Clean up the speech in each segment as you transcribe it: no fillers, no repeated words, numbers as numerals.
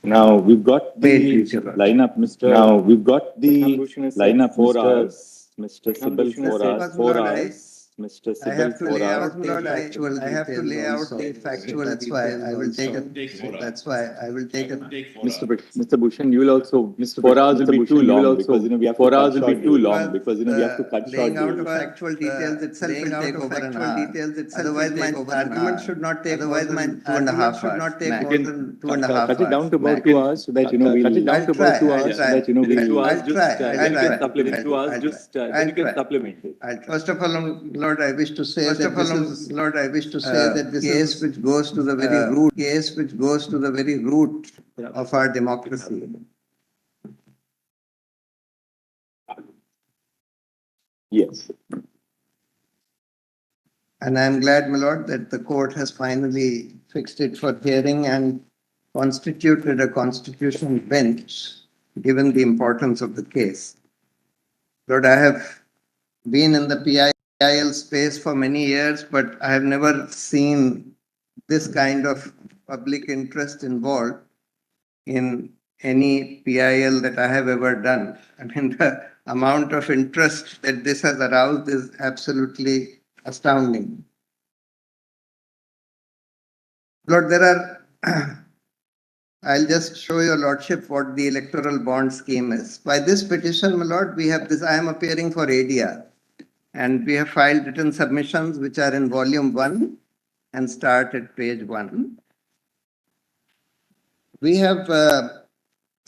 Now we've got the Wait, lineup, Mr. Now we've got the lineup 4 hours, Mr. Sybil 4 hours, 4 hours. Mr. I have Sybil to 4 lay hours. out the factual details. I have to lay out the factual details. I will take it. That's why I will take it. Mr. Bhushan, you will also, Mr. 4 hours will be too long because we have 4 hours will be too long because we have to cut short. Laying out of factual details itself will take over an hour. Otherwise, my argument should not take more than 2.5 should not take hours. more than 2.5 hours. Cut it down to about 2 hours so that we'll cut it down to about 2 hours so that within 2 hours then you can supplement 2 hours then you can supplement it. First of all, Lord, I wish to say that this case which goes to the very root of our democracy. Yes. And I am glad, my lord, that the court has finally fixed it for hearing and constituted a constitutional bench, given the importance of the case. Lord, I have been in the PIL space for many years, but I have never seen this kind of public interest involved in any PIL that I have ever done. I mean, the amount of interest that this has aroused is absolutely astounding. Lord, there are, I'll just show your lordship what the electoral bond scheme is. By this petition, my lord, we have this, I am appearing for ADR. And we have filed written submissions which are in volume 1 and start at page 1. We have,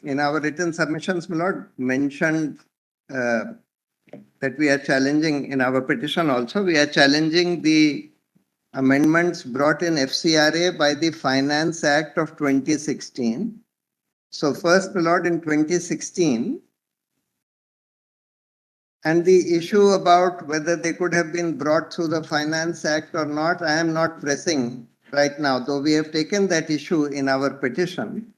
in our written submissions, my lord, mentioned that we are challenging in our petition also, we are challenging the amendments brought in FCRA by the Finance Act of 2016. So first, my lord, in 2016, and the issue about whether they could have been brought through the Finance Act or not, I am not pressing right now, though we have taken that issue in our petition.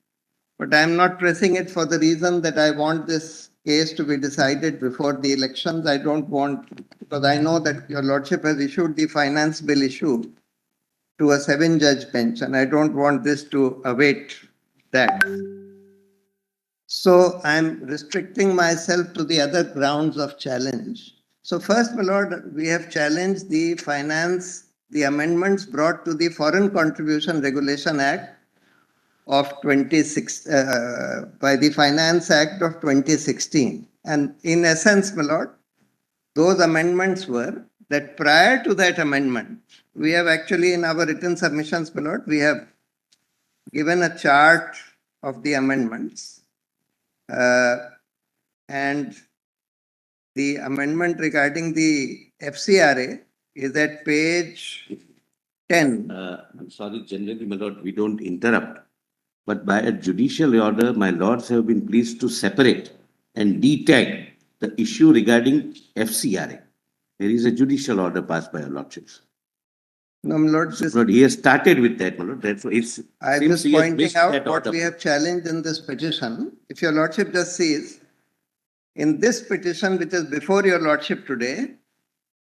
But I am not pressing it for the reason that I want this case to be decided before the elections. I don't want, because I know that your lordship has issued the finance bill issue to a 7-judge bench, and I don't want this to await that. So I'm restricting myself to the other grounds of challenge. So first, my lord, we have challenged the amendments brought to the Foreign Contribution Regulation Act of 26 by the Finance Act of 2016. And in essence, my lord, those amendments were that prior to that amendment, we have actually in our written submissions, my lord, we have given a chart of the amendments. And the amendment regarding the FCRA is at page 10. I'm sorry, generally, my lord, we don't interrupt. But by a judicial order, my lords have been pleased to separate and detag the issue regarding FCRA. There is a judicial order passed by your lordships. No, my lord, Lord, he has started with that, my lord. Therefore, it's. I'm just pointing out what we have challenged in this petition. If your lordship just sees, in this petition, which is before your lordship today,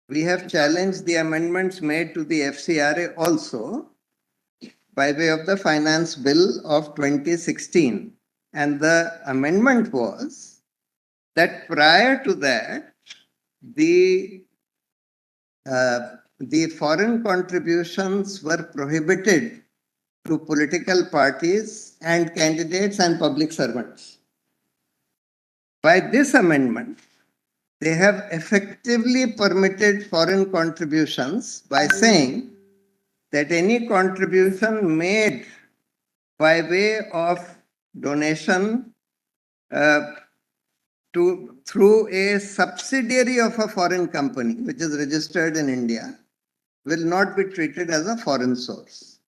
we have challenged the amendments made to the FCRA also by way of the Finance Bill of 2016. And the amendment was that prior to that, the foreign contributions were prohibited to political parties and candidates and public servants. By this amendment, they have effectively permitted foreign contributions by saying that any contribution made by way of donation through a subsidiary of a foreign company which is registered in India will not be treated as a foreign source.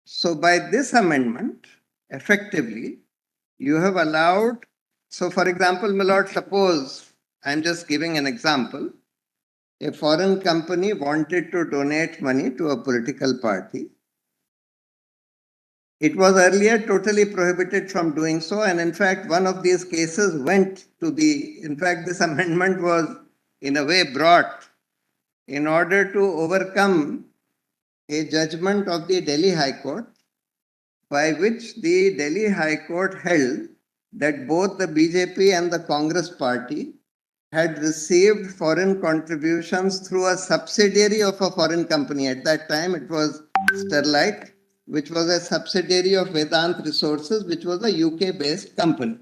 So by this amendment, effectively, you have allowed, so for example, my lord, suppose, I'm just giving an example, a foreign company wanted to donate money to a political party. It was earlier totally prohibited from doing so, and in fact, one of these cases went to the, in fact, this amendment was in a way brought in order to overcome a judgment of the Delhi High Court by which the Delhi High Court held that both the BJP and the Congress party had received foreign contributions through a subsidiary of a foreign company. At that time, it was Sterlite, which was a subsidiary of Vedant Resources, which was a UK-based company.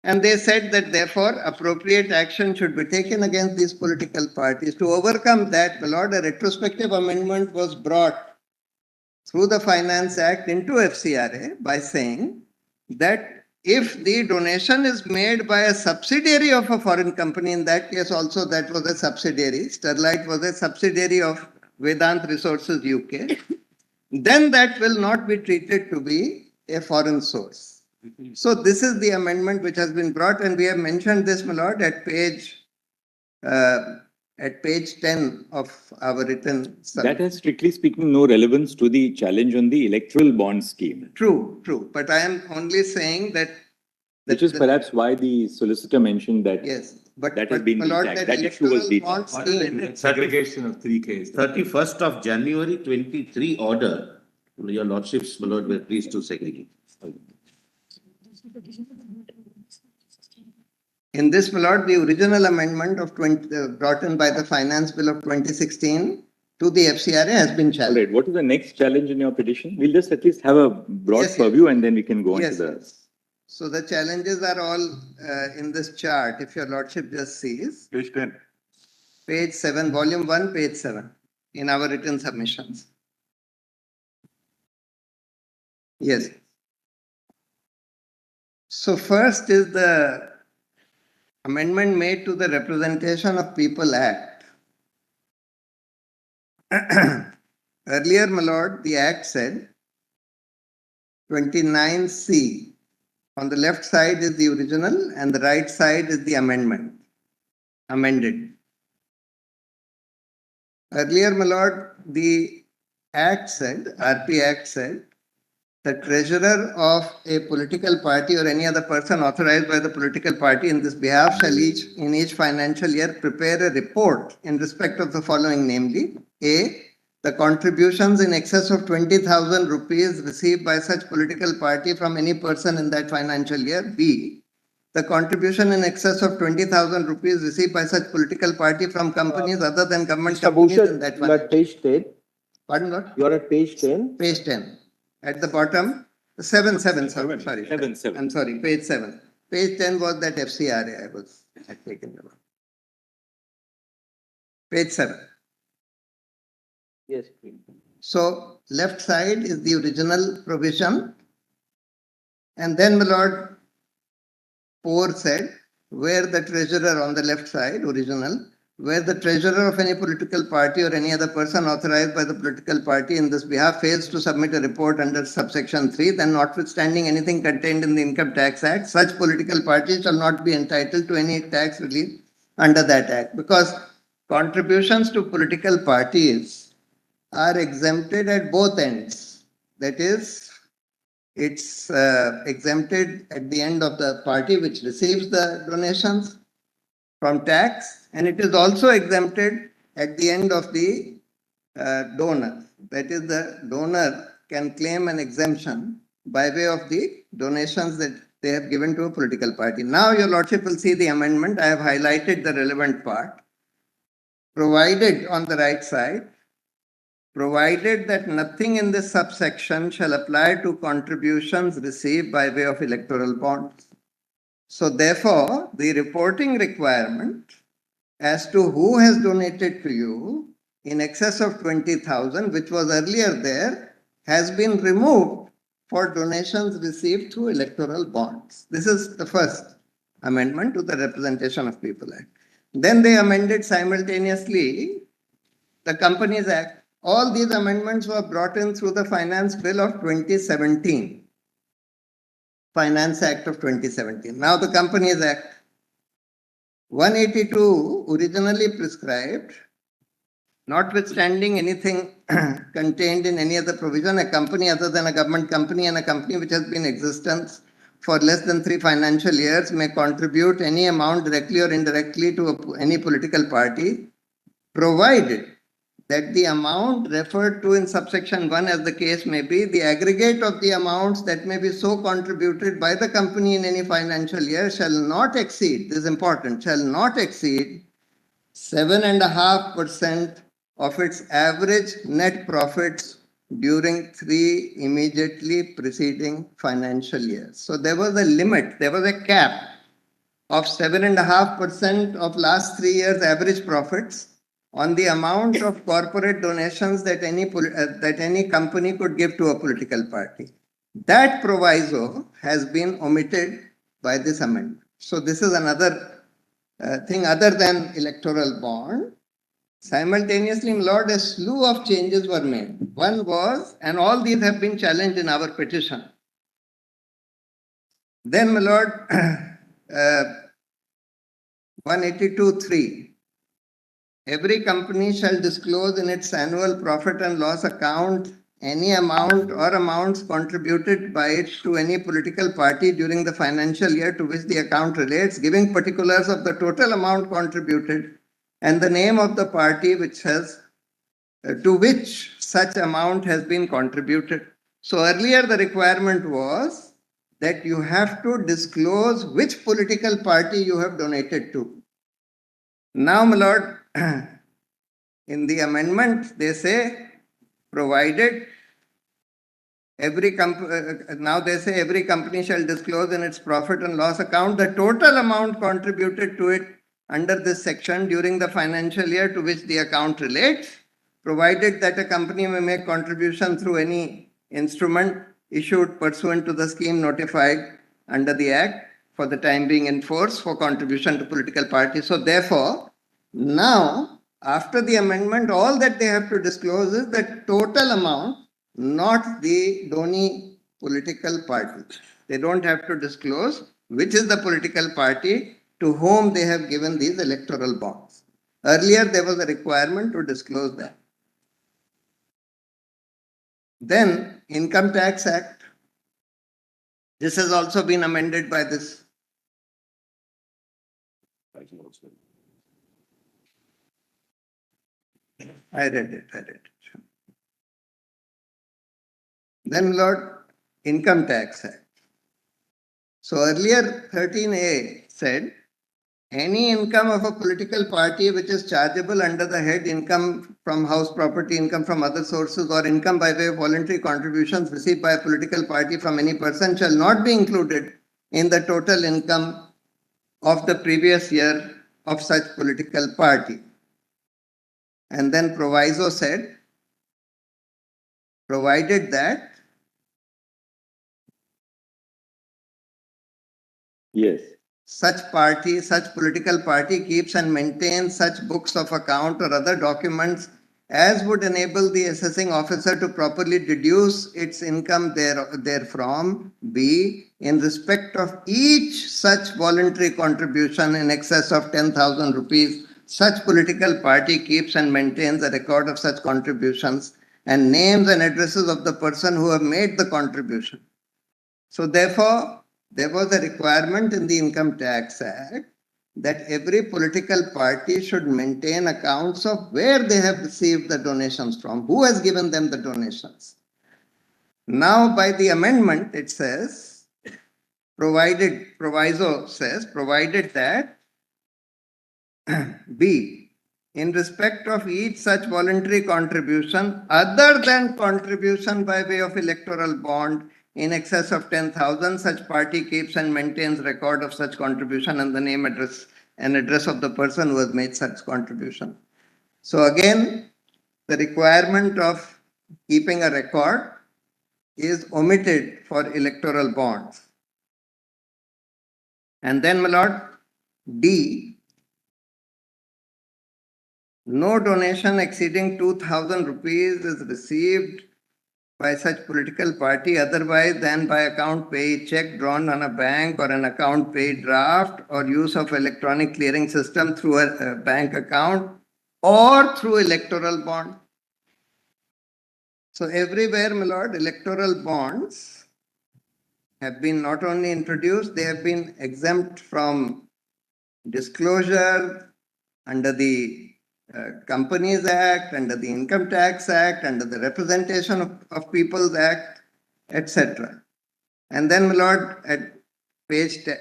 And they said that therefore appropriate action should be taken against these political parties. To overcome that, my lord, a retrospective amendment was brought through the Finance Act into FCRA by saying that if the donation is made by a subsidiary of a foreign company, in that case also that was a subsidiary, Sterlite was a subsidiary of Vedant Resources UK, then that will not be treated to be a foreign source. So this is the amendment which has been brought, and we have mentioned this, my lord, at page 10 of our written. That has, strictly speaking, no relevance to the challenge on the electoral bond scheme. True. But I am only saying that. Which is perhaps why the solicitor mentioned that. Yes, but that has been detagged. That issue was detagged. Segregation of 3 cases. 31st of January 23 order. Your lordships, my lord, were pleased to segregate. In this, my lord, the original amendment of brought in by the Finance Bill of 2016 to the FCRA has been challenged. All right. What is the next challenge in your petition? We'll just at least have a broad purview and then we can go on to the... So the challenges are all in this chart, if your lordship just sees. Page 10. Page 7, volume 1, page 7, in our written submissions. Yes. So first is the amendment made to the Representation of People Act. Earlier, my lord, the Act said 29C. On the left side is the original and the right side is the amended. Earlier, my lord, the Act said, RP Act said, the treasurer of a political party or any other person authorized by the political party in this behalf shall in each financial year prepare a report in respect of the following, namely, A, the contributions in excess of 20,000 rupees received by such political party from any person in that financial year. B, the contribution in excess of 20,000 rupees received by such political party from companies other than government Mr. companies Bhushan, in that you are at page 10. Pardon, Lord? You are at page 10. Page 10. At the bottom, 7, sorry. 7. I'm sorry, page 7. Page 10 was that FCRA I had taken about. Page 7. Yes, please. So, left side is the original provision. And then, my lord, 4 said, where the treasurer on the left side, original, where the treasurer of any political party or any other person authorized by the political party in this behalf fails to submit a report under subsection 3, then notwithstanding anything contained in the Income Tax Act, such political party shall not be entitled to any tax relief under that act. Because contributions to political parties are exempted at both ends. That is, it's exempted at the end of the party which receives the donations from tax, and it is also exempted at the end of the donor. That is, the donor can claim an exemption by way of the donations that they have given to a political party. Now, your lordship will see the amendment. I have highlighted the relevant part. Provided on the right side, provided that nothing in this subsection shall apply to contributions received by way of electoral bonds. So therefore, the reporting requirement as to who has donated to you in excess of 20,000, which was earlier there, has been removed for donations received through electoral bonds. This is the first amendment to the Representation of People Act. Then they amended simultaneously the Companies Act. All these amendments were brought in through the Finance Bill of 2017. Finance Act of 2017. Now the Companies Act 182 originally prescribed, notwithstanding anything contained in any other provision, a company other than a government company and a company which has been in existence for less than 3 financial years may contribute any amount directly or indirectly to any political party, provided that the amount referred to in subsection 1, as the case may be, the aggregate of the amounts that may be so contributed by the company in any financial year shall not exceed, this is important, shall not exceed 7.5% of its average net profits during 3 immediately preceding financial years. So there was a limit, there was a cap of 7.5% of last 3 years average profits on the amount of corporate donations that any company could give to a political party. That proviso has been omitted by this amendment. So this is another thing other than electoral bond. Simultaneously, my lord, a slew of changes were made. One was, and all these have been challenged in our petition. Then, my lord, 182.3. Every company shall disclose in its annual profit and loss account any amount or amounts contributed by it to any political party during the financial year to which the account relates, giving particulars of the total amount contributed and the name of the party to which such amount has been contributed. So earlier the requirement was that you have to disclose which political party you have donated to. Now, my lord, in the amendment, they say, provided every company shall disclose in its profit and loss account the total amount contributed to it under this section during the financial year to which the account relates, provided that a company may make contribution through any instrument issued pursuant to the scheme notified under the Act for the time being in force for contribution to political parties. So therefore, now, after the amendment, all that they have to disclose is the total amount, not the donee political party. They don't have to disclose which is the political party to whom they have given these electoral bonds. Earlier, there was a requirement to disclose that. Then, Income Tax Act. This has also been amended by this. I read it. Then, Lord, Income Tax Act. So earlier 13A said, any income of a political party which is chargeable under the head income from house property, income from other sources, or income by way of voluntary contributions received by a political party from any person shall not be included in the total income of the previous year of such political party. And then proviso said, provided that Yes. such political party keeps and maintains such books of account or other documents as would enable the assessing officer to properly deduce its income therefrom. B, in respect of each such voluntary contribution in excess of 10,000 rupees, such political party keeps and maintains a record of such contributions and names and addresses of the person who have made the contribution. So therefore, there was a requirement in the Income Tax Act that every political party should maintain accounts of where they have received the donations from, who has given them the donations. Now, by the amendment, it says, proviso says, provided that B, in respect of each such voluntary contribution, other than contribution by way of electoral bond, in excess of 10,000, such party keeps and maintains record of such contribution and the name, address, and address of the person who has made such contribution. So again, the requirement of keeping a record is omitted for electoral bonds. And then, my lord, D, no donation exceeding 2,000 rupees is received by such political party otherwise than by account pay check drawn on a bank or an account pay draft or use of electronic clearing system through a bank account or through electoral bond. So everywhere, my lord, electoral bonds have been not only introduced, they have been exempt from disclosure under the Companies Act, under the Income Tax Act, under the Representation of Peoples Act, etc. And then, my lord, at page 10,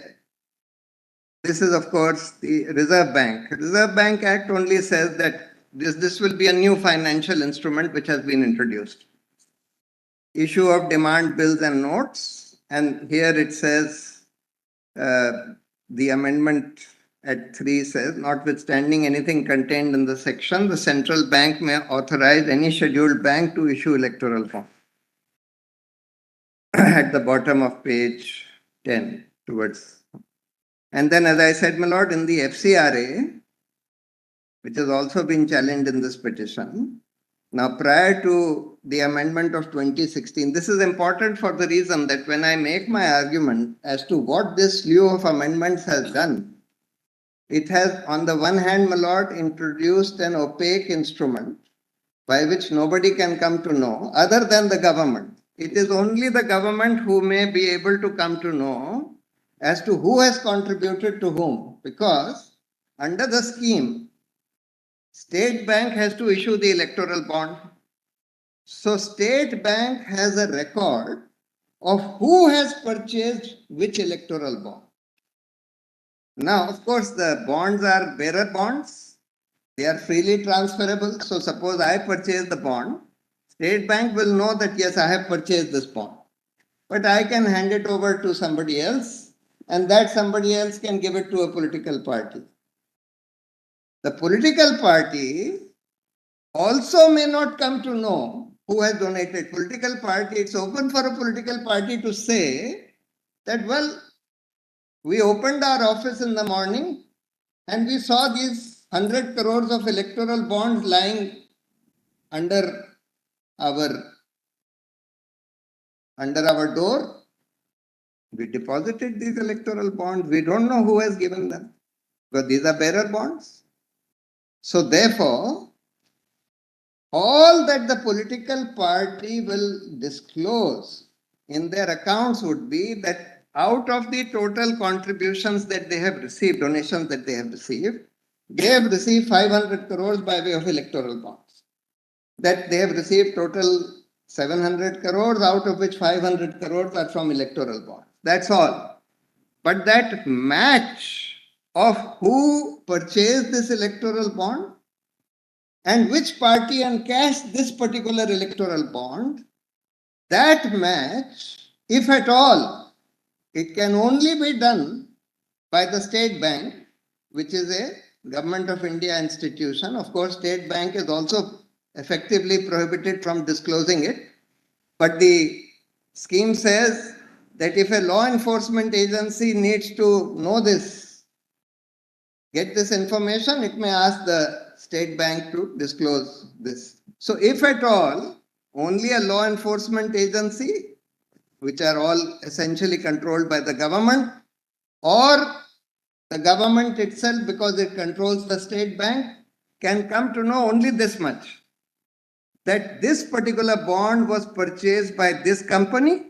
this is, of course, the Reserve Bank. Reserve Bank Act only says that this will be a new financial instrument which has been introduced. Issue of demand bills and notes. And here it says the amendment at 3 says, notwithstanding anything contained in the section, the central bank may authorize any scheduled bank to issue electoral bonds. At the bottom of page 10 towards. And then, as I said, my lord, in the FCRA, which has also been challenged in this petition, now prior to the amendment of 2016, this is important for the reason that when I make my argument as to what this slew of amendments has done, it has, on the one hand, my lord, introduced an opaque instrument by which nobody can come to know other than the government. It is only the government who may be able to come to know as to who has contributed to whom, because under the scheme, State Bank has to issue the electoral bond. So State Bank has a record of who has purchased which electoral bond. Now, of course, the bonds are bearer bonds. They are freely transferable. So suppose I purchase the bond, State Bank will know that yes, I have purchased this bond. But I can hand it over to somebody else, and that somebody else can give it to a political party. The political party also may not come to know who has donated. Political party, it's open for a political party to say that, well, we opened our office in the morning and we saw these 100 crores of electoral bonds lying under our door. We deposited these electoral bonds. We don't know who has given them, but these are bearer bonds. So therefore, all that the political party will disclose in their accounts would be that out of the total contributions that they have received, donations that they have received 500 crores by way of electoral bonds. That they have received total 700 crores, out of which 500 crores are from electoral bonds. That's all. But that match of who purchased this electoral bond and which party encashed this particular electoral bond, that match, if at all, it can only be done by the State Bank, which is a Government of India institution. Of course, State Bank is also effectively prohibited from disclosing it. But the scheme says that if a law enforcement agency needs to know this, get this information, it may ask the State Bank to disclose this. So if at all, only a law enforcement agency, which are all essentially controlled by the government, or the government itself, because it controls the State Bank, can come to know only this much, that this particular bond was purchased by this company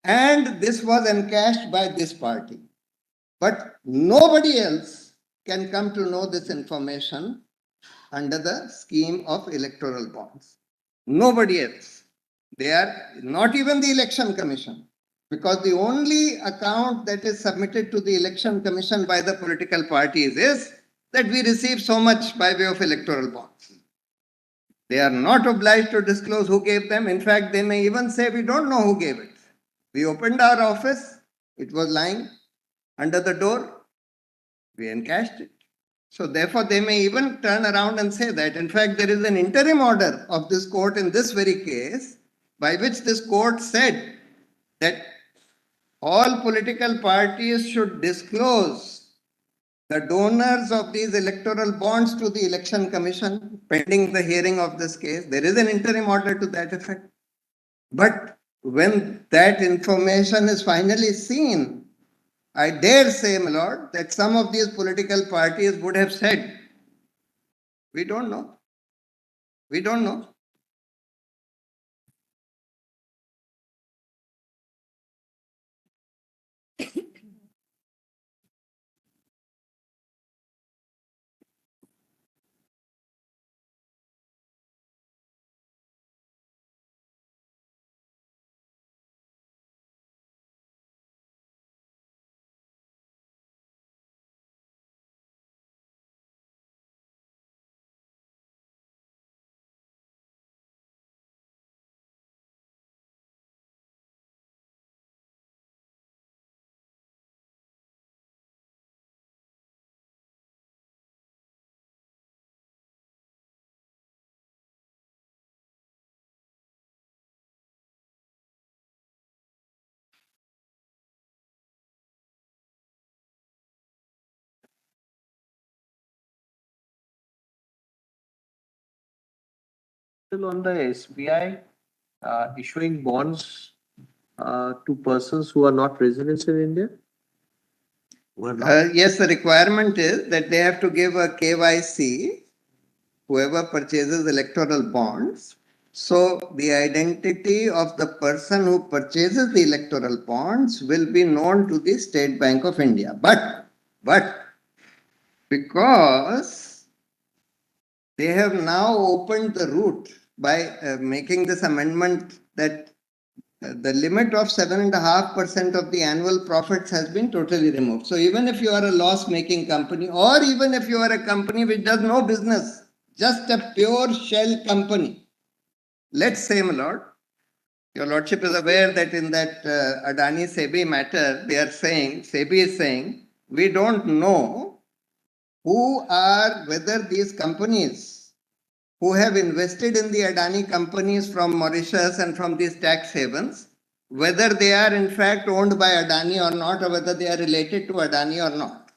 and this was encashed by this party. But nobody else can come to know this information under the scheme of electoral bonds. Nobody else. They are not even the Election Commission, because the only account that is submitted to the Election Commission by the political parties is that we receive so much by way of electoral bonds. They are not obliged to disclose who gave them. In fact, they may even say, we don't know who gave it. We opened our office, it was lying under the door, we encashed it. So therefore, they may even turn around and say that. In fact, there is an interim order of this court in this very case, by which this court said that all political parties should disclose the donors of these electoral bonds to the Election Commission pending the hearing of this case. There is an interim order to that effect. But when that information is finally seen, I dare say, my lord, that some of these political parties would have said, we don't know. We don't know. On the SBI issuing bonds to persons who are not residents in India? Yes, the requirement is that they have to give a KYC, whoever purchases electoral bonds. So the identity of the person who purchases the electoral bonds will be known to the State Bank of India. But because they have now opened the route by making this amendment that the limit of 7.5% of the annual profits has been totally removed. So even if you are a loss-making company, or even if you are a company which does no business, just a pure shell company, let's say, my lord, your lordship is aware that in that Adani SEBI matter, they are saying, SEBI is saying, we don't know whether these companies who have invested in the Adani companies from Mauritius and from these tax havens, whether they are in fact owned by Adani or not, or whether they are related to Adani or not.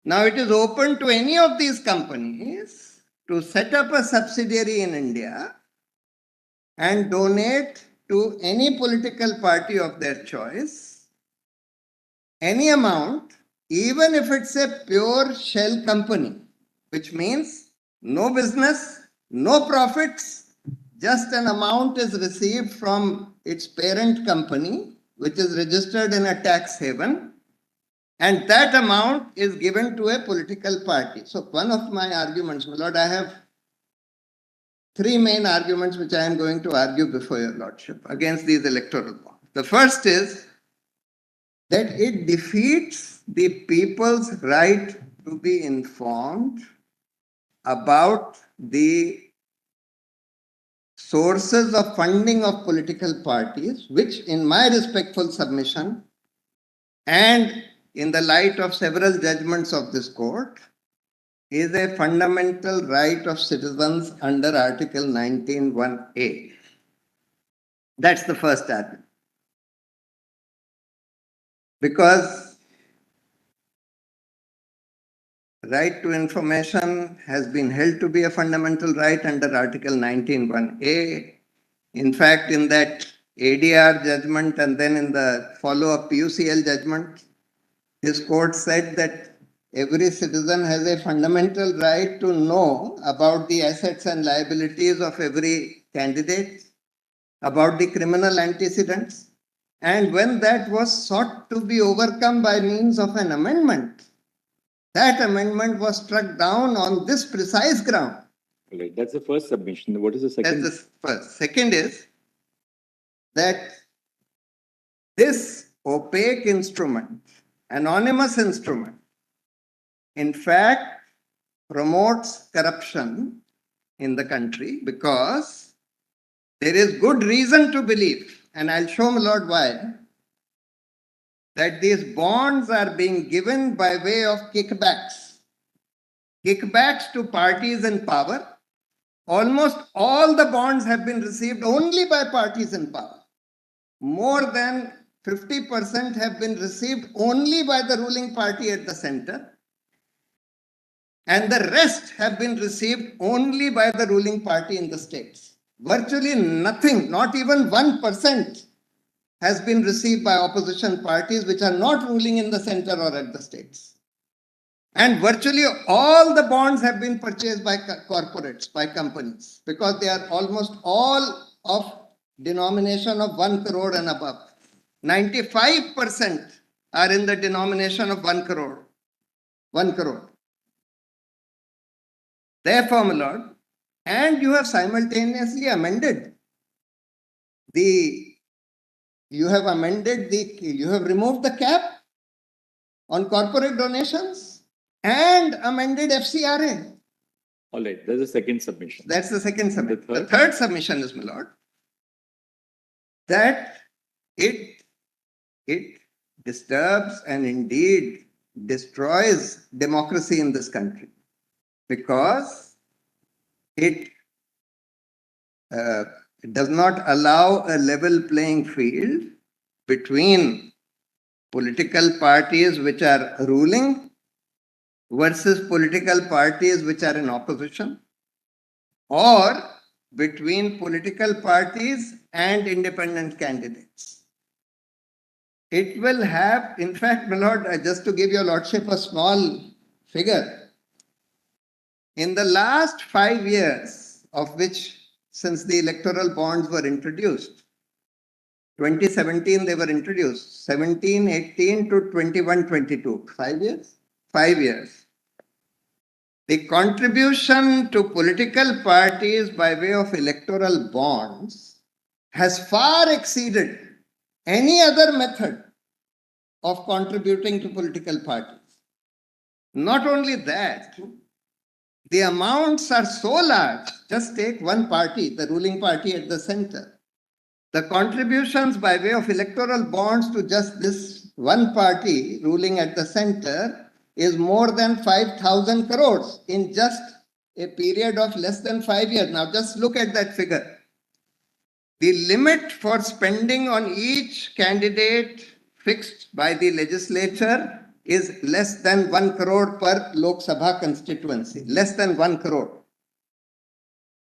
Now it is open to any of these companies to set up a subsidiary in India and donate to any political party of their choice any amount, even if it's a pure shell company, which means no business, no profits, just an amount is received from its parent company, which is registered in a tax haven, and that amount is given to a political party. So one of my arguments, my lord, I have three main arguments which I am going to argue before your lordship against these electoral bonds. The first is that it defeats the people's right to be informed about the sources of funding of political parties, which in my respectful submission and in the light of several judgments of this court is a fundamental right of citizens under Article 19(1)(a). That's the first argument. Because right to information has been held to be a fundamental right under Article 19(1)(a). In fact, in that ADR judgment and then in the follow-up PUCL judgment, this court said that every citizen has a fundamental right to know about the assets and liabilities of every candidate, about the criminal antecedents. And when that was sought to be overcome by means of an amendment, that amendment was struck down on this precise ground. Right. That's the first submission. What is the second? That's the first. Second is that this opaque instrument, anonymous instrument, in fact promotes corruption in the country because there is good reason to believe, and I'll show my lord why, that these bonds are being given by way of kickbacks. Kickbacks to parties in power. Almost all the bonds have been received only by parties in power. More than 50% have been received only by the ruling party at the center. And the rest have been received only by the ruling party in the states. Virtually nothing, not even 1%, has been received by opposition parties which are not ruling in the center or at the states. And virtually all the bonds have been purchased by corporates, by companies, because they are almost all of denomination of 1 crore and above. 95% are in the denomination of 1 crore. 1 crore. Therefore, my lord, and you have simultaneously amended you have removed the cap on corporate donations and amended FCRA. All right, there's a second submission. That's the second submission. The third submission is, my lord, that it disturbs and indeed destroys democracy in this country because it does not allow a level playing field between political parties which are ruling versus political parties which are in opposition, or between political parties and independent candidates. It will have, in fact, my lord, just to give your lordship a small figure, in the last 5 years, of which since the electoral bonds were introduced, 2017 they were introduced, 17, 18 to 21, 22, 5 years? 5 years. The contribution to political parties by way of electoral bonds has far exceeded any other method of contributing to political parties. Not only that, the amounts are so large. Just take one party, the ruling party at the center. The contributions by way of electoral bonds to just this one party ruling at the center is more than 5,000 crores in just a period of less than 5 years. Now just look at that figure. The limit for spending on each candidate fixed by the legislature is less than 1 crore per Lok Sabha constituency, less than 1 crore.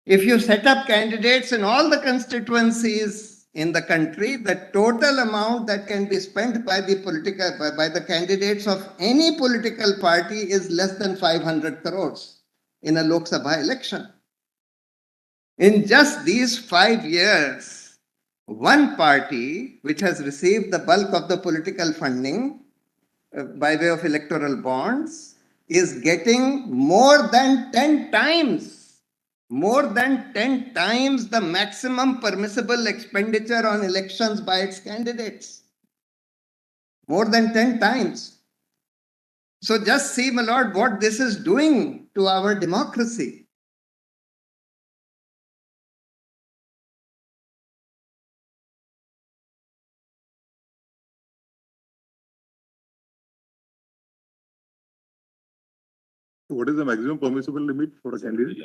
If you set up candidates in all the constituencies in the country, the total amount that can be spent by the candidates of any political party is less than 500 crores in a Lok Sabha election. In just these 5 years, one party which has received the bulk of the political funding by way of electoral bonds is getting more than 10 times the maximum permissible expenditure on elections by its candidates. More than 10 times. So just see, my lord, what this is doing to our democracy. What is the maximum permissible limit for a candidate?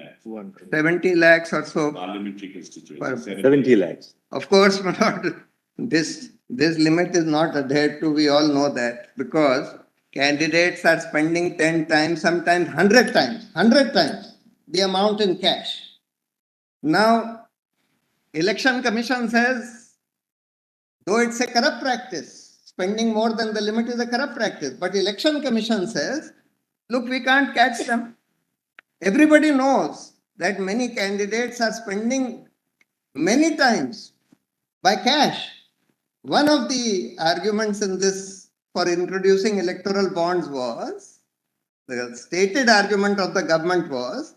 70 lakhs or so. Parliamentary constituency. 70 lakhs. Of course, my lord, this limit is not adhered to. We all know that, because candidates are spending 10 times, sometimes 100 times the amount in cash. Now, Election Commission says, though it's a corrupt practice, spending more than the limit is a corrupt practice, but Election Commission says, look, we can't catch them. Everybody knows that many candidates are spending many times by cash. One of the arguments in this for introducing electoral bonds was, the stated argument of the government was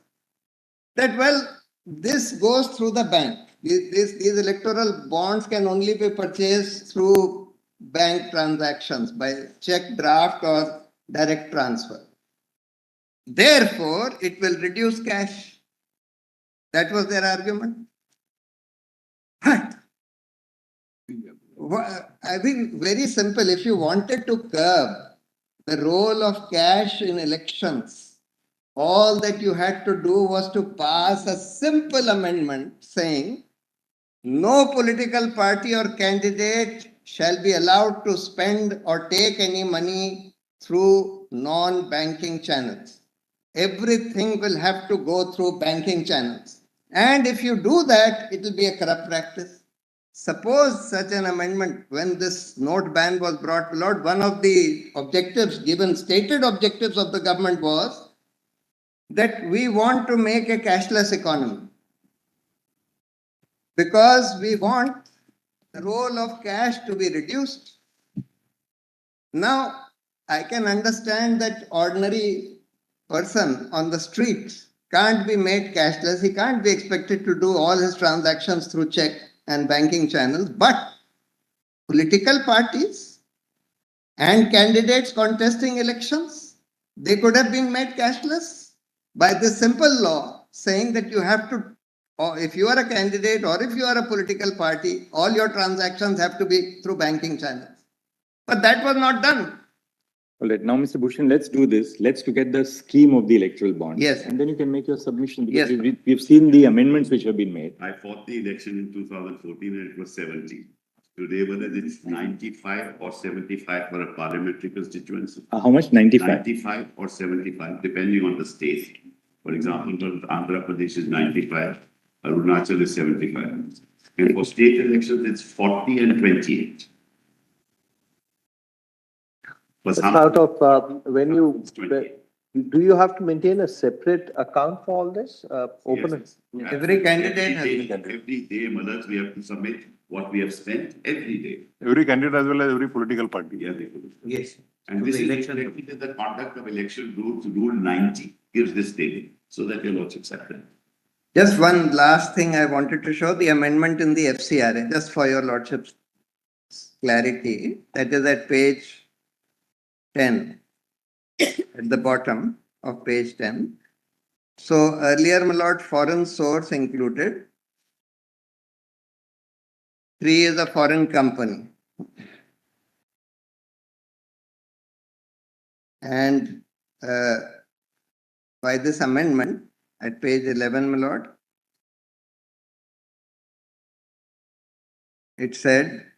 that, well, this goes through the bank. These electoral bonds can only be purchased through bank transactions by check draft or direct transfer. Therefore, it will reduce cash. That was their argument. But I think very simple. If you wanted to curb the role of cash in elections, all that you had to do was to pass a simple amendment saying no political party or candidate shall be allowed to spend or take any money through non-banking channels. Everything will have to go through banking channels. And if you do that, it will be a corrupt practice. Suppose such an amendment, when this note ban was brought, Lord, one of the objectives given, stated objectives of the government was that we want to make a cashless economy, because we want the role of cash to be reduced. Now, I can understand that ordinary person on the street can't be made cashless. He can't be expected to do all his transactions through check and banking channels. But political parties and candidates contesting elections, they could have been made cashless by this simple law saying that you have to, or if you are a candidate or if you are a political party, all your transactions have to be through banking channels. But that was not done. All right, now, Mr. Bhushan, let's do this. Let's look at the scheme of the electoral bond. Yes. And then you can make your submission. Because Yes. we've seen the amendments which have been made. I fought the election in 2014 and it was 70. Today, whether it's 95 or 75 for a parliamentary constituency. How much? 95? 95 or 75, depending on the state. For example, Andhra Pradesh is 95, Arunachal is 75. And for state elections, it's 40 and 28. That's out of, when you, do you have to maintain a separate account for all this? Open it? Yes. Every candidate has. Every day, Malaj, we have to submit what we have spent every day. Every candidate as well as every political party. Yeah, they do. Yes. And So this the is election- reflected in the conduct of election rules, Rule 90 gives this data, so that your lordship accepted. Just one last thing I wanted to show, the amendment in the FCRA, just for your lordship's clarity. That is at page 10, at the bottom of page 10. So earlier, my lord, foreign source included. 3 is a foreign company. And by this amendment, at page 11, my lord, it said,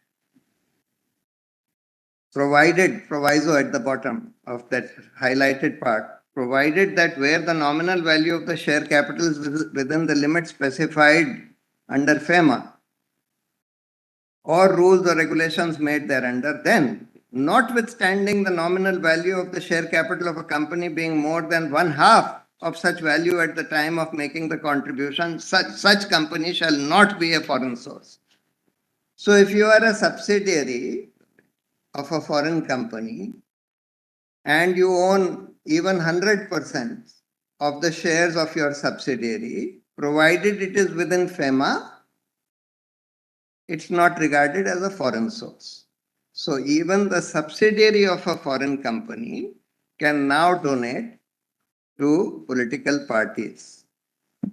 proviso at the bottom of that highlighted part, provided that where the nominal value of the share capital is within the limit specified under FEMA or rules or regulations made thereunder, then, notwithstanding the nominal value of the share capital of a company being more than 1/2 of such value at the time of making the contribution, such company shall not be a foreign source. So if you are a subsidiary of a foreign company and you own even 100% of the shares of your subsidiary, provided it is within FEMA, it's not regarded as a foreign source. So even the subsidiary of a foreign company can now donate to political parties.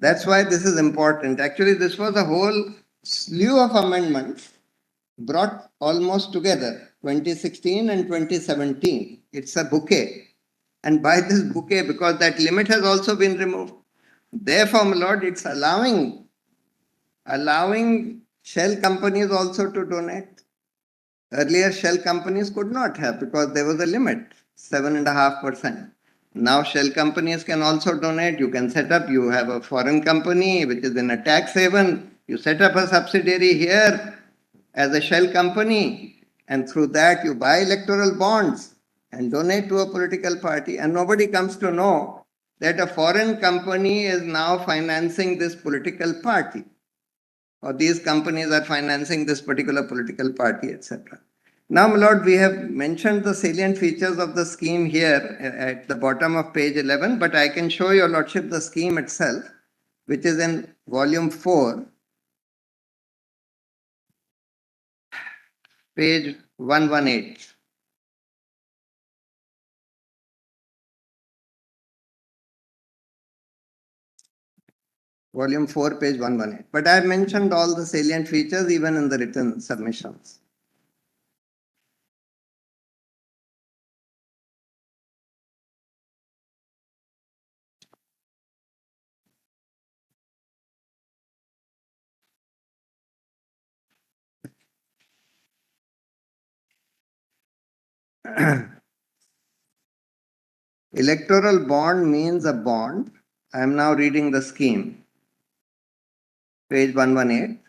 That's why this is important. Actually, this was a whole slew of amendments brought almost together, 2016 and 2017. It's a bouquet. And by this bouquet, because that limit has also been removed, therefore, my lord, it's allowing shell companies also to donate. Earlier, shell companies could not have because there was a limit, 7.5%. Now, shell companies can also donate. You can set up, you have a foreign company which is in a tax haven. You set up a subsidiary here as a shell company, and through that you buy electoral bonds and donate to a political party, and nobody comes to know that a foreign company is now financing this political party, or these companies are financing this particular political party, etc. Now, my lord, we have mentioned the salient features of the scheme here at the bottom of page 11, but I can show your lordship the scheme itself, which is in volume 4, page 118. Volume 4, page 118. But I have mentioned all the salient features even in the written submissions. Electoral bond means a bond. I am now reading the scheme. Page 118.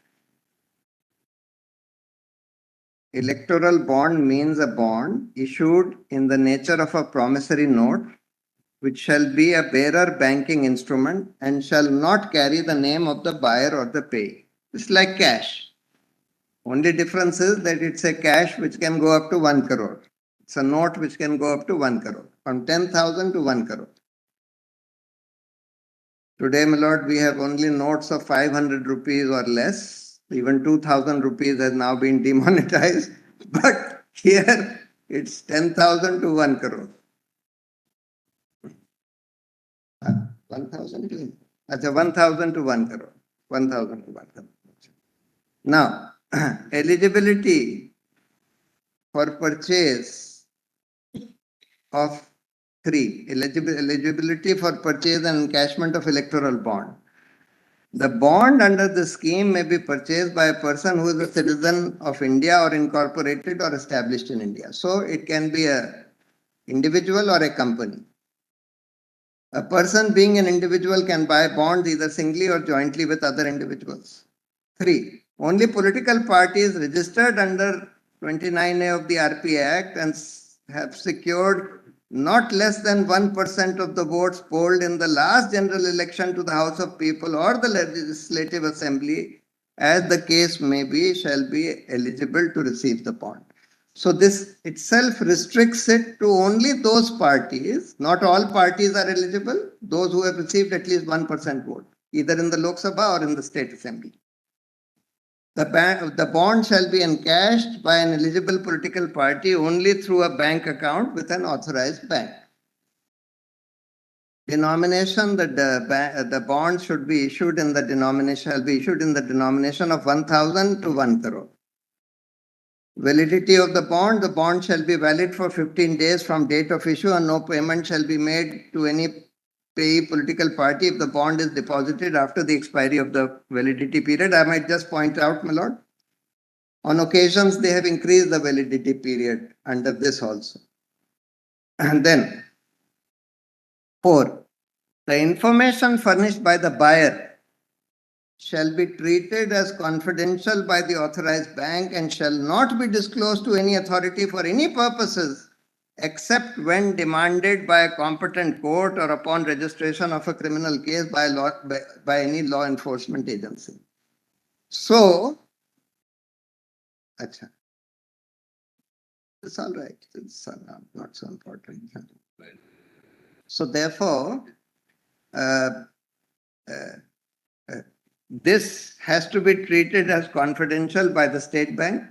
Electoral bond means a bond issued in the nature of a promissory note, which shall be a bearer banking instrument and shall not carry the name of the buyer or the payee. It's like cash. Only difference is that it's a cash which can go up to 1 crore. It's a note which can go up to 1 crore, from 10,000 to 1 crore. Today, my lord, we have only notes of 500 rupees or less. Even 2,000 rupees has now been demonetized. But here, it's 10,000 to 1 crore. 1,000 to 1,000 to 1 crore. 1,000 to 1 crore. Now, eligibility for purchase of 3. Eligibility for purchase and encashment of electoral bond. The bond under the scheme may be purchased by a person who is a citizen of India or incorporated or established in India. So it can be an individual or a company. A person being an individual can buy bonds either singly or jointly with other individuals. 3. Only political parties registered under 29A of the RP Act and have secured not less than 1% of the votes polled in the last general election to the House of People or the Legislative Assembly, as the case may be, shall be eligible to receive the bond. So this itself restricts it to only those parties. Not all parties are eligible. Those who have received at least 1% vote, either in the Lok Sabha or in the State Assembly. The bond shall be encashed by an eligible political party only through a bank account with an authorized bank. Denomination, the bond should be issued in the denomination, shall be issued in the denomination of 1,000 to 1 crore. Validity of the bond shall be valid for 15 days from date of issue and no payment shall be made to any payee political party if the bond is deposited after the expiry of the validity period. I might just point out, my lord, on occasions they have increased the validity period under this also. And then 4, the information furnished by the buyer shall be treated as confidential by the authorized bank and shall not be disclosed to any authority for any purposes except when demanded by a competent court or upon registration of a criminal case by any law enforcement agency. So, acha. It's all right. It's not so important. So therefore, this has to be treated as confidential by the state bank,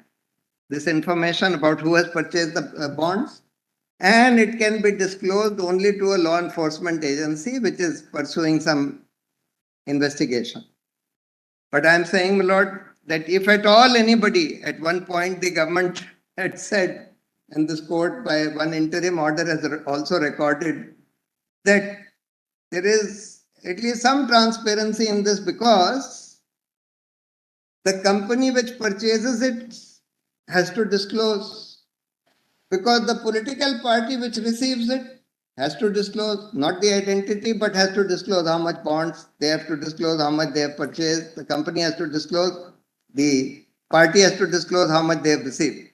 this information about who has purchased the bonds, and it can be disclosed only to a law enforcement agency which is pursuing some investigation. But I'm saying, my lord, that if at all anybody, at one point the government had said, and this court by one interim order has also recorded, that there is at least some transparency in this because the company which purchases it has to disclose, because the political party which receives it has to disclose not the identity but has to disclose how much bonds they have to disclose, how much they have purchased, the company has to disclose, the party has to disclose how much they have received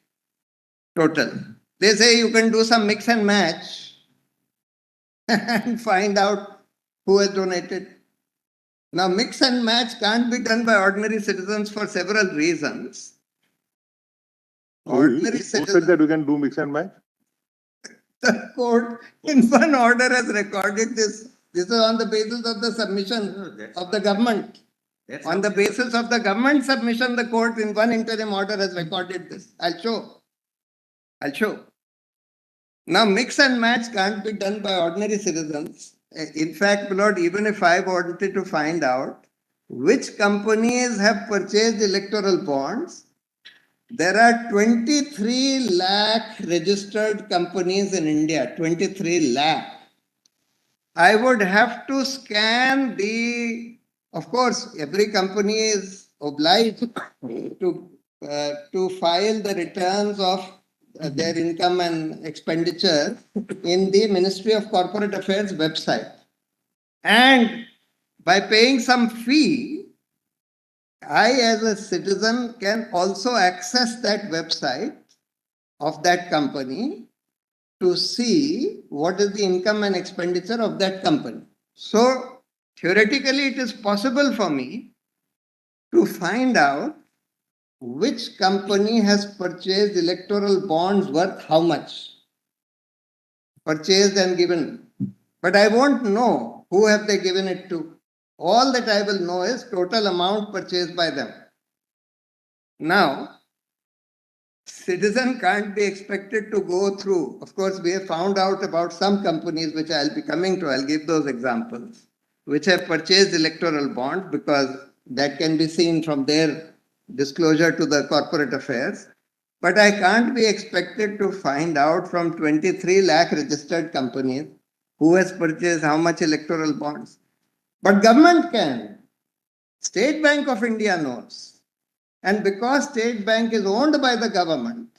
total. They say you can do some mix and match and find out who has donated. Now, mix and match can't be done by ordinary citizens for several reasons. Ordinary Who said citizens, that we can do mix and match? the court in one order has recorded this. This is on the basis of the submission of the government. On the basis of the government submission, the court in one interim order has recorded this. I'll show. Now, mix and match can't be done by ordinary citizens. In fact, my lord, even if I wanted to find out which companies have purchased electoral bonds, there are 23 lakh registered companies in India, 23 lakh. I would have to scan of course, every company is obliged to file the returns of their income and expenditure in the Ministry of Corporate Affairs website. And by paying some fee, I as a citizen can also access that website of that company to see what is the income and expenditure of that company. So theoretically, it is possible for me to find out which company has purchased electoral bonds worth how much, purchased and given. But I won't know who have they given it to. All that I will know is total amount purchased by them. Now, citizen can't be expected to go through. Of course, we have found out about some companies which I'll be coming to. I'll give those examples, which have purchased electoral bonds because that can be seen from their disclosure to the corporate affairs. But I can't be expected to find out from 23 lakh registered companies who has purchased how much electoral bonds. But government can. State Bank of India knows. And because State Bank is owned by the government,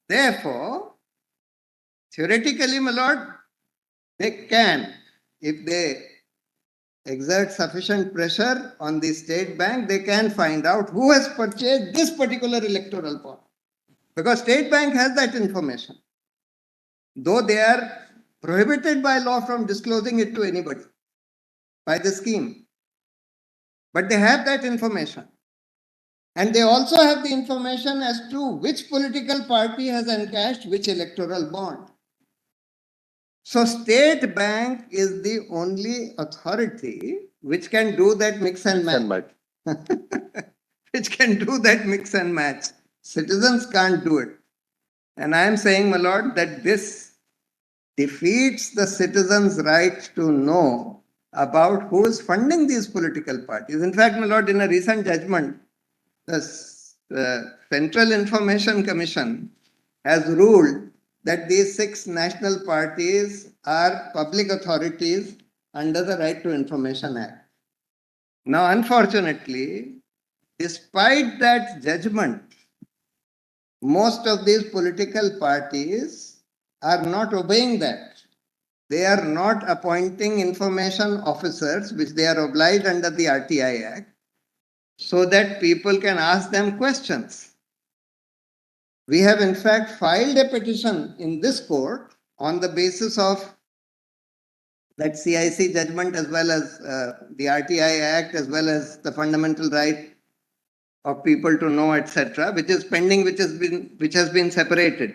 therefore, theoretically, my lord, they can. if they exert sufficient pressure on the state bank, they can find out who has purchased this particular electoral bond. Because state bank has that information. Though they are prohibited by law from disclosing it to anybody by the scheme. But they have that information. And they also have the information as to which political party has encashed which electoral bond. So state bank is the only authority which can do that mix and match. Which can do that mix and match. Citizens can't do it. And I am saying, my lord, that this defeats the citizens' right to know about who is funding these political parties. In fact, my lord, in a recent judgment, the Central Information Commission has ruled that these 6 national parties are public authorities under the Right to Information Act. Now, unfortunately, despite that judgment, most of these political parties are not obeying that. They are not appointing information officers, which they are obliged under the RTI Act, so that people can ask them questions. We have in fact filed a petition in this court on the basis of that CIC judgment, as well as the RTI Act, as well as the fundamental right of people to know, etc., which is pending, which has been separated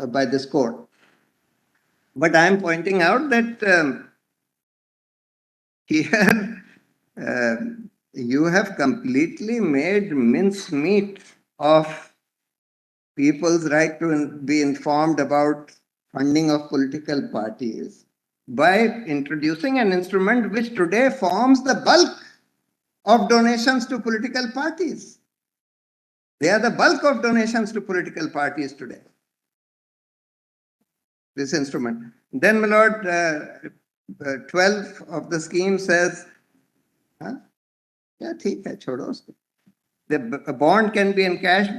by this court. But I am pointing out that here you have completely made mincemeat of people's right to be informed about funding of political parties by introducing an instrument which today forms the bulk of donations to political parties. They are the bulk of donations to political parties today. This instrument. Then, my lord, 12 of the scheme says, yeah, theek hai, chodo usko. The bond can be encashed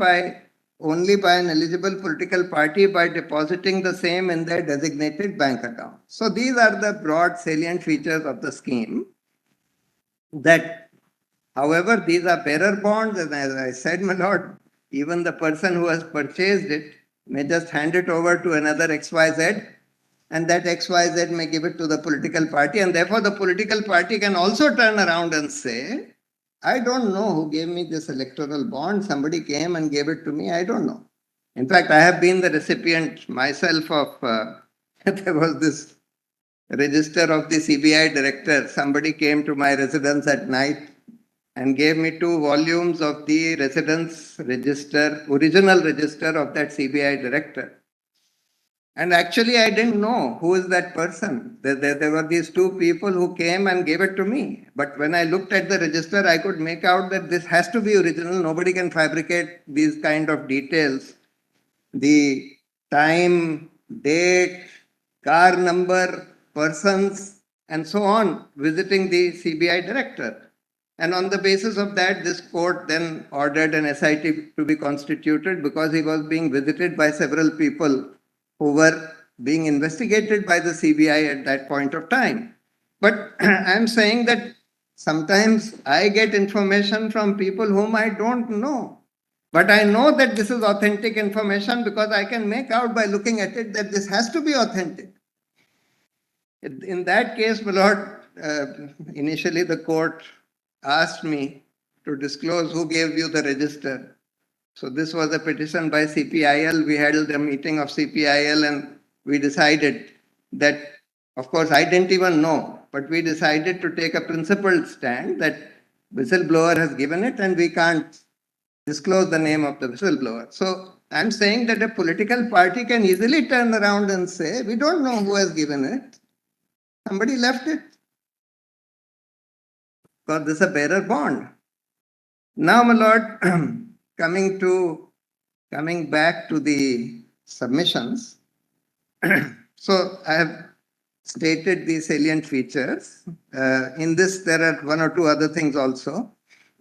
only by an eligible political party by depositing the same in their designated bank account. So these are the broad salient features of the scheme. That, however, these are bearer bonds, and as I said, my lord, even the person who has purchased it may just hand it over to another XYZ, and that XYZ may give it to the political party, and therefore the political party can also turn around and say, I don't know who gave me this electoral bond. Somebody came and gave it to me. I don't know. In fact, I have been the recipient myself of, there was this register of the CBI director. Somebody came to my residence at night and gave me 2 volumes of the residence register, original register of that CBI director. And actually, I didn't know who is that person. There were these 2 people who came and gave it to me. But when I looked at the register, I could make out that this has to be original. Nobody can fabricate these kind of details. The time, date, car number, persons, and so on, visiting the CBI director. And on the basis of that, this court then ordered an SIT to be constituted because he was being visited by several people who were being investigated by the CBI at that point of time. But I'm saying that sometimes I get information from people whom I don't know. But I know that this is authentic information because I can make out by looking at it that this has to be authentic. In that case, my lord, initially the court asked me to disclose who gave you the register. So this was a petition by CPIL. We held a meeting of CPIL and we decided that, of course, I didn't even know, but we decided to take a principled stand that whistleblower has given it and we can't disclose the name of the whistleblower. So I'm saying that a political party can easily turn around and say, we don't know who has given it. Somebody left it. Because this is a bearer bond. Now, my lord, coming back to the submissions. So I have stated the salient features. In this, there are 1 or 2 other things also.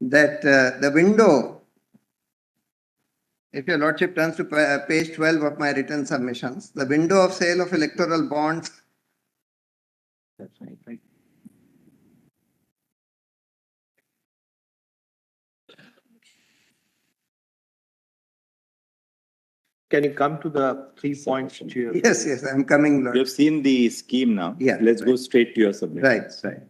That the window, if your lordship turns to page 12 of my written submissions, the window of sale of electoral bonds That's right. Can you come to the 3 points to your? Yes, yes, I'm coming, You Lord. have seen the scheme now. Yeah, Let's go right. straight to your submission. Right, right.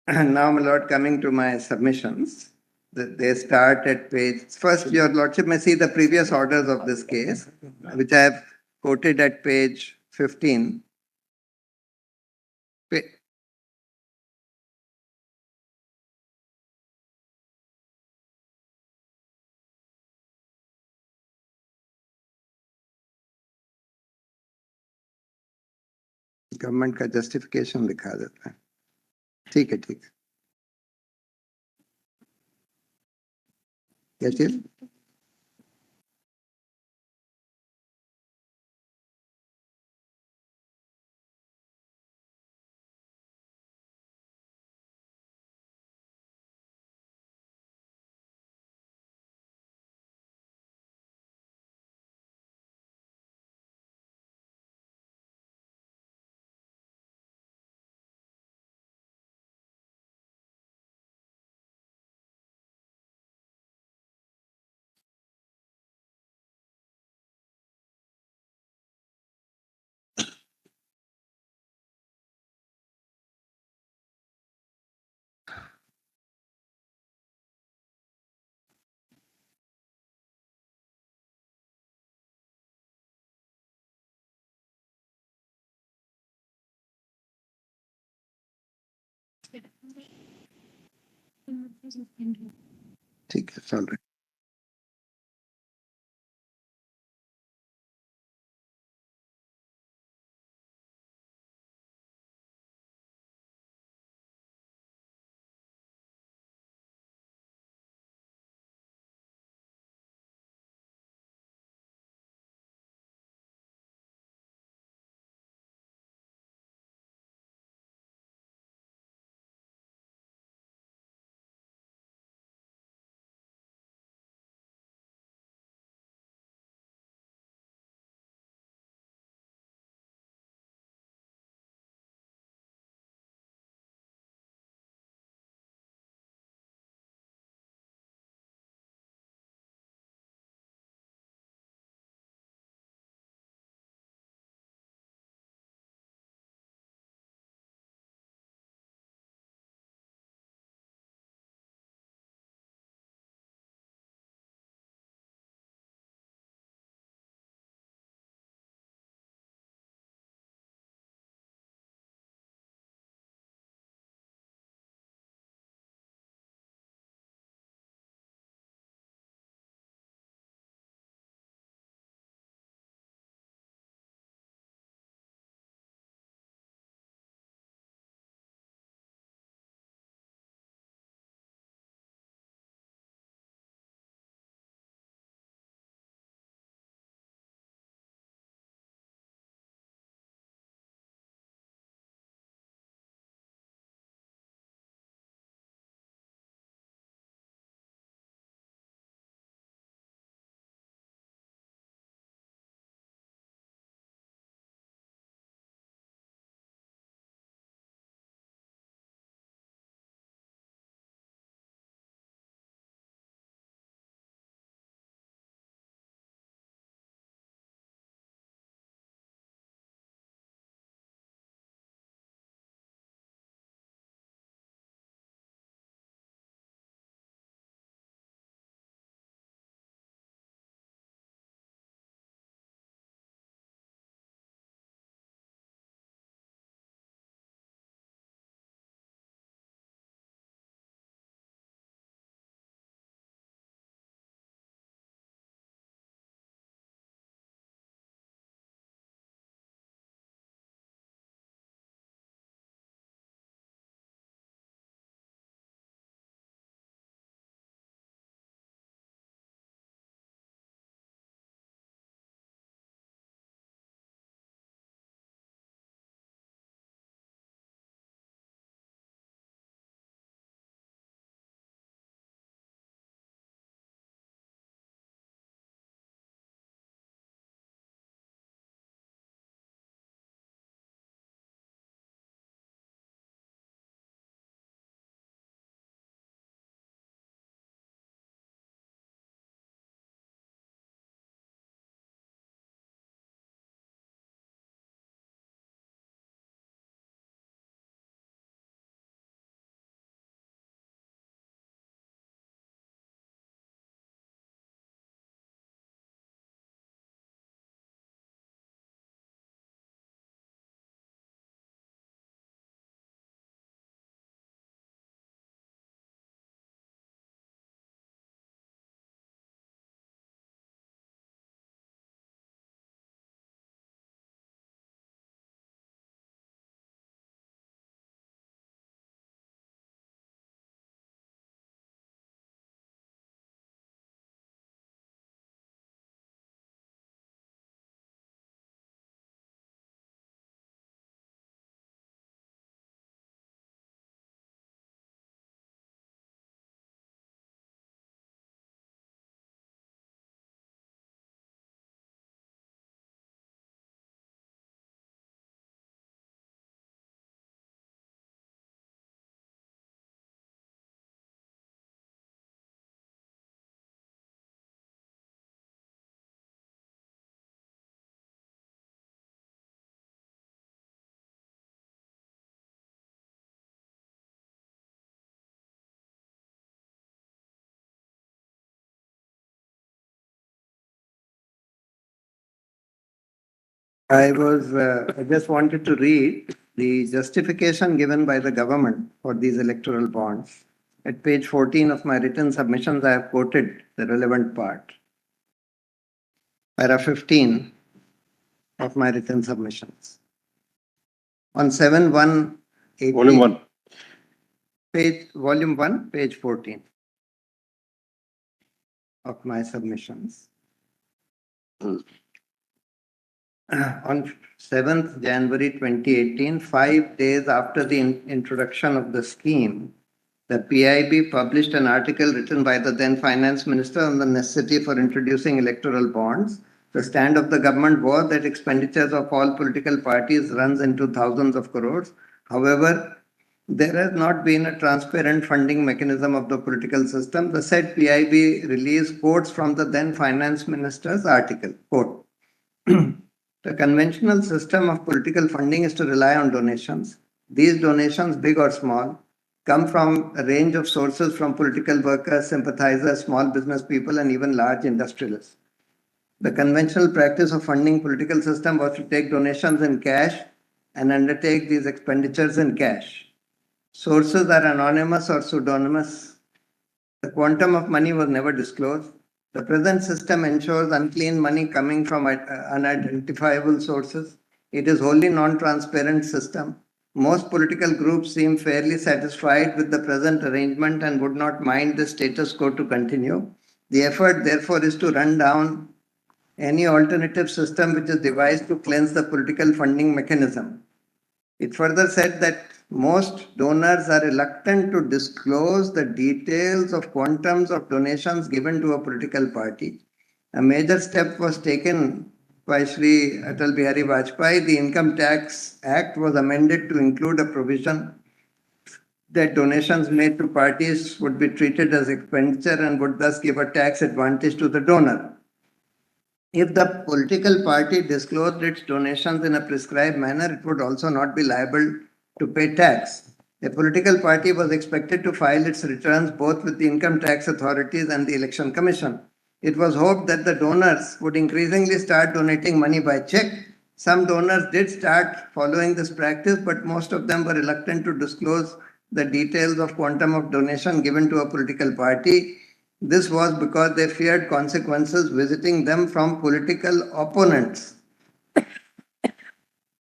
And now, my lord, coming to my submissions, they start at page, first, your lordship may see the previous orders of this case, which I have quoted at page 15. Pa- government का justification लिखा देता है ठीक है ठीक है क्या चीज ठीक है चल रही I just wanted to read the justification given by the government for these electoral bonds. At page 14 of my written submissions, I have quoted the relevant part. Para 15 of my written submissions. On 7/1/18. Volume 1. Volume 1, page 14 of my submissions. On 7th January 2018, 5 days after the introduction of the scheme, the PIB published an article written by the then Finance Minister on the necessity for introducing electoral bonds. The stand of the government was that expenditures of all political parties runs into thousands of crores. However, there has not been a transparent funding mechanism of the political system. The said PIB released quotes from the then Finance Minister's article. Quote, the conventional system of political funding is to rely on donations. These donations, big or small, come from a range of sources from political workers, sympathizers, small business people, and even large industrialists. The conventional practice of funding political system was to take donations in cash and undertake these expenditures in cash. Sources are anonymous or pseudonymous. The quantum of money was never disclosed. The present system ensures unclean money coming from unidentifiable sources. It is wholly non-transparent system. Most political groups seem fairly satisfied with the present arrangement and would not mind the status quo to continue. The effort, therefore, is to run down any alternative system which is devised to cleanse the political funding mechanism. It further said that most donors are reluctant to disclose the details of quantums of donations given to a political party. A major step was taken by Shri Atal Bihari Vajpayee. The Income Tax Act was amended to include a provision that donations made to parties would be treated as expenditure and would thus give a tax advantage to the donor. If the political party disclosed its donations in a prescribed manner, it would also not be liable to pay tax. A political party was expected to file its returns both with the income tax authorities and the election commission. It was hoped that the donors would increasingly start donating money by check. Some donors did start following this practice, but most of them were reluctant to disclose the details of quantum of donation given to a political party. This was because they feared consequences visiting them from political opponents.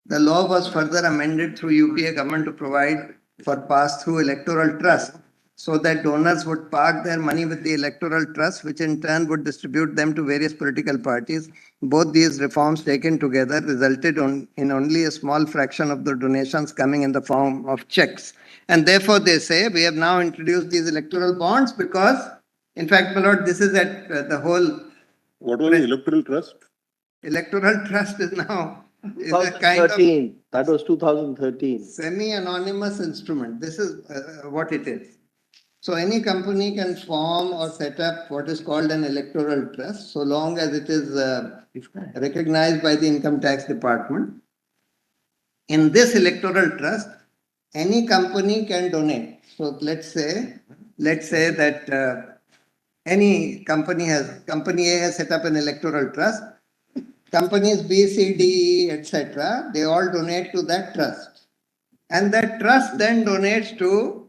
The law was further amended through UPA government to provide for pass-through electoral trust so that donors would park their money with the electoral trust, which in turn would distribute them to various political parties. Both these reforms taken together resulted in only a small fraction of the donations coming in the form of checks. And therefore they say we have now introduced these electoral bonds because, in fact, my lord, this is at the whole... What was the electoral trust? Electoral trust is now is a kind of 2013. That was 2013. semi-anonymous instrument. This is what it is. So any company can form or set up what is called an electoral trust, so long as it is recognized by the income tax department. In this electoral trust, any company can donate. So let's say that any company A has set up an electoral trust. Companies B, C, D, E, etc., they all donate to that trust. And that trust then donates to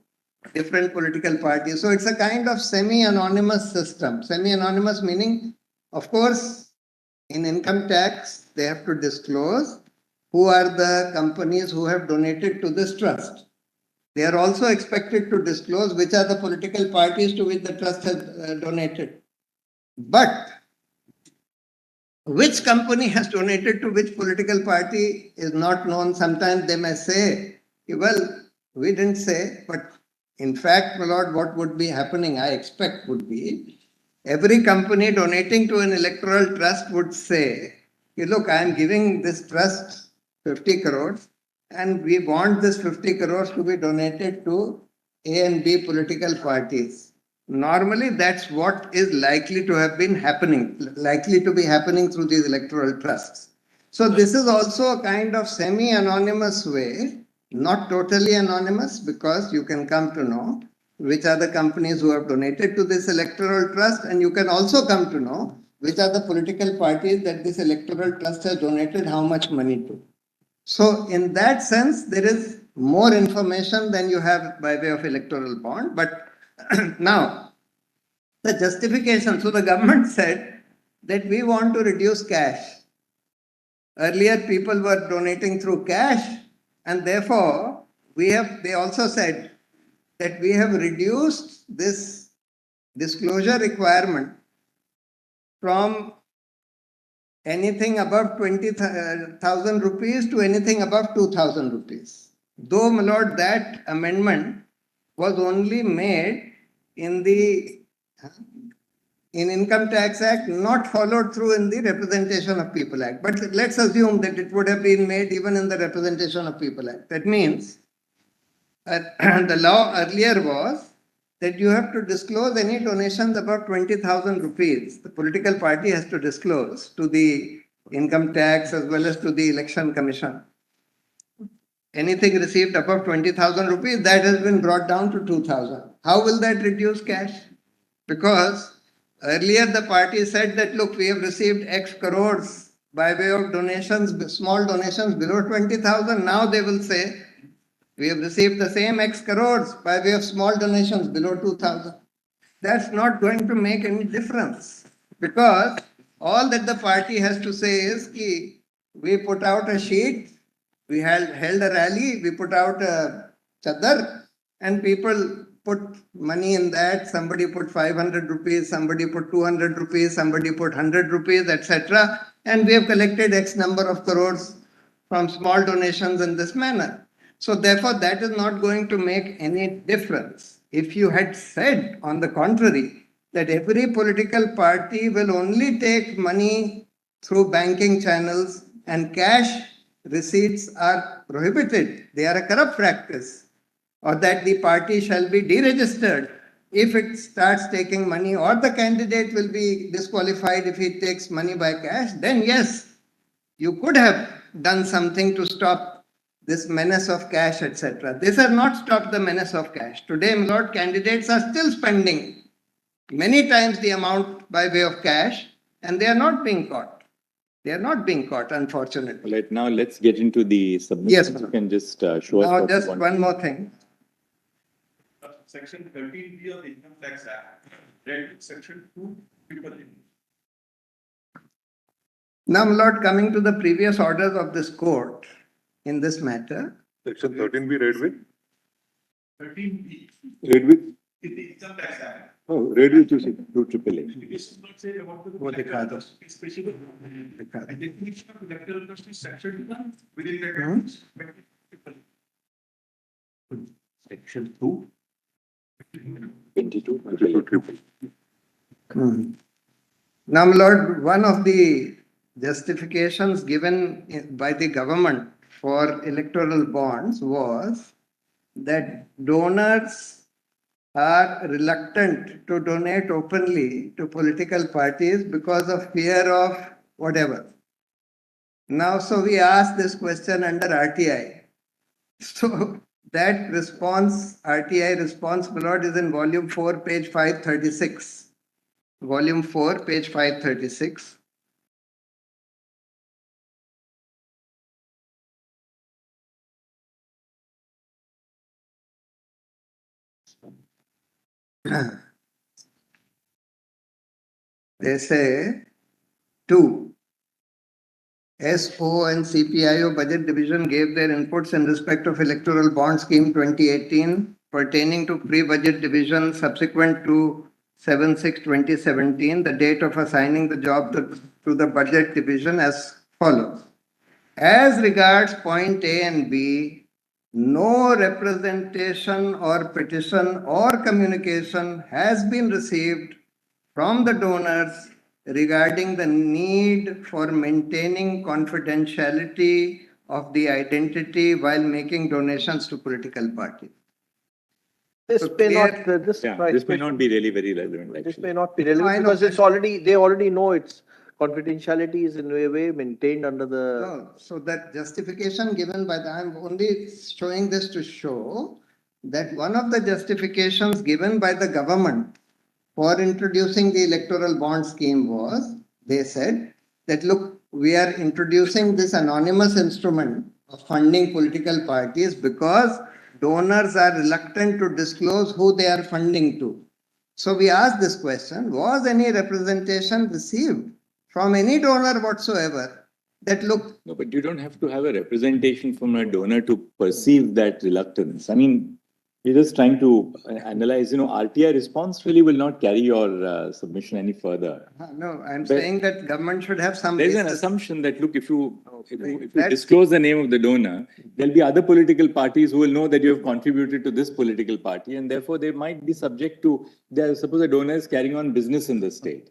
different political parties. So it's a kind of semi-anonymous system. Semi-anonymous meaning, of course, in income tax, they have to disclose who are the companies who have donated to this trust. They are also expected to disclose which are the political parties to which the trust has donated. But which company has donated to which political party is not known. Sometimes they may say, well, we didn't say, but in fact, my lord, what would be happening, I expect, would be every company donating to an electoral trust would say, look, I am giving this trust 50 crores and we want this 50 crores to be donated to A and B political parties. Normally, that's what is likely to have been happening, likely to be happening through these electoral trusts. So this is also a kind of semi-anonymous way, not totally anonymous, because you can come to know which are the companies who have donated to this electoral trust, and you can also come to know which are the political parties that this electoral trust has donated how much money to. So in that sense, there is more information than you have by way of electoral bond. But now, the justification, so the government said that we want to reduce cash. Earlier, people were donating through cash, and therefore, they also said that we have reduced this disclosure requirement from anything above 20,000 rupees to anything above 2,000 rupees. Though, my lord, that amendment was only made in the Income Tax Act, not followed through in the Representation of People Act. But let's assume that it would have been made even in the Representation of People Act. That means the law earlier was that you have to disclose any donations above 20,000 rupees. The political party has to disclose to the income tax as well as to the election commission. Anything received above 20,000 rupees, that has been brought down to 2,000. How will that reduce cash? Because earlier the party said that, look, we have received X crores by way of donations, small donations below 20,000. Now they will say, we have received the same X crores by way of small donations below 2,000. That's not going to make any difference, because all that the party has to say is ki we put out a sheet, we held a rally, we put out a chadar, and people put money in that. Somebody put 500 rupees, somebody put 200 rupees, somebody put 100 rupees, etc. And we have collected X number of crores from small donations in this manner. So therefore, that is not going to make any difference. If you had said, on the contrary, that every political party will only take money through banking channels and cash receipts are prohibited, they are a corrupt practice, or that the party shall be deregistered if it starts taking money, or the candidate will be disqualified if he takes money by cash, then yes, you could have done something to stop this menace of cash, etc. This has not stopped the menace of cash. Today, my lord, candidates are still spending many times the amount by way of cash, and they are not being caught. They are not being caught, unfortunately. Right, now let's get into the submissions. Yes, You ma'am. can just show us Now, what just you want. one more thing. Section 13B of the Income Tax Act, read section 2, people. Now, my lord, coming to the previous orders of this court in this matter. Section 13B read with? 13B. Read with, In the Income Tax Act. oh, read with 2AAA. It is not say about the. वो दिखा दो। Especially. दिखा दो। And definition of electoral trust is section 1 within Hmm. that. Section 2. 22AAA. Now, my lord, one of the justifications given by the government for electoral bonds was that donors are reluctant to donate openly to political parties because of fear of whatever. Now, so we asked this question under RTI. So that response, RTI response, my lord, is in volume 4, page 536. Volume 4, page 536. They say, 2. SO and CPIO Budget Division gave their inputs in respect of Electoral Bond Scheme 2018 pertaining to pre-budget division subsequent to 7/6/2017, the date of assigning the job to the budget division as follows. As regards point A and B, no representation or petition or communication has been received from the donors regarding the need for maintaining confidentiality of the identity while making donations to political parties. This So may clear- not, this. Yeah, this may not be really very relevant, This actually. may not be No, I relevant know because it's already, they already know it's confidentiality is in a way maintained under the. No, so that justification given by the, I'm only showing this to show that one of the justifications given by the government for introducing the electoral bond scheme was They said that, look, we are introducing this anonymous instrument of funding political parties because donors are reluctant to disclose who they are funding to. So we asked this question, was any representation received from any donor whatsoever that, look, No, but you don't have to have a representation from a donor to perceive that reluctance. I mean, we're just trying to analyze, RTI response really will not carry your submission any further. no, I'm But- saying that government should have some There's an basis. assumption that, look, if you That's- disclose the name of the donor, there'll be other political parties who will know that you have contributed to this political party, and therefore they might be subject to, suppose a donor is carrying on business in the state.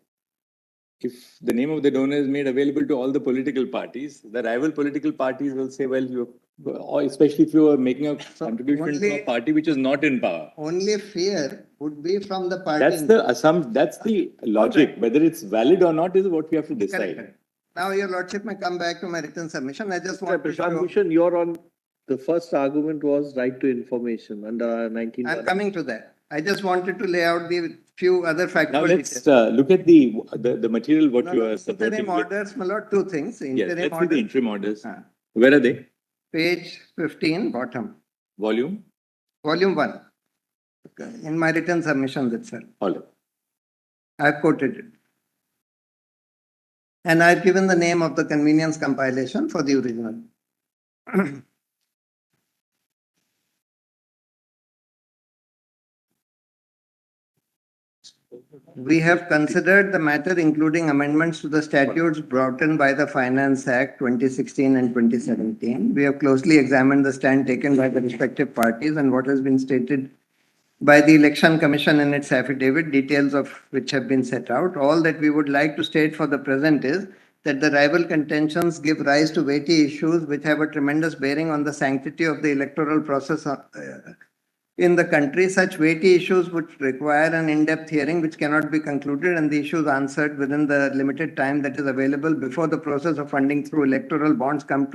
If the name of the donor is made available to all the political parties, the rival political parties will say, well, or especially if you are making a contribution to a party which is not in power. Only fear would be from the party. That's the logic. Whether it's valid or not is what we have to decide. Correct. Now, Your Lordship may come back to my written submission. I just want to Prashant show. Bhushan, you're on, the first argument was right to information under 19. I'm coming to that. I just wanted to lay out the few other Now factual let's details. look at the material what you are supporting. Interim orders, my lord, two things. Yes, Interim let's see the orders, interim orders. Ah. Where are they? page 15, bottom, Volume? volume 1. Okay, in my written submission itself. All right. I've quoted it. And I've given the name of the convenience compilation for the original. We have considered the matter including amendments to the statutes brought in by the Finance Act 2016 and 2017. We have closely examined the stand taken by the respective parties and what has been stated by the Election Commission in its affidavit, details of which have been set out. All that we would like to state for the present is that the rival contentions give rise to weighty issues which have a tremendous bearing on the sanctity of the electoral process in the country. Such weighty issues would require an in-depth hearing which cannot be concluded and the issues answered within the limited time that is available before the process of funding through electoral bonds comes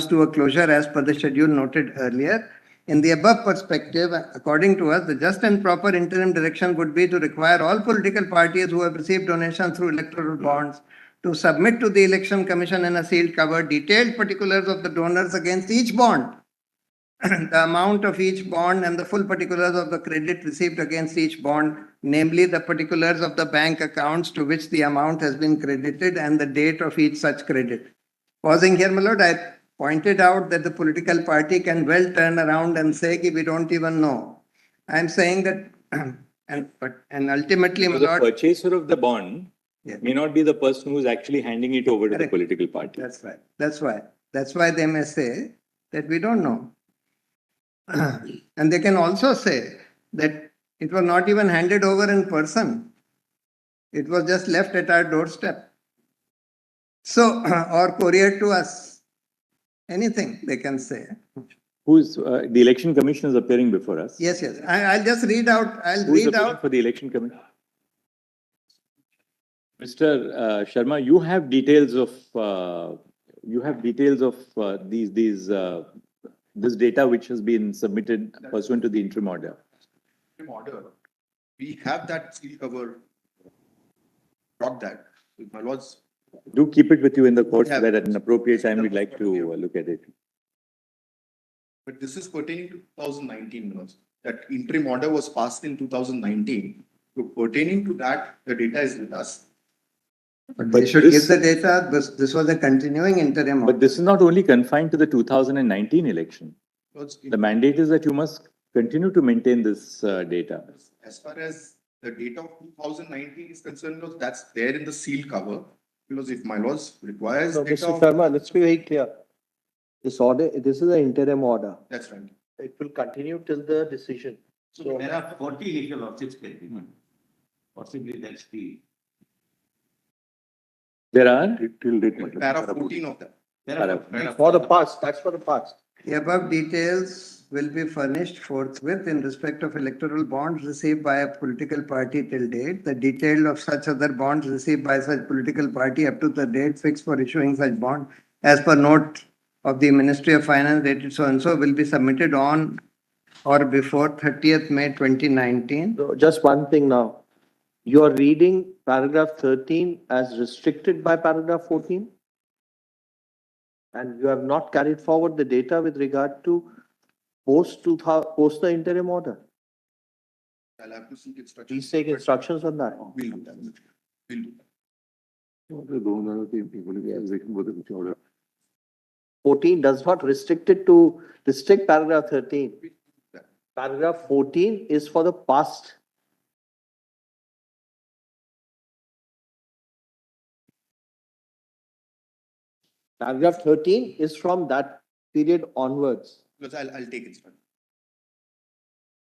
to a closure as per the schedule noted earlier. In the above perspective, according to us, the just and proper interim direction would be to require all political parties who have received donations through electoral bonds to submit to the Election Commission in a sealed cover detailed particulars of the donors against each bond, the amount of each bond and the full particulars of the credit received against each bond, namely the particulars of the bank accounts to which the amount has been credited and the date of each such credit. Pausing here, my lord, I pointed out that the political party can well turn around and say we don't even know. I'm saying that, and ultimately, my So the lord, purchaser of the bond may not be the person who is actually handing it over to the Correct. political party. that's right. That's why they may say that we don't know. And they can also say that it was not even handed over in person. It was just left at our doorstep. So, or couriered to us. Anything they can say. The Election Commission is appearing before us. Yes. I'll just read out. Who's appearing for the Election Commission? Mr. Sharma, you have details of this data which has been submitted pursuant to the interim order. Order. We have that seal cover. Got that. My lords. Do keep it with you in the court so Yeah. that at an appropriate time we'd like to look at it. But this is pertaining to 2019, Lords. That interim order was passed in 2019. So pertaining to that, the data is with us. But But they should this- give the data. This was a continuing interim. But this is not only confined to the 2019 election. Lords, The mandate is that you must continue to maintain this data. as far as the data of 2019 is concerned, Lords, that's there in the seal cover. Because if my laws requires So, data Mr. of, Sharma, let's be very clear. This order, this is an interim order. that's right. It will continue till the decision. So there are 40 legal lordships can be. Possibly that's the. There are Para 14 of them. For the past, that's for the past. The above details will be furnished forthwith in respect of electoral bonds received by a political party till date. The detail of such other bonds received by such political party up to the date fixed for issuing such bond as per note of the Ministry of Finance dated so and so will be submitted on or before 30th May 2019. So just one thing now. You are reading paragraph 13 as restricted by paragraph 14? And you have not carried forward the data with regard to post the interim order? I'll have to seek instructions. Please take instructions on that. We'll do that. We'll do that. 14 does not restrict paragraph 13. Paragraph 14 is for the past. Paragraph 13 is from that period onwards. Because I'll take instructions.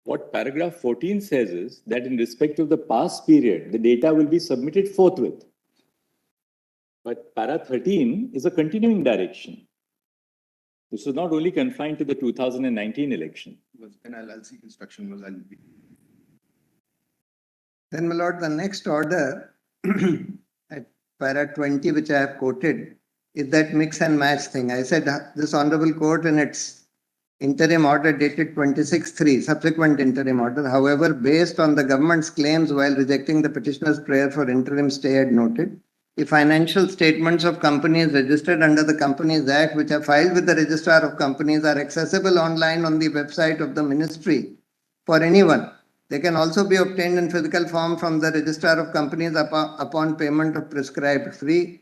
What paragraph 14 says is that in respect of the past period, the data will be submitted forthwith. But para 13 is a continuing direction. This is not only confined to the 2019 election. And I'll seek instruction because I'll be. Then, my lord, the next order at para 20, which I have quoted, is that mix and match thing. I said this honorable court in its interim order dated 26/3, subsequent interim order, however, based on the government's claims while rejecting the petitioner's prayer for interim stay, had noted the financial statements of companies registered under the Companies Act, which are filed with the Registrar of Companies, are accessible online on the website of the ministry for anyone. They can also be obtained in physical form from the Registrar of Companies upon payment of prescribed fee.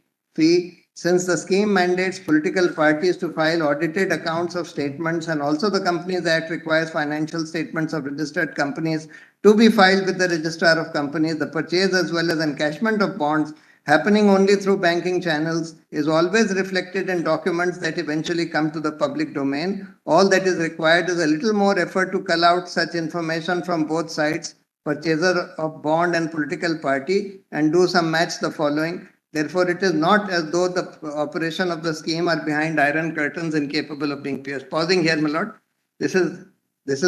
Since the scheme mandates political parties to file audited accounts of statements, and also the Companies Act requires financial statements of registered companies to be filed with the Registrar of Companies, the purchase as well as encashment of bonds happening only through banking channels is always reflected in documents that eventually come to the public domain. All that is required is a little more effort to cull out such information from both sides, purchaser of bond and political party, and do some match the following. Therefore, it is not as though the operation of the scheme are behind iron curtains incapable of being pierced. Pausing here, my lord. This is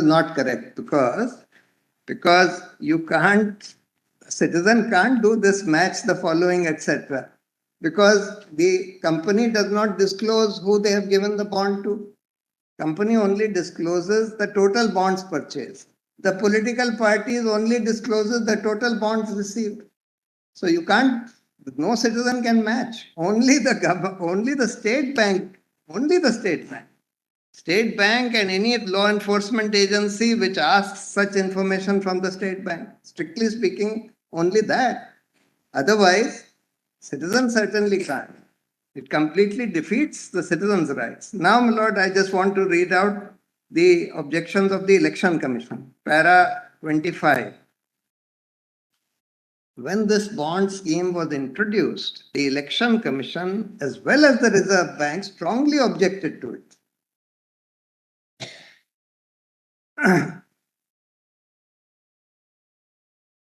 not correct because you can't. Citizen can't do this match the following, etc. Because the company does not disclose who they have given the bond to. Company only discloses the total bonds purchased. The political parties only discloses the total bonds received. So you can't, no citizen can match. Only the state bank, State Bank and any law enforcement agency which asks such information from the State Bank. Strictly speaking, only that. Otherwise, citizens certainly can't. It completely defeats the citizens' rights. Now, my lord, I just want to read out the objections of the Election Commission. Para 25. When this bond scheme was introduced, the Election Commission as well as the Reserve Bank strongly objected to it.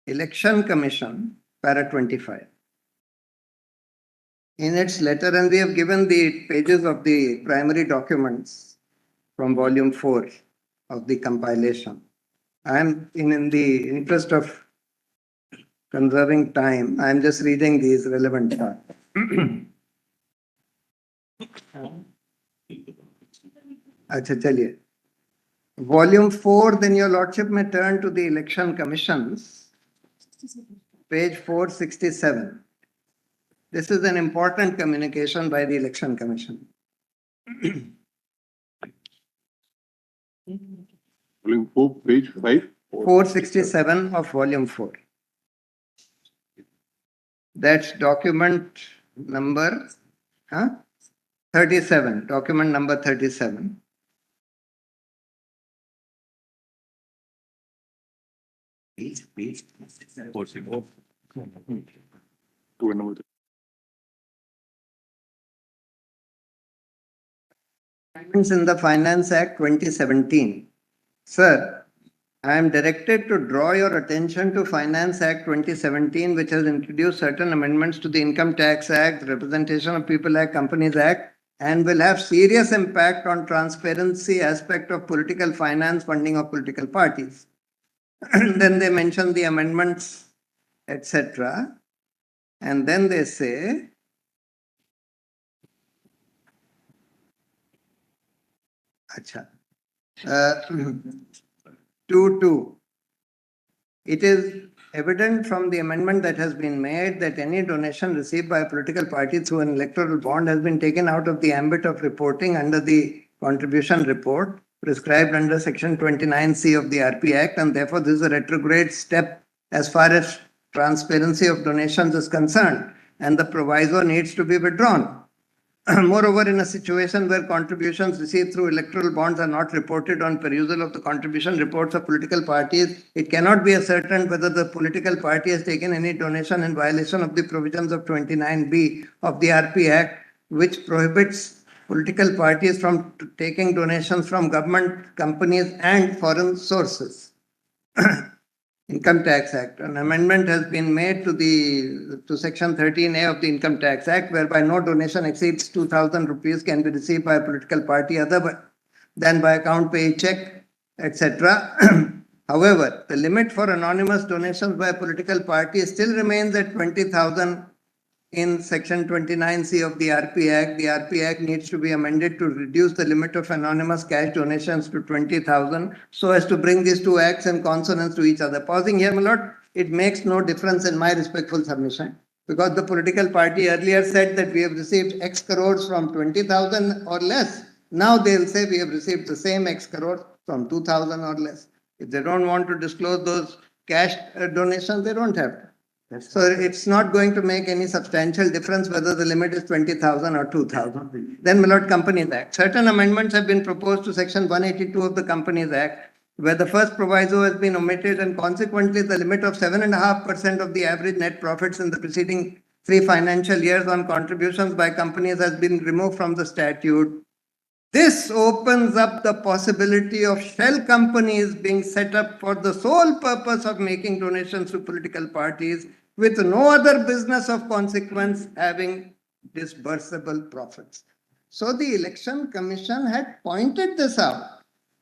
Election Commission, para 25. In its letter, and we have given the pages of the primary documents from volume 4 of the compilation. I am in the interest of conserving time, I am just reading these relevant parts. अच्छा चलिए. Volume 4, then your lordship may turn to the Election Commissions, page 467. This is an important communication by the Election Commission. Volume 4, page 5. 467 of volume 4. That's document number 37, document number 37. Page. In the Finance Act 2017. Sir, I am directed to draw your attention to Finance Act 2017, which has introduced certain amendments to the Income Tax Act, Representation of People Act, Companies Act, and will have serious impact on transparency aspect of political finance funding of political parties. And then they mention the amendments, etc. And then they say, Acha. 2.2. It is evident from the amendment that has been made that any donation received by a political party through an electoral bond has been taken out of the ambit of reporting under the contribution report prescribed under Section 29C of the RP Act, and therefore this is a retrograde step as far as transparency of donations is concerned, and the proviso needs to be withdrawn. Moreover, in a situation where contributions received through electoral bonds are not reported on perusal of the contribution reports of political parties, it cannot be ascertained whether the political party has taken any donation in violation of the provisions of 29B of the RP Act, which prohibits political parties from taking donations from government, companies, and foreign sources. Income Tax Act. An amendment has been made to Section 13A of the Income Tax Act, whereby no donation exceeds 2,000 rupees can be received by a political party other than by account, pay, check, etc. However, the limit for anonymous donations by a political party still remains at 20,000 in Section 29C of the RP Act. The RP Act needs to be amended to reduce the limit of anonymous cash donations to 20,000 so as to bring these two acts in consonance to each other. Pausing here, my lord, it makes no difference in my respectful submission, because the political party earlier said that we have received X crores from 20,000 or less. Now they'll say we have received the same X crores from 2,000 or less. If they don't want to disclose those cash donations, they don't have to. So it's not going to make any substantial difference whether the limit is 20,000 or 2,000. Then, my lord, Companies Act. Certain amendments have been proposed to Section 182 of the Companies Act, where the first proviso has been omitted, and consequently the limit of 7.5% of the average net profits in the preceding 3 financial years on contributions by companies has been removed from the statute. This opens up the possibility of shell companies being set up for the sole purpose of making donations to political parties with no other business of consequence having disbursable profits. So the Election Commission had pointed this out,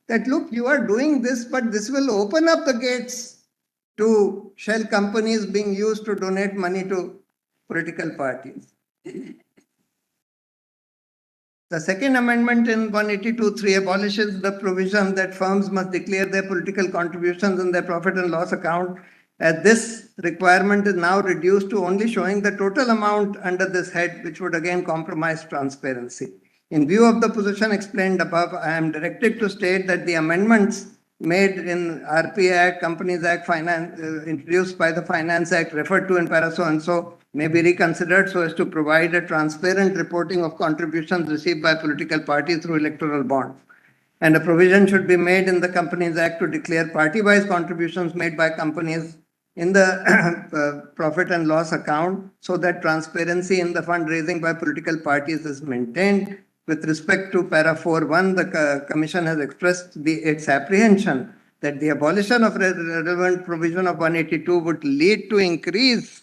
that look, you are doing this, but this will open up the gates to shell companies being used to donate money to political parties. The second amendment in 182(3) abolishes the provision that firms must declare their political contributions in their profit and loss account, as this requirement is now reduced to only showing the total amount under this head, which would again compromise transparency. In view of the position explained above, I am directed to state that the amendments made in RP Act, Companies Act, introduced by the Finance Act, referred to in para so and so, may be reconsidered so as to provide a transparent reporting of contributions received by political parties through electoral bonds. And a provision should be made in the Companies Act to declare party-wise contributions made by companies in the profit and loss account, so that transparency in the fundraising by political parties is maintained. With respect to para 4.1, the Commission has expressed its apprehension that the abolition of relevant provision of 182 would lead to increase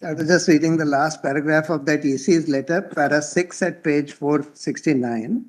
I was just reading the last paragraph of that EC's letter, para 6 at page 469.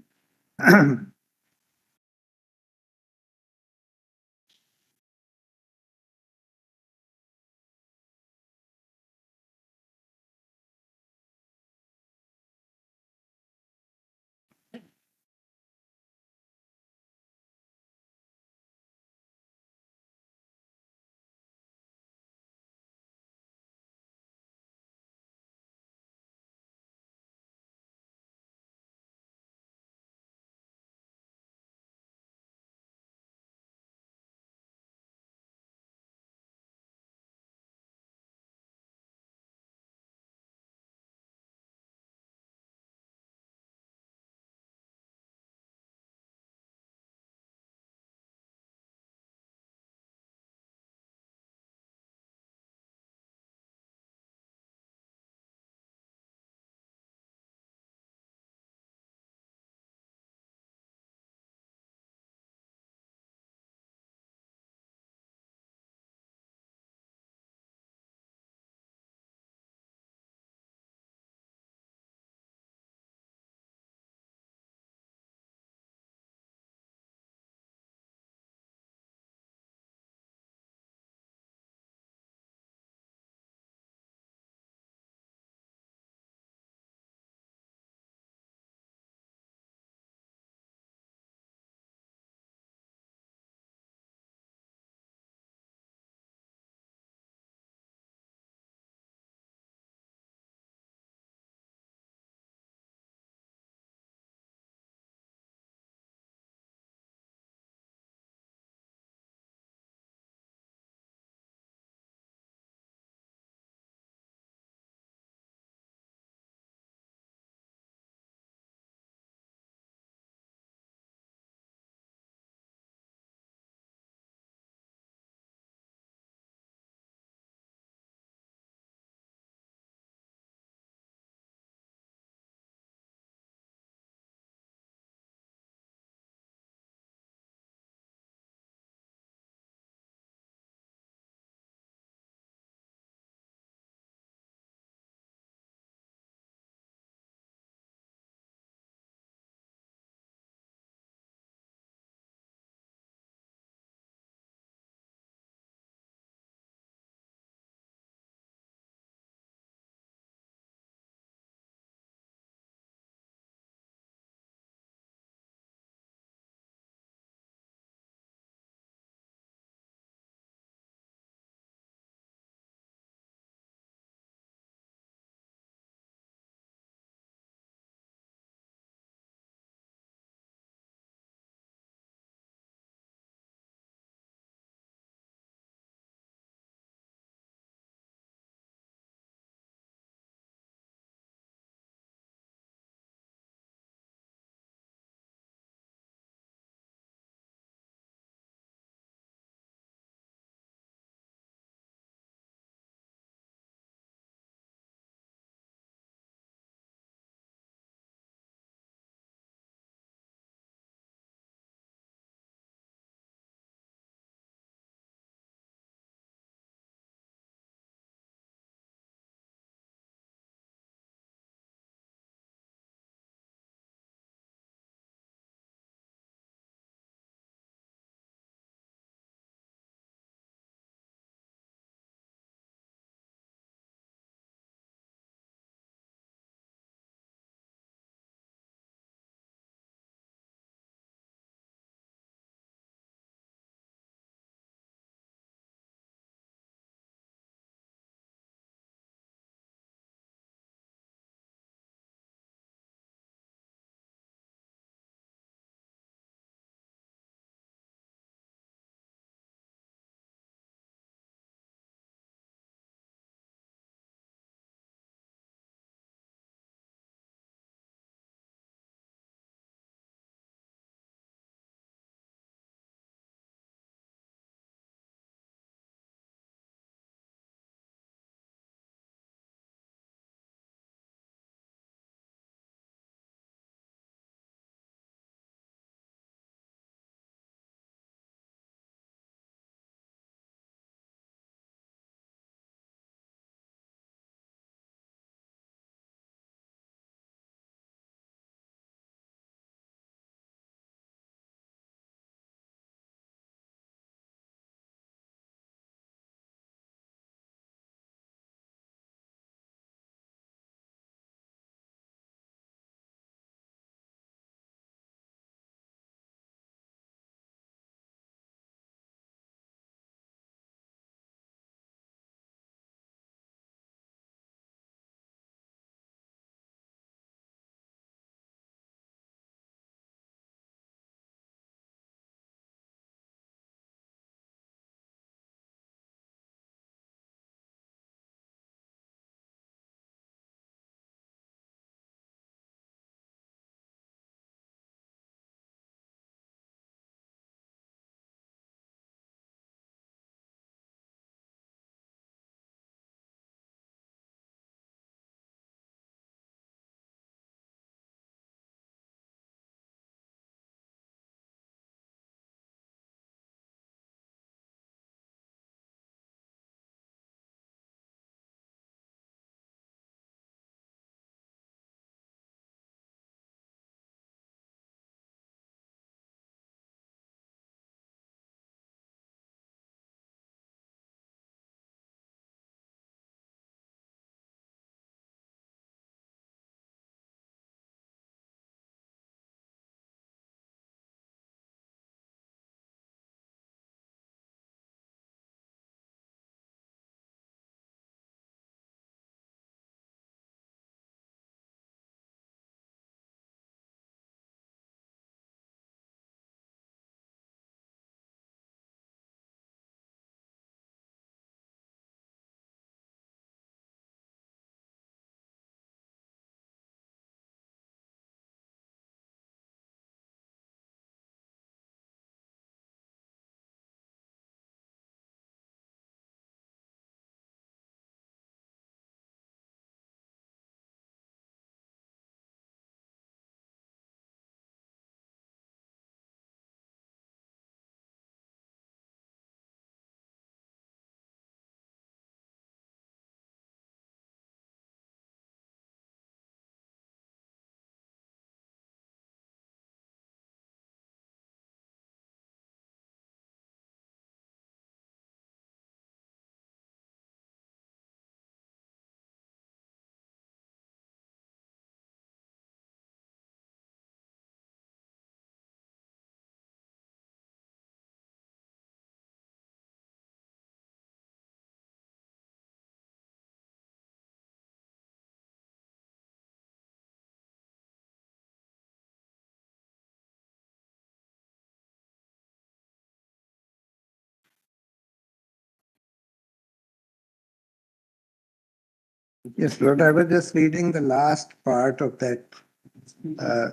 Yes, Lord, I was just reading the last part of that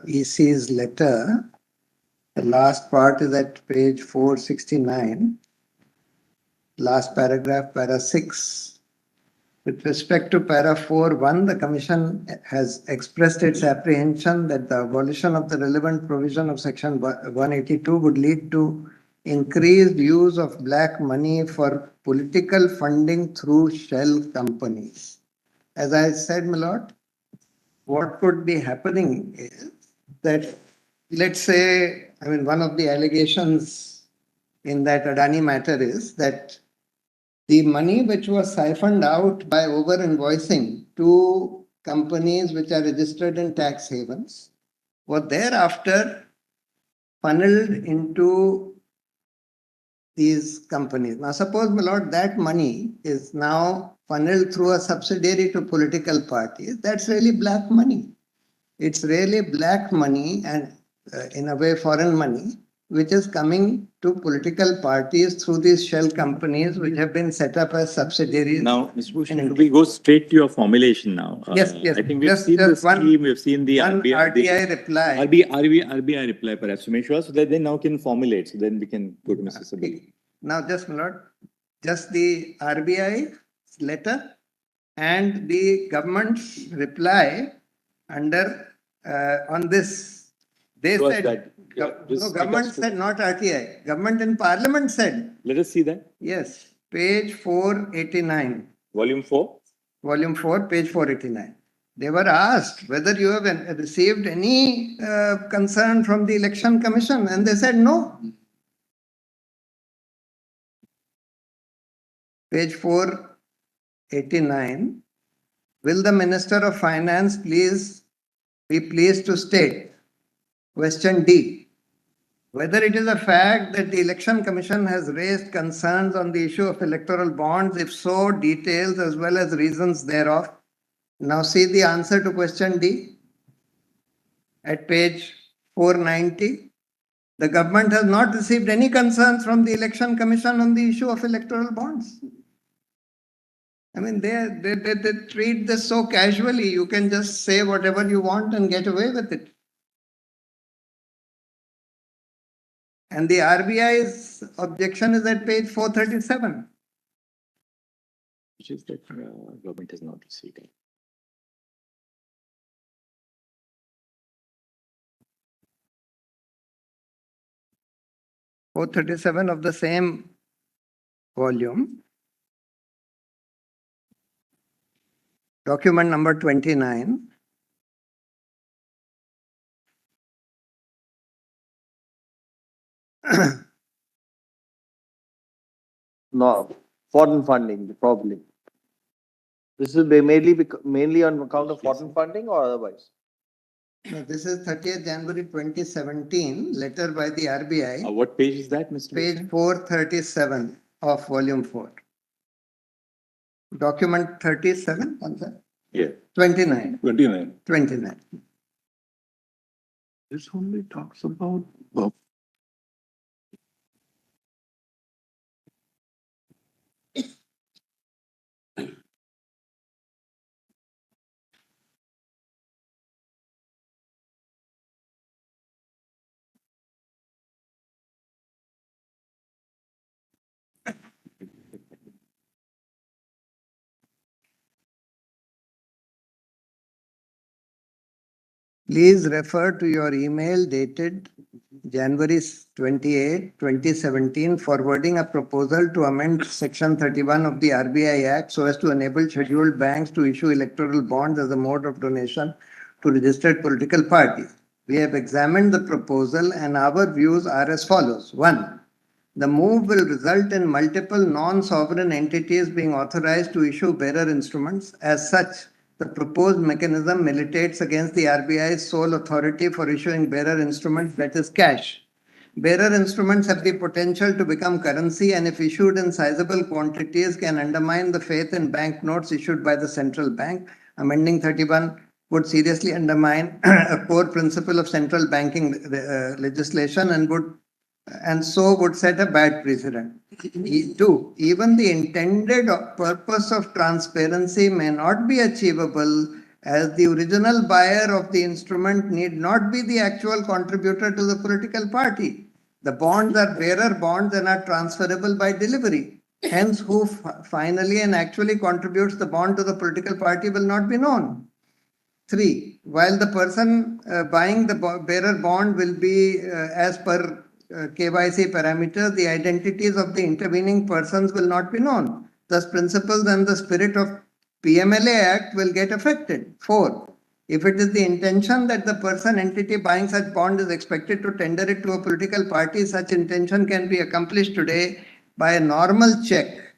EC's letter. The last part is at page 469, last paragraph, para 6. With respect to para 4.1, the Commission has expressed its apprehension that the abolition of the relevant provision of Section 182 would lead to increased use of black money for political funding through shell companies. As I said, my lord, what could be happening is that, let's say, I mean, one of the allegations in that Adani matter is that the money which was siphoned out by over invoicing to companies which are registered in tax havens were thereafter funneled into these companies. Now, suppose, my lord, that money is now funneled through a subsidiary to political parties. That's really black money. It's really black money and, in a way, foreign money, which is coming to political parties through these shell companies which have been set up as subsidiaries. Now, Mr. Bhushan, we go straight to your formulation now. Yes, yes. I think we've Just- seen the just one- scheme, we've seen the One RBI, RTI reply. RBI reply perhaps to make sure so that they now can formulate. So then we can go to Mr. Sabili. Now, just, my lord, just the RBI letter and the government's reply under on this. They Show us said, that. Just no, take government us to- said, not RTI. Government in Parliament said, Let us see that. yes, page 489, Volume 4. volume 4, page 489. They were asked whether you have received any concern from the Election Commission, and they said no. Page 489. Will the Minister of Finance please be pleased to state, question D, whether it is a fact that the Election Commission has raised concerns on the issue of electoral bonds? If so, details as well as reasons thereof. Now see the answer to question D at page 490. The government has not received any concerns from the Election Commission on the issue of electoral bonds. I mean, they treat this so casually. You can just say whatever you want and get away with it. And the RBI's objection is at page 437. Which is that government has not received it. .437 of the same volume. Document number 29. No, foreign funding, probably. This is mainly on account of foreign funding or otherwise? No, this is 30th January 2017, letter by the RBI, What page is that, Mr. page Bhushan? 437 of volume 4. Document 37, what's that? Yeah. 29. 29. 29. This only talks about Please refer to your email dated January 28, 2017, forwarding a proposal to amend Section 31 of the RBI Act so as to enable scheduled banks to issue electoral bonds as a mode of donation to registered political parties. We have examined the proposal and our views are as follows. 1. The move will result in multiple non-sovereign entities being authorized to issue bearer instruments. As such, the proposed mechanism militates against the RBI's sole authority for issuing bearer instruments, that is cash. Bearer instruments have the potential to become currency and if issued in sizable quantities can undermine the faith in banknotes issued by the central bank. Amending 31 would seriously undermine a core principle of central banking legislation and would and so would set a bad precedent. Two, even the intended purpose of transparency may not be achievable, as the original buyer of the instrument need not be the actual contributor to the political party. The bonds are bearer bonds and are transferable by delivery. Hence, who finally and actually contributes the bond to the political party will not be known. Three, while the person buying the bearer bond will be as per KYC parameters, the identities of the intervening persons will not be known. Thus, principles and the spirit of PMLA Act will get affected. Four, if it is the intention that the person entity buying such bond is expected to tender it to a political party, such intention can be accomplished today by a normal check,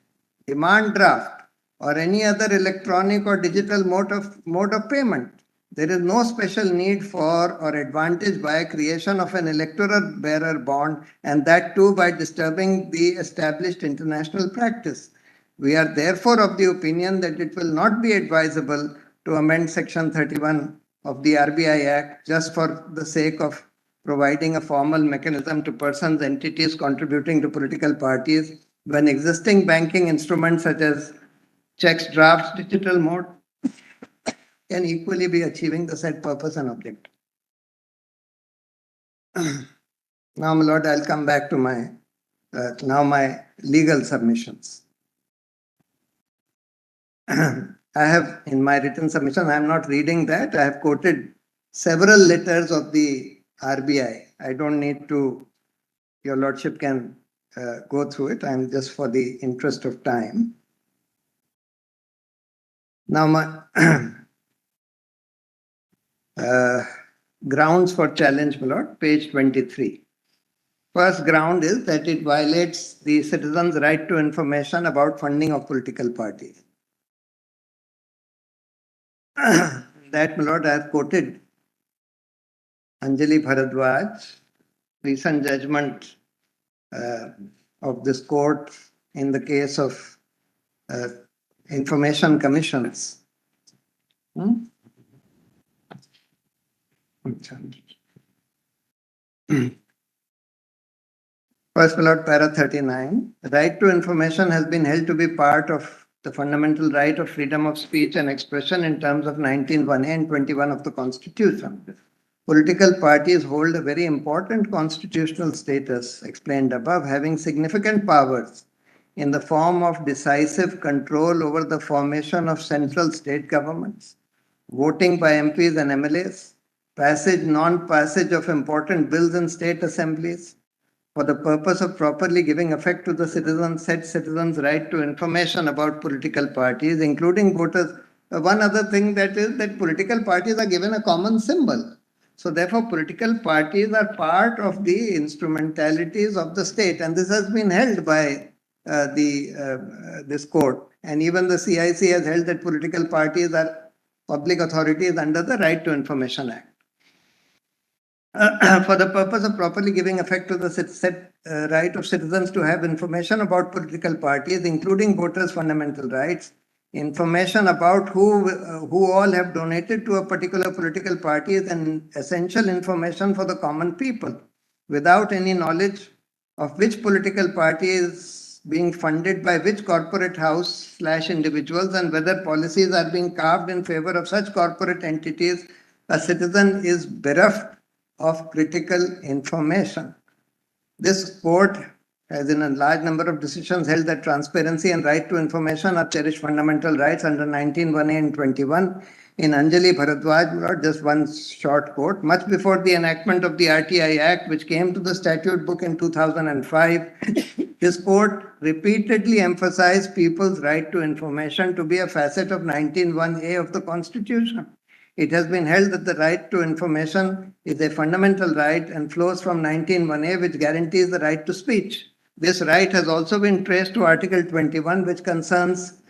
demand draft, or any other electronic or digital mode of payment. There is no special need for or advantage by creation of an electoral bearer bond, and that too by disturbing the established international practice. We are therefore of the opinion that it will not be advisable to amend Section 31 of the RBI Act just for the sake of providing a formal mechanism to persons, entities contributing to political parties when existing banking instruments such as checks, drafts, digital mode can equally be achieving the said purpose and objective. Now, my lord, I'll come back to my legal submissions. I have in my written submission, I am not reading that. I have quoted several letters of the RBI. I don't need to, your lordship can go through it. I'm just for the interest of time. Now, my grounds for challenge, my lord, page 23. First ground is that it violates the citizens' right to information about funding of political parties. That, my lord, I have quoted Anjali Bharadwaj, recent judgment of this court in the case of information commissions. First, my lord, para 39. The right to information has been held to be part of the fundamental right of freedom of speech and expression in terms of 19(1)(a) and 21 of the Constitution. Political parties hold a very important constitutional status, explained above, having significant powers in the form of decisive control over the formation of central state governments, voting by MPs and MLAs, passage, non-passage of important bills in state assemblies, for the purpose of properly giving effect to the citizens' right to information about political parties, including voters. One other thing that is that political parties are given a common symbol. So therefore, political parties are part of the instrumentalities of the state, and this has been held by this court. And even the CIC has held that political parties are public authorities under the Right to Information Act. For the purpose of properly giving effect to the right of citizens to have information about political parties, including voters' fundamental rights, information about who all have donated to a particular political party is an essential information for the common people. Without any knowledge of which political party is being funded by which corporate house/individuals and whether policies are being carved in favor of such corporate entities, a citizen is bereft of critical information. This court has in a large number of decisions held that transparency and right to information are cherished fundamental rights under 19(1)(a) and 21. In Anjali Bharadwaj, just one short quote, much before the enactment of the RTI Act, which came to the statute book in 2005, this court repeatedly emphasized people's right to information to be a facet of 19(1)(a) of the Constitution. It has been held that the right to information is a fundamental right and flows from 19(1)(a), which guarantees the right to speech. This right has also been traced to Article 21, which concerns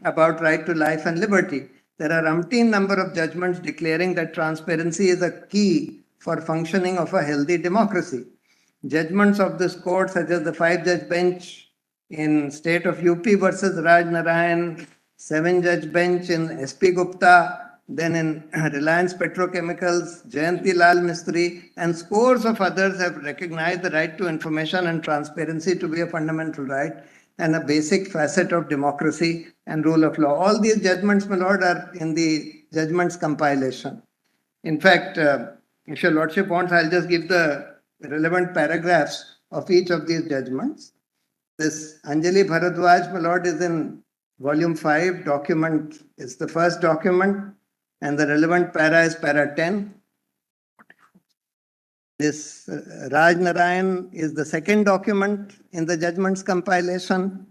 about right to life and liberty. There are umpteen number of judgments declaring that transparency is a key for functioning of a healthy democracy. Judgments of this court, such as the 5-judge bench in state of UP versus Raj Narayan, 7-judge bench in SP Gupta, then in Reliance Petrochemicals, Jayanti Lal Mistry, and scores of others have recognized the right to information and transparency to be a fundamental right and a basic facet of democracy and rule of law. All these judgments, my lord, are in the judgments compilation. In fact, if your lordship wants, I'll just give the relevant paragraphs of each of these judgments. This Anjali Bharadwaj, my lord, is in volume 5, document is the first document, and the relevant para is para 10. This Raj Narayan is the second document in the judgments compilation,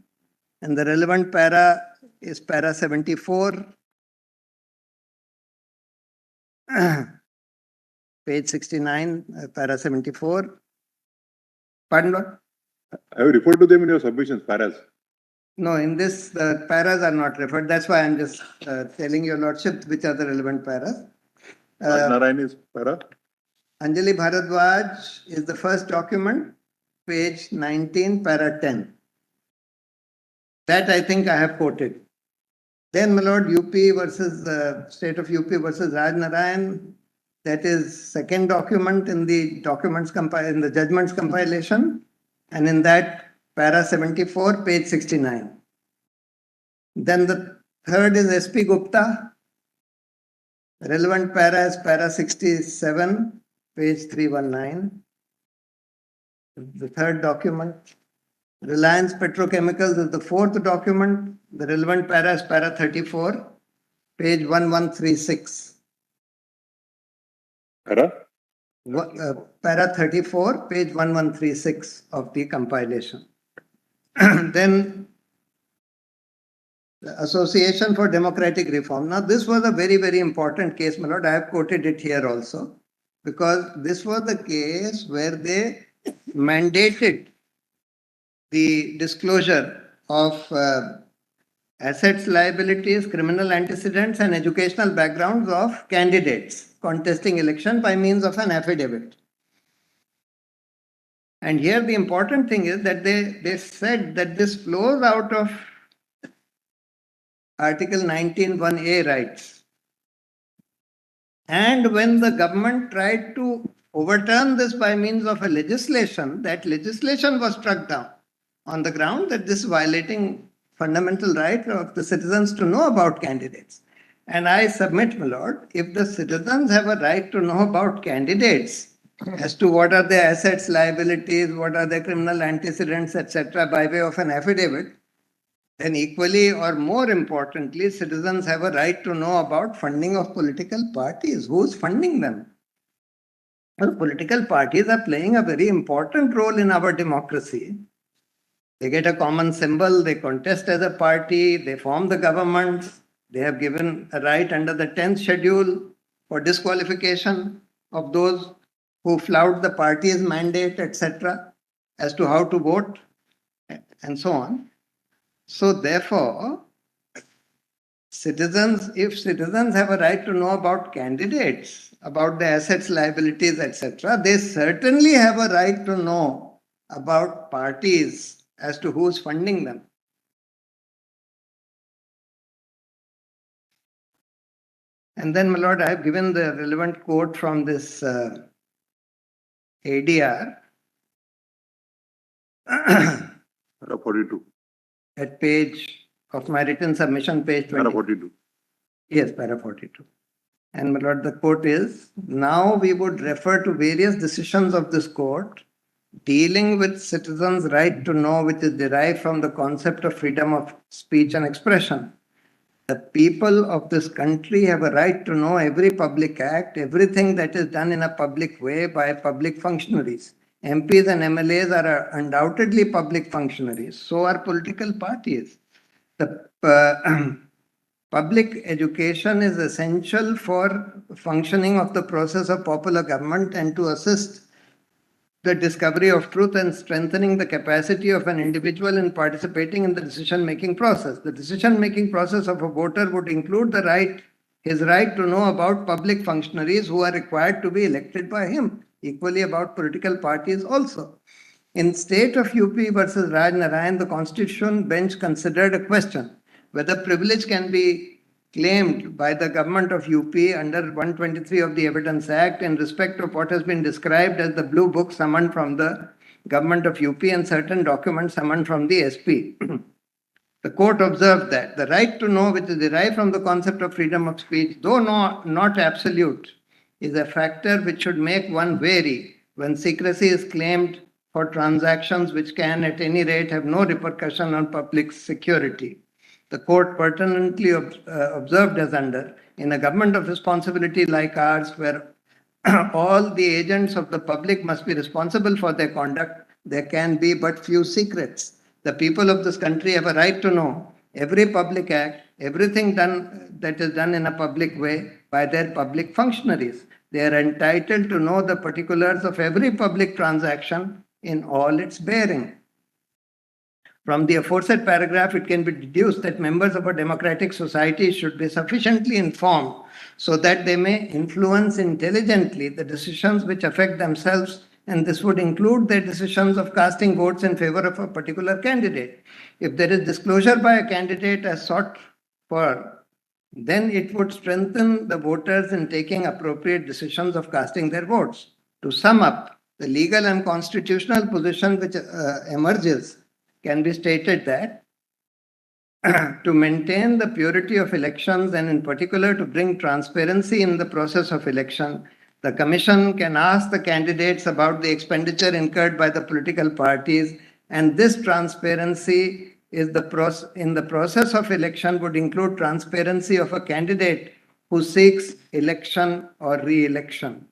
and the relevant para is para 74. Page 69, para 74. Pardon, Lord? I have referred to them in your submissions, paras. No, in this, the paras are not referred. That's why I'm just telling your lordship which are the relevant paras. Narayan is para. Anjali Bharadwaj is the first document, page 19, para 10. That I think I have quoted. Then, my lord, UP versus state of UP versus Raj Narayan. That is second document in the in the judgments compilation, and in that para 74, page 69. Then the third is SP Gupta. Relevant para is para 67, page 319. The third document. Reliance Petrochemicals is the fourth document. The relevant para is para 34, page 1136. Para? Para 34, page 1136 of the compilation. Then the Association for Democratic Reform. Now, this was a very, very important case, my lord. I have quoted it here also, because this was the case where they mandated the disclosure of assets, liabilities, criminal antecedents, and educational backgrounds of candidates contesting election by means of an affidavit. And here the important thing is that they said that this flows out of Article 19(1)(a) rights. And when the government tried to overturn this by means of a legislation, that legislation was struck down on the ground that this is violating fundamental right of the citizens to know about candidates. And I submit, my lord, if the citizens have a right to know about candidates as to what are their assets, liabilities, what are their criminal antecedents, etc., by way of an affidavit, then equally or more importantly, citizens have a right to know about funding of political parties. Who's funding them? Well, political parties are playing a very important role in our democracy. They get a common symbol, they contest as a party, they form the government, they have given a right under the 10th schedule for disqualification of those who flout the party's mandate, etc., as to how to vote, and so on. So therefore, if citizens have a right to know about candidates, about their assets, liabilities, etc., they certainly have a right to know about parties as to who's funding them. And then, my lord, I have given the relevant quote from this ADR. Para 42. At page of my written submission, page 20. Para 42. Yes, para 42. And my lord, the quote is, now we would refer to various decisions of this court dealing with citizens' right to know, which is derived from the concept of freedom of speech and expression. The people of this country have a right to know every public act, everything that is done in a public way by public functionaries. MPs and MLAs are undoubtedly public functionaries. So are political parties. The public education is essential for functioning of the process of popular government and to assist the discovery of truth and strengthening the capacity of an individual in participating in the decision-making process. The decision-making process of a voter would include his right to know about public functionaries who are required to be elected by him, equally about political parties also. In state of UP versus Raj Narayan, the Constitution bench considered a question whether privilege can be claimed by the government of UP under 123 of the Evidence Act in respect of what has been described as the blue book summoned from the government of UP and certain documents summoned from the SP. The court observed that the right to know, which is derived from the concept of freedom of speech, though not absolute, is a factor which should make one wary when secrecy is claimed for transactions which can at any rate have no repercussion on public security. The court pertinently observed as under, in a government of responsibility like ours, where all the agents of the public must be responsible for their conduct, there can be but few secrets. The people of this country have a right to know every public act, everything done that is done in a public way by their public functionaries. They are entitled to know the particulars of every public transaction in all its bearing. From the aforesaid paragraph, it can be deduced that members of a democratic society should be sufficiently informed so that they may influence intelligently the decisions which affect themselves, and this would include their decisions of casting votes in favor of a particular candidate. If there is disclosure by a candidate as sought for, then it would strengthen the voters in taking appropriate decisions of casting their votes. To sum up, the legal and constitutional position which emerges can be stated that to maintain the purity of elections and in particular to bring transparency in the process of election, the Commission can ask the candidates about the expenditure incurred by the political parties, and this transparency is in the process of election would include transparency of a candidate who seeks election or re-election.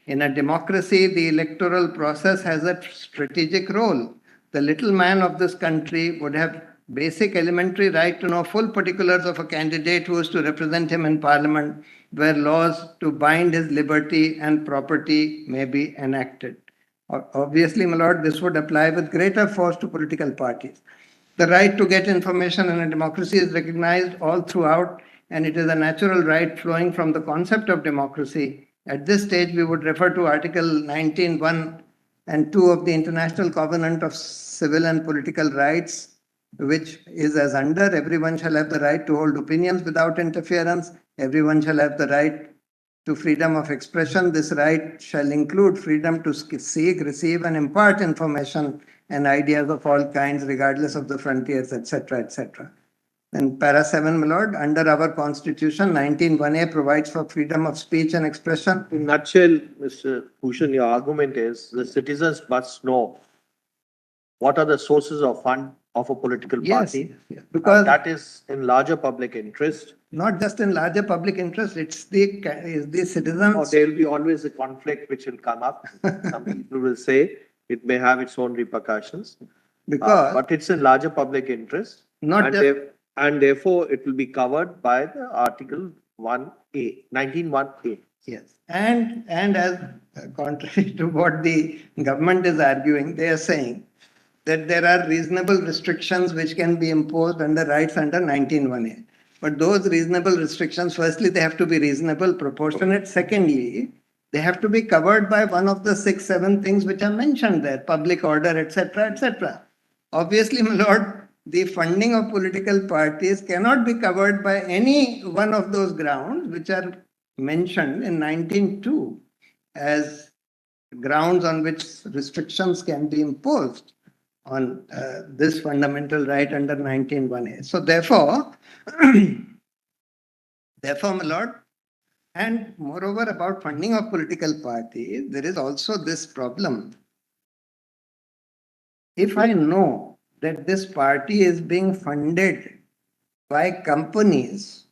In a democracy, the electoral process has a strategic role. The little man of this country would have basic elementary right to know full particulars of a candidate who is to represent him in parliament, where laws to bind his liberty and property may be enacted. Obviously, my lord, this would apply with greater force to political parties. The right to get information in a democracy is recognized all throughout, and it is a natural right flowing from the concept of democracy. At this stage, we would refer to Article 19(1) and 2 of the International Covenant of Civil and Political Rights, which is as under, everyone shall have the right to hold opinions without interference, everyone shall have the right to freedom of expression. This right shall include freedom to seek, receive, and impart information and ideas of all kinds, regardless of the frontiers, etc., etc. And para 7, my lord, under our constitution, 19(1)(a) provides for freedom of speech and expression. In nutshell, Mr. Bhushan, your argument is the citizens must know what are the sources of fund of a political party. Yes, because that is in larger public interest. not just in larger public interest, it's the citizens. Or there will be always a conflict which will come up. Some people will say it may have its own repercussions. Because but it's in larger public interest. not and, just, and therefore it will be covered by the Article 1A, 19(1)(a). yes. And as contrary to what the government is arguing, they are saying that there are reasonable restrictions which can be imposed under rights under 19(1)(a). But those reasonable restrictions, firstly, they have to be reasonable, proportionate. Secondly, they have to be covered by one of the 6, 7 things which are mentioned there, public order, etc., etc. Obviously, my lord, the funding of political parties cannot be covered by any one of those grounds which are mentioned in 19(2) as grounds on which restrictions can be imposed on this fundamental right under 19(1)(a). So therefore, my lord, and moreover about funding of political parties, there is also this problem. If I know that this party is being funded by companies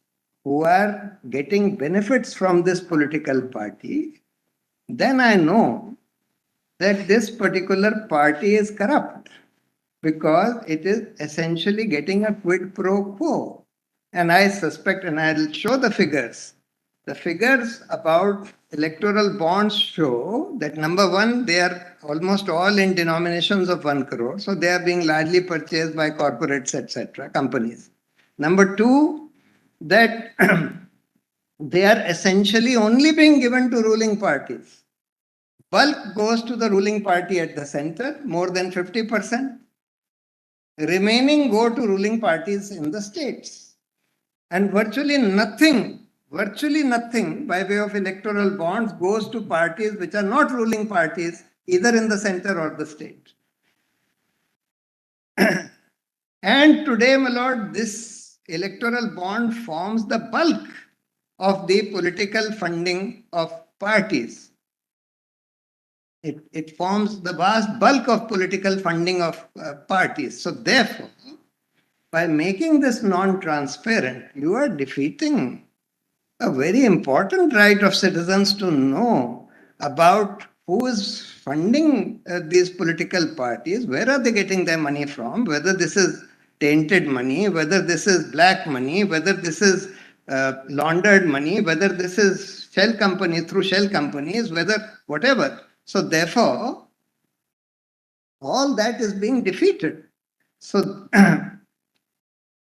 who are getting benefits from this political party, then I know that this particular party is corrupt because it is essentially getting a quid pro quo. And I suspect, and I'll show the figures. The figures about electoral bonds show that number one, they are almost all in denominations of 1 crore. So they are being largely purchased by corporates, etc., companies. Number two, that they are essentially only being given to ruling parties. Bulk goes to the ruling party at the center, more than 50%. Remaining go to ruling parties in the states. And virtually nothing by way of electoral bonds goes to parties which are not ruling parties, either in the center or the state. And today, my lord, this electoral bond forms the bulk of the political funding of parties. It forms the vast bulk of political funding of parties. So therefore, by making this non-transparent, you are defeating a very important right of citizens to know about who is funding these political parties, where are they getting their money from, whether this is tainted money, whether this is black money, whether this is laundered money, whether this is shell company through shell companies, whether whatever. So therefore, all that is being defeated. So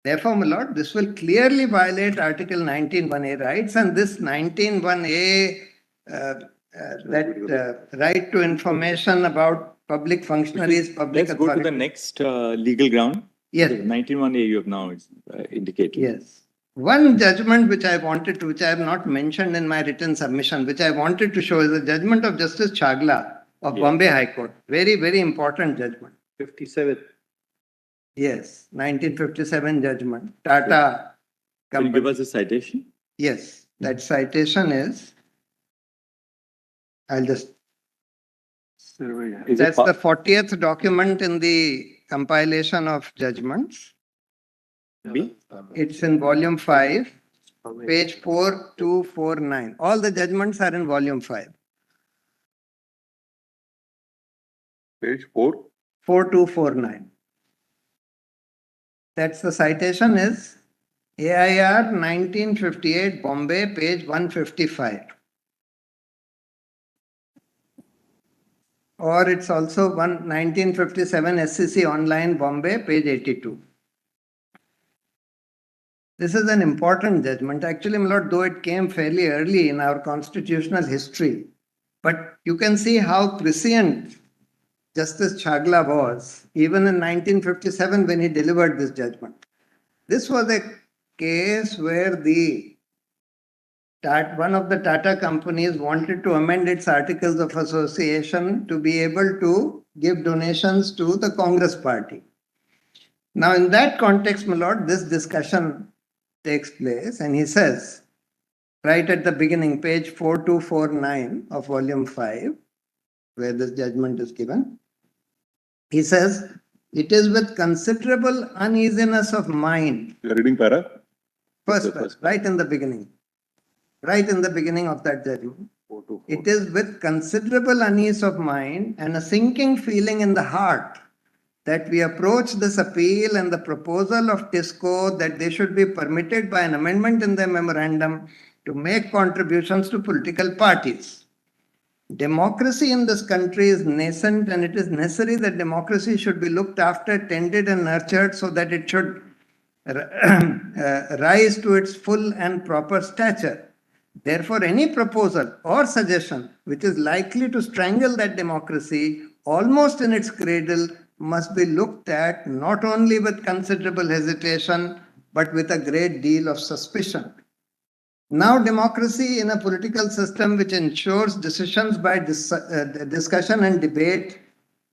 therefore, my lord, this will clearly violate Article 19(1)(a) rights, and this 19(1)(a) right to information about public functionaries, public Let's go to the authorities. next legal ground. Yes. 19(1)(a) you have now indicated. Yes. One judgment which I have not mentioned in my written submission, which I wanted to show is the judgment of Justice Chagla of Bombay High Court. Very, very important judgment. 57. Yes, 1957 judgment. Tata Can you company. give us a citation? Yes, that citation is, I'll just, Is that's it the 40th document in the compilation of judgments. B? It's in volume 5, page 4249. All the judgments are in volume 5. Page 4. 4249. That's the citation is AIR 1958 Bombay, page 155. Or it's also 1957 SCC Online Bombay, page 82. This is an important judgment. Actually, my lord, though it came fairly early in our constitutional history, but you can see how prescient Justice Chagla was, even in 1957 when he delivered this judgment. This was a case where one of the Tata companies wanted to amend its articles of association to be able to give donations to the Congress party. Now, in that context, my lord, this discussion takes place, and he says, right at the beginning, page 4249 of volume 5, where this judgment is given, he says, it is with considerable uneasiness of mind. You are reading para? First, right in the beginning of that judgment. It is with considerable unease of mind and a sinking feeling in the heart that we approach this appeal and the proposal of TISCO that they should be permitted by an amendment in their memorandum to make contributions to political parties. Democracy in this country is nascent, and it is necessary that democracy should be looked after, tended and nurtured so that it should rise to its full and proper stature. Therefore, any proposal or suggestion which is likely to strangle that democracy almost in its cradle must be looked at not only with considerable hesitation, but with a great deal of suspicion. Now, democracy in a political system which ensures decisions by discussion and debate,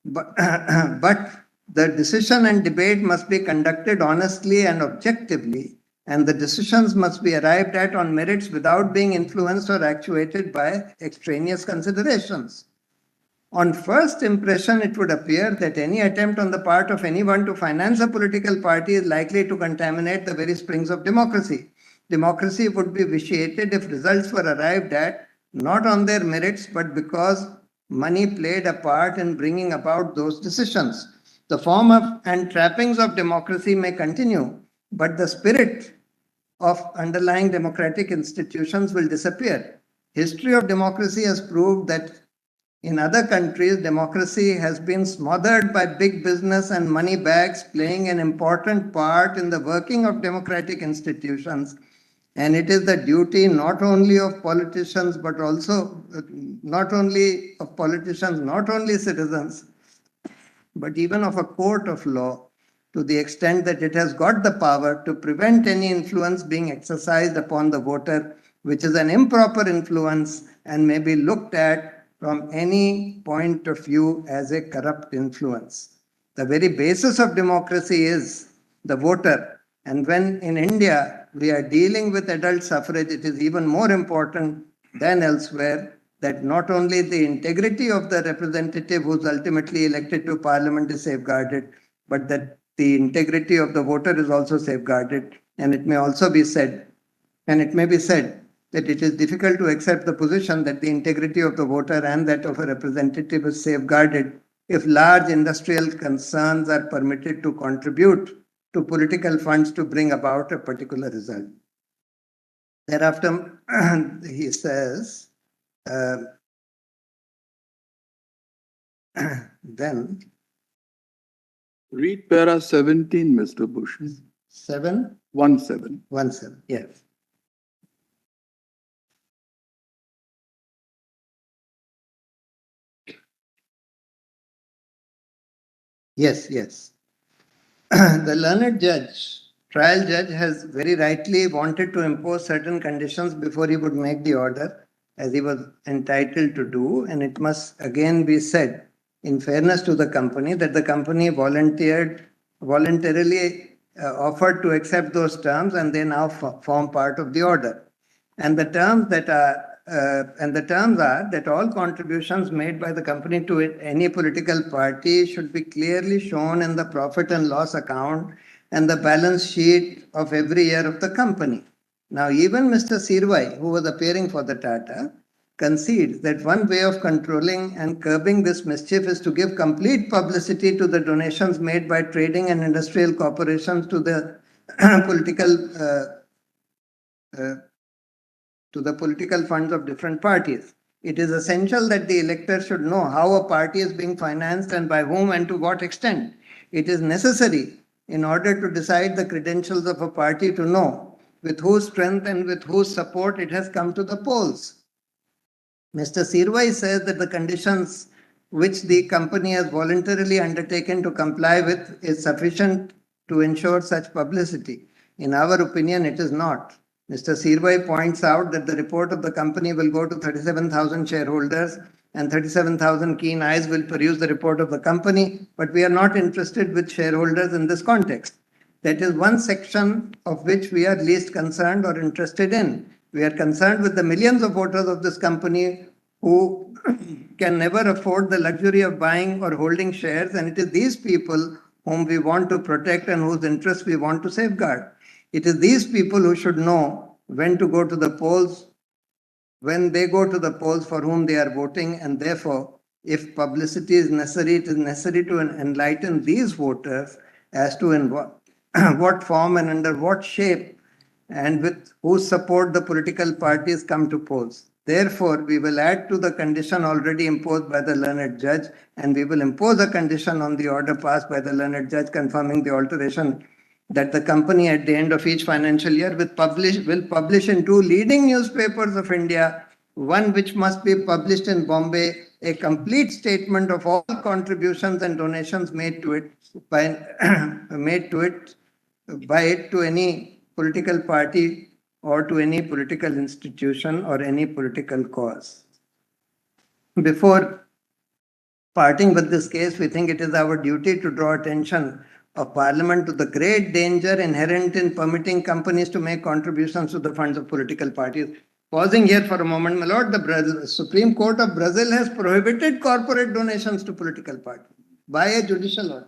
but the decision and debate must be conducted honestly and objectively, and the decisions must be arrived at on merits without being influenced or actuated by extraneous considerations. On first impression, it would appear that any attempt on the part of anyone to finance a political party is likely to contaminate the very springs of democracy. Democracy would be vitiated if results were arrived at not on their merits, but because money played a part in bringing about those decisions. The form and trappings of democracy may continue, but the spirit of underlying democratic institutions will disappear. History of democracy has proved that in other countries, democracy has been smothered by big business and money bags playing an important part in the working of democratic institutions. And it is the duty not only of politicians, but also not only citizens, but even of a court of law to the extent that it has got the power to prevent any influence being exercised upon the voter, which is an improper influence and may be looked at from any point of view as a corrupt influence. The very basis of democracy is the voter. And when in India we are dealing with adult suffrage, it is even more important than elsewhere that not only the integrity of the representative who is ultimately elected to parliament is safeguarded, but that the integrity of the voter is also safeguarded. And it may also be said, and it may be said that it is difficult to accept the position that the integrity of the voter and that of a representative is safeguarded if large industrial concerns are permitted to contribute to political funds to bring about a particular result. Thereafter, he says, then Read para 17, Mr. Bhushan. 7, 17. 17, yes. Yes, yes. The learned judge, trial judge, has very rightly wanted to impose certain conditions before he would make the order, as he was entitled to do. And it must again be said, in fairness to the company, that the company voluntarily offered to accept those terms, and they now form part of the order. And the terms are that all contributions made by the company to any political party should be clearly shown in the profit and loss account and the balance sheet of every year of the company. Now, even Mr. Sirvai, who was appearing for the Tata, concedes that one way of controlling and curbing this mischief is to give complete publicity to the donations made by trading and industrial corporations to the political funds of different parties. It is essential that the elector should know how a party is being financed and by whom and to what extent. It is necessary in order to decide the credentials of a party to know with whose strength and with whose support it has come to the polls. Mr. Sirvai says that the conditions which the company has voluntarily undertaken to comply with is sufficient to ensure such publicity. In our opinion, it is not. Mr. Sirvai points out that the report of the company will go to 37,000 shareholders and 37,000 keen eyes will peruse the report of the company, but we are not interested with shareholders in this context. That is one section of which we are least concerned or interested in. We are concerned with the millions of voters of this company who can never afford the luxury of buying or holding shares, and it is these people whom we want to protect and whose interests we want to safeguard. It is these people who should know when to go to the polls, when they go to the polls for whom they are voting, and therefore, if publicity is necessary, it is necessary to enlighten these voters as to in what form and under what shape and with whose support the political parties come to polls. Therefore, we will add to the condition already imposed by the learned judge, and we will impose a condition on the order passed by the learned judge confirming the alteration that the company at the end of each financial year will publish in 2 leading newspapers of India, one which must be published in Bombay, a complete statement of all contributions and donations made to it by it to any political party or to any political institution or any political cause. Before parting with this case, we think it is our duty to draw attention of Parliament to the great danger inherent in permitting companies to make contributions to the funds of political parties. Pausing here for a moment, my lord, the Supreme Court of Brazil has prohibited corporate donations to political parties by a judicial order.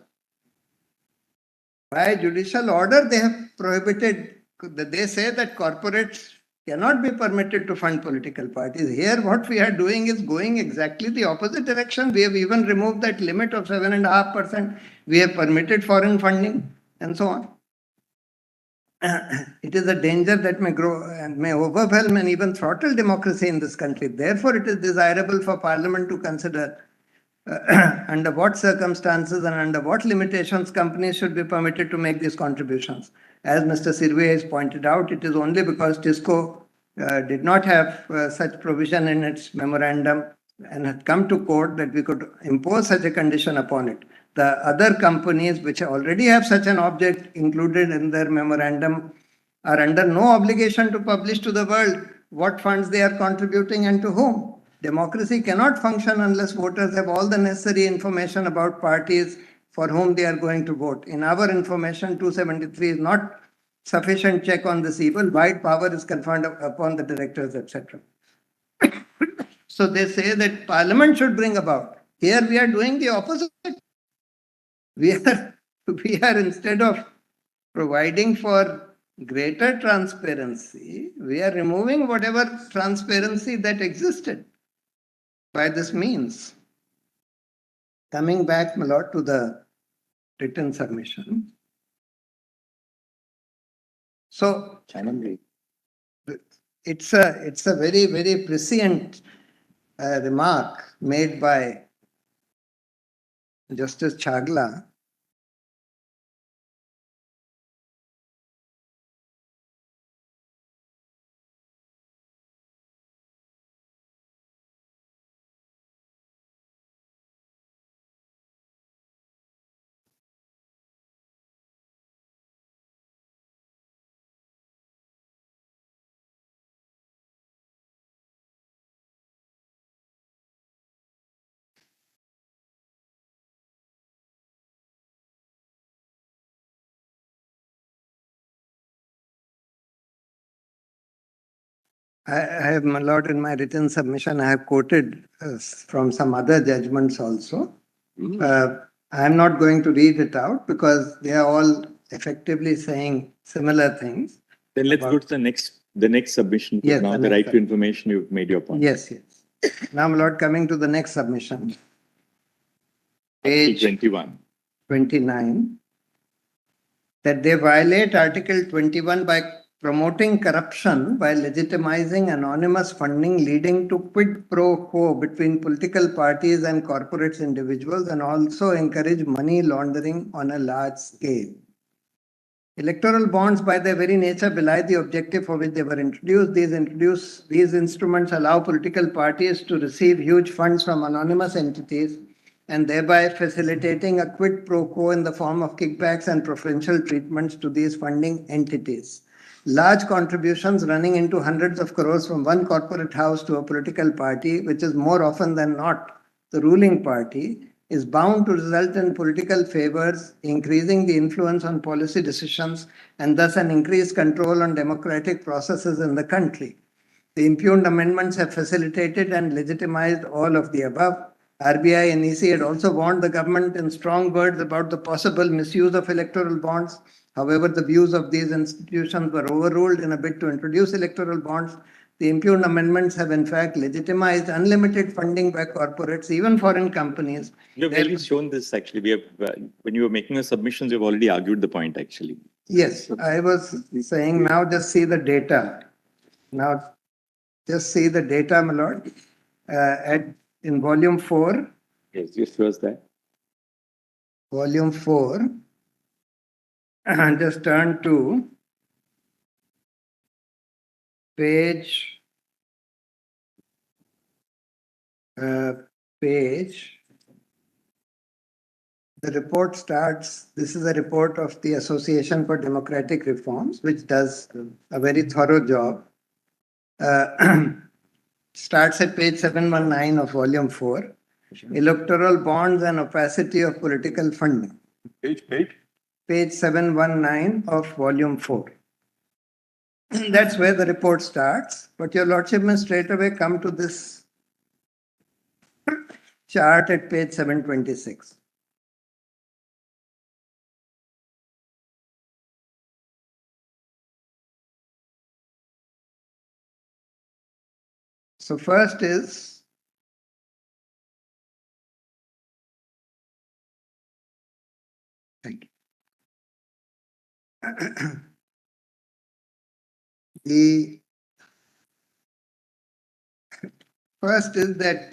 By judicial order, they have prohibited, they say that corporates cannot be permitted to fund political parties. Here, what we are doing is going exactly the opposite direction. We have even removed that limit of 7.5%. We have permitted foreign funding and so on. It is a danger that may grow and may overwhelm and even throttle democracy in this country. Therefore, it is desirable for Parliament to consider under what circumstances and under what limitations companies should be permitted to make these contributions. As Mr. Sirvai has pointed out, it is only because TISCO did not have such provision in its memorandum and had come to court that we could impose such a condition upon it. The other companies which already have such an object included in their memorandum are under no obligation to publish to the world what funds they are contributing and to whom. Democracy cannot function unless voters have all the necessary information about parties for whom they are going to vote. In our information, 273 is not sufficient check on this evil. Wide power is conferred upon the directors, etc. So they say that Parliament should bring about. Here we are doing the opposite. We are instead of providing for greater transparency, we are removing whatever transparency that existed by this means. Coming back, my lord, to the written submission. So it's a very, very prescient remark made by Justice Chagla. I have, my lord, in my written submission, I have quoted from some other judgments also. I am not going to read it out because they are all effectively saying similar things. Then let's go to the next submission. Yes, Now the right to information, you've made your point. Yes, yes. Now, my lord, coming to the next submission. Page 21. 29. That they violate Article 21 by promoting corruption by legitimizing anonymous funding leading to quid pro quo between political parties and corporate individuals, and also encourage money laundering on a large scale. Electoral bonds, by their very nature, belie the objective for which they were introduced. These instruments allow political parties to receive huge funds from anonymous entities, and thereby facilitating a quid pro quo in the form of kickbacks and preferential treatments to these funding entities. Large contributions running into hundreds of crores from one corporate house to a political party, which is more often than not the ruling party, is bound to result in political favors, increasing the influence on policy decisions, and thus an increased control on democratic processes in the country. The impugned amendments have facilitated and legitimized all of the above. RBI and EC had also warned the government in strong words about the possible misuse of electoral bonds. However, the views of these institutions were overruled in a bid to introduce electoral bonds. The impugned amendments have in fact legitimized unlimited funding by corporates, even foreign companies. You've already shown this actually. We have, when you were making the submissions, you've already argued the point actually. Yes, I was saying now just see the data. Now just see the data, my lord, in volume 4. Yes, just show us that. Volume 4. And just turn to page the report starts. This is a report of the Association for Democratic Reforms, which does a very thorough job. Starts at page 719 of volume 4. Electoral bonds and opacity of political funding. Page 719 of volume 4. That's where the report starts. But your lordship may straight away come to this chart at page 726. So first is the first is that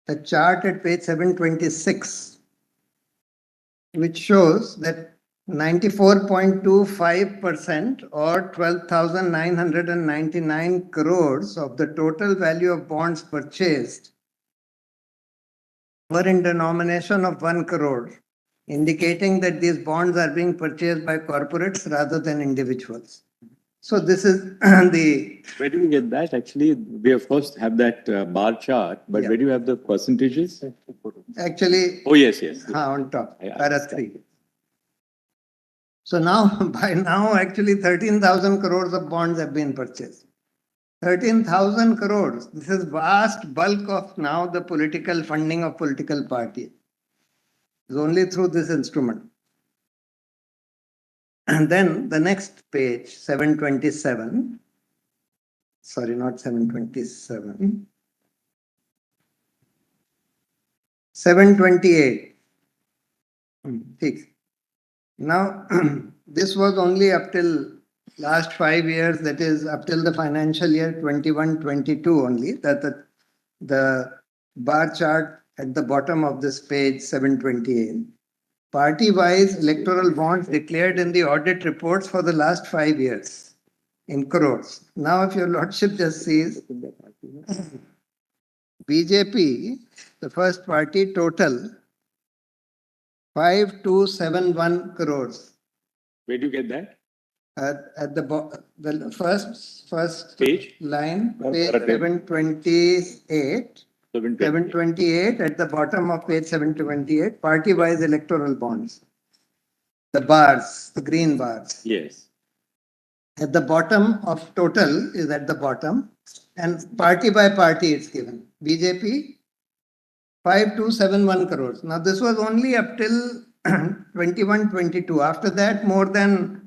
the chart at page 726, which shows that 94.25% or 12,999 crores of the total value of bonds purchased were in denomination of 1 crore, indicating that these bonds are being purchased by corporates rather than individuals. So this is the, Where do you get that? Actually, we of course have that bar chart, but Yeah. where do you have the percentages? actually, Oh, yes. on top, I para understand. 3. So now, by now, actually 13,000 crores of bonds have been purchased. 13,000 crores. This is vast bulk of now the political funding of political parties. It's only through this instrument. And then the next page, 727. Sorry, not 727. 728. Fix. Now, this was only up till last 5 years, that is up till the financial year 21-22 only, that the bar chart at the bottom of this page 728. Party-wise electoral bonds declared in the audit reports for the last 5 years in crores. Now, if your lordship just sees BJP, the first party, total 5271 crores. Where do you get that? At the first Page? line, page Correct. 728. 728 at the bottom of page 728, party-wise electoral bonds. The bars, the green bars. Yes. At the bottom of total is at the bottom, and party by party it's given. BJP 5271 crores. Now this was only up till 21-22. After that, more than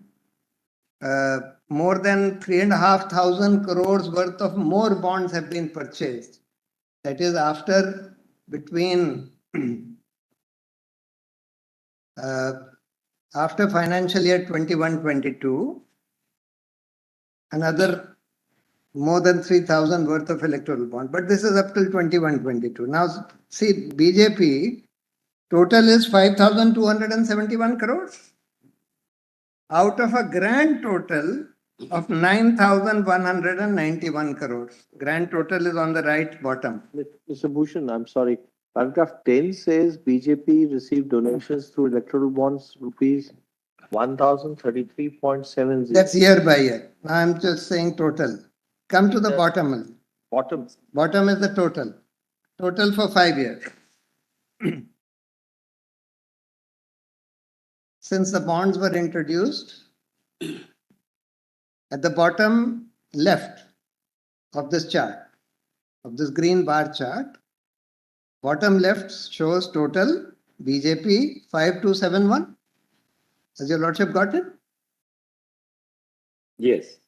3,500 crores worth of more bonds have been purchased. That is after between after financial year 21-22, another more than 3,000 worth of electoral bond. But this is up till 21-22. Now see, BJP total is 5,271 crores out of a grand total of 9,191 crores. Grand total is on the right bottom. Mr. Bhushan, I'm sorry. Paragraph 10 says BJP received donations through electoral bonds rupees 1,033.70. That's year by year. Now I'm just saying total. Come to the bottom. Bottom. Bottom is the total. Total for 5 years. Since the bonds were introduced, at the bottom left of this chart, of this green bar chart, bottom left shows total BJP 5271. Has your lordship got it? Yes.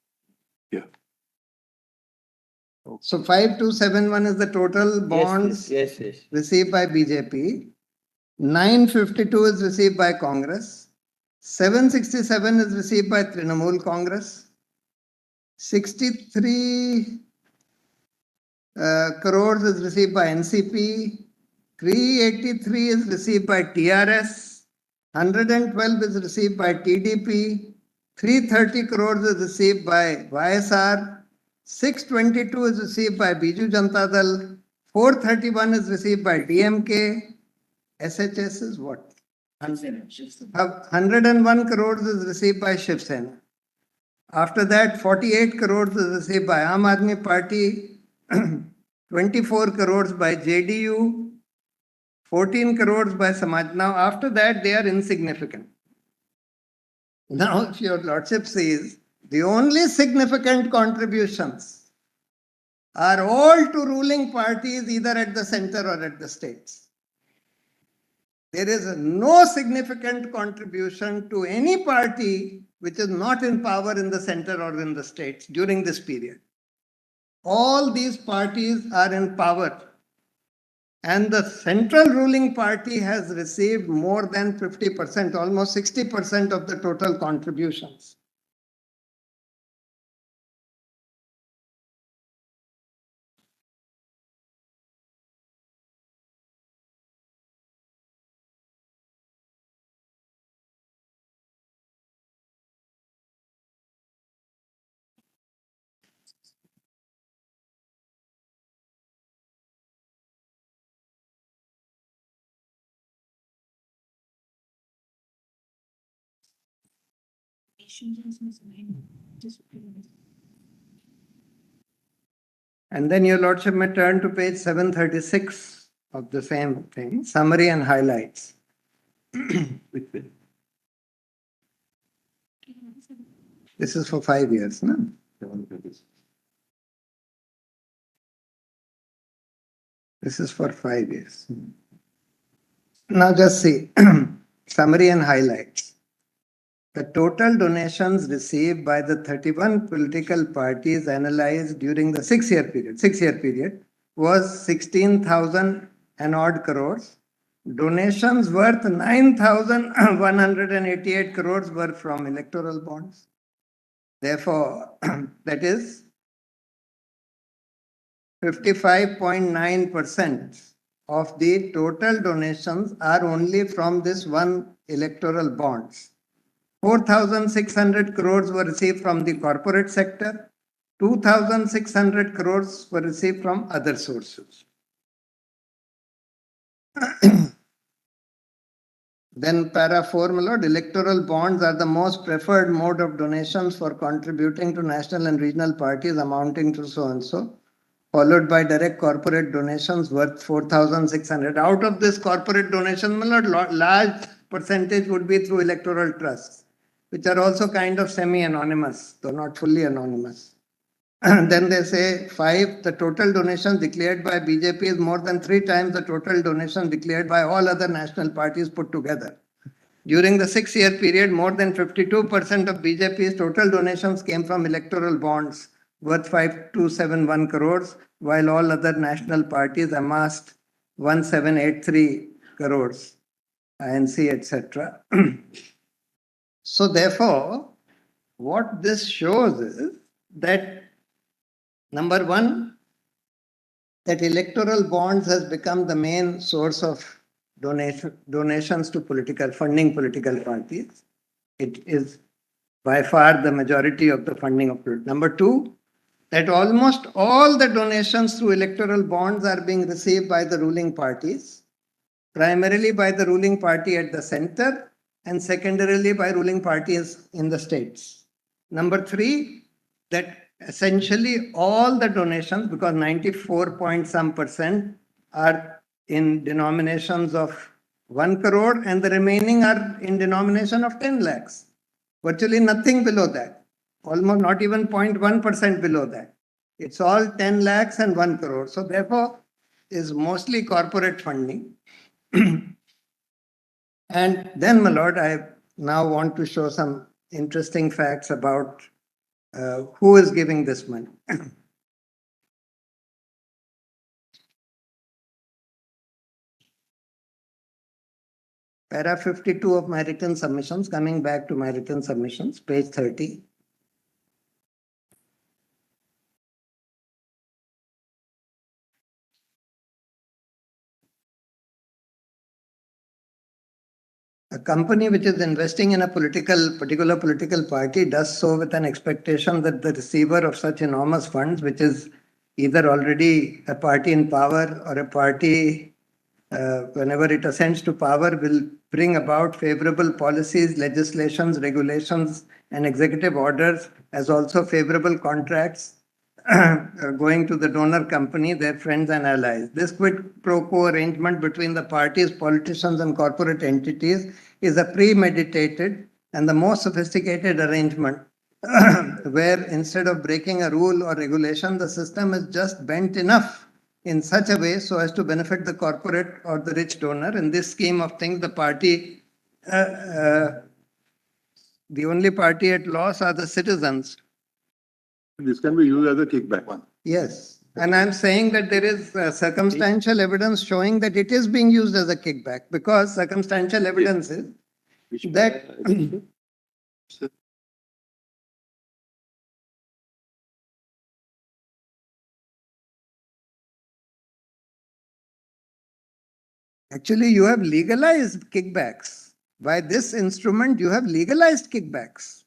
So 5271 is the total bonds Yes. received by BJP. 952 is received by Congress. 767 is received by Trinamool Congress. 63 crores is received by NCP. 383 is received by TRS. 112 is received by TDP. 330 crores is received by YSR. 622 is received by Biju Janata Dal. 431 is received by DMK. SHS is what? 101 crores is received by Shiv Sena. After that, 48 crores is received by Aam Aadmi Party, 24 crores by JDU, 14 crores by Samaj. Now, after that, they are insignificant. Now, if your lordship sees, the only significant contributions are all to ruling parties either at the center or at the states. There is no significant contribution to any party which is not in power in the center or in the states during this period. All these parties are in power, and the central ruling party has received more than 50%, almost 60% of the total contributions. And then your lordship may turn to page 736 of the same thing, summary and highlights. This is for 5 years, no? This is for 5 years. Now just see, summary and highlights. The total donations received by the 31 political parties analyzed during the 6-year period, was 16,000 and odd crores. Donations worth 9,188 crores were from electoral bonds. Therefore, that is 55.9% of the total donations are only from this one electoral bonds. 4,600 crores were received from the corporate sector. 2,600 crores were received from other sources. Then para 4, my lord, electoral bonds are the most preferred mode of donations for contributing to national and regional parties amounting to so and so, followed by direct corporate donations worth 4,600. Out of this corporate donation, my lord, large percentage would be through electoral trusts, which are also kind of semi-anonymous, though not fully anonymous. Then they say 5, the total donation declared by BJP is more than 3 times the total donation declared by all other national parties put together. During the 6-year period, more than 52% of BJP's total donations came from electoral bonds worth 5,271 crores, while all other national parties amassed 1,783 crores, INC, etc. So therefore, what this shows is that number one, that electoral bonds has become the main source of donations to funding political parties. It is by far the majority of the funding of political. Number two, that almost all the donations through electoral bonds are being received by the ruling parties, primarily by the ruling party at the center and secondarily by ruling parties in the states. Number three, that essentially all the donations, because 94 point some percent are in denominations of 1 crore and the remaining are in denomination of 10 lakhs. Virtually nothing below that, almost not even 0.1% below that. It's all 10 lakhs and 1 crore. So therefore, is mostly corporate funding. And then, my lord, I now want to show some interesting facts about who is giving this money. Para 52 of my written submissions, coming back to my written submissions, page 30. A company which is investing in a particular political party does so with an expectation that the receiver of such enormous funds, which is either already a party in power or a party, whenever it ascends to power, will bring about favorable policies, legislations, regulations, and executive orders, as also favorable contracts going to the donor company, their friends and allies. This quid pro quo arrangement between the parties, politicians, and corporate entities is a premeditated and the most sophisticated arrangement where instead of breaking a rule or regulation, the system is just bent enough in such a way so as to benefit the corporate or the rich donor. In this scheme of things, the party, the only party at loss are the citizens. This can be used as a kickback one. Yes. And I'm saying that there is circumstantial evidence showing that it is being used as a kickback, because circumstantial evidence is that actually you have legalized kickbacks. By this instrument, you have legalized kickbacks,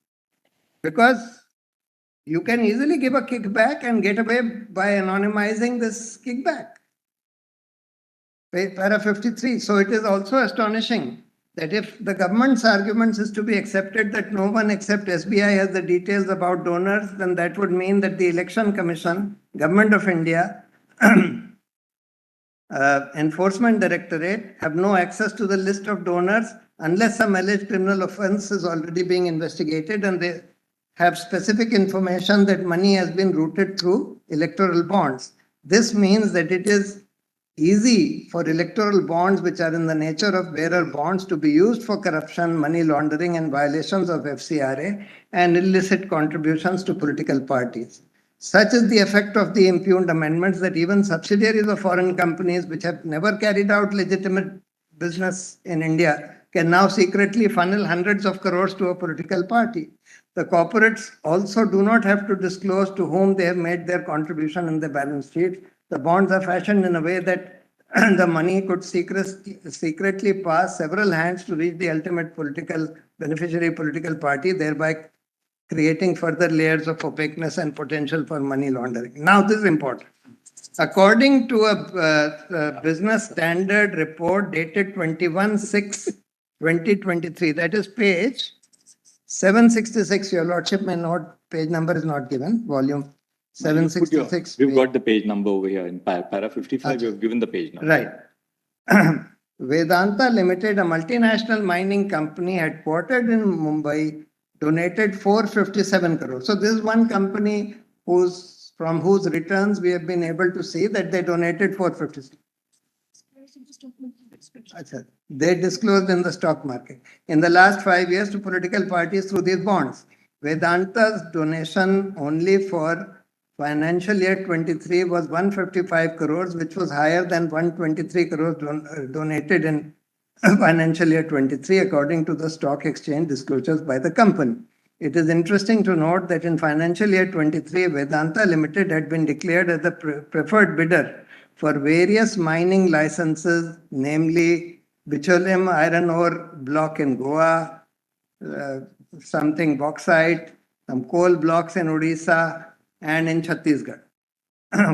because you can easily give a kickback and get away by anonymizing this kickback. Para 53. So it is also astonishing that if the government's arguments is to be accepted that no one except SBI has the details about donors, then that would mean that the Election Commission, Government of India, Enforcement Directorate have no access to the list of donors unless some alleged criminal offense is already being investigated and they have specific information that money has been routed through electoral bonds. This means that it is easy for electoral bonds, which are in the nature of bearer bonds, to be used for corruption, money laundering, and violations of FCRA and illicit contributions to political parties. Such is the effect of the impugned amendments that even subsidiaries of foreign companies which have never carried out legitimate business in India can now secretly funnel hundreds of crores to a political party. The corporates also do not have to disclose to whom they have made their contribution in the balance sheet. The bonds are fashioned in a way that the money could secretly pass several hands to reach the ultimate beneficiary political party, thereby creating further layers of opaqueness and potential for money laundering. Now, this is important. According to a business standard report dated 21/6/2023, that is page 766, your lordship may not, page number is not given, volume 766. We've got the page number over here in para 55. You've given the page number. Right. Vedanta Limited, a multinational mining company headquartered in Mumbai, donated 457 crores. So this is one company from whose returns we have been able to see that they donated 457. They disclosed in the stock market. In the last 5 years to political parties through these bonds. Vedanta's donation only for financial year 23 was 155 crores, which was higher than 123 crores donated in financial year 23, according to the stock exchange disclosures by the company. It is interesting to note that in financial year 23, Vedanta Limited had been declared as the preferred bidder for various mining licenses, namely Bicholim iron ore block in Goa, something bauxite, some coal blocks in Odisha, and in Chhattisgarh.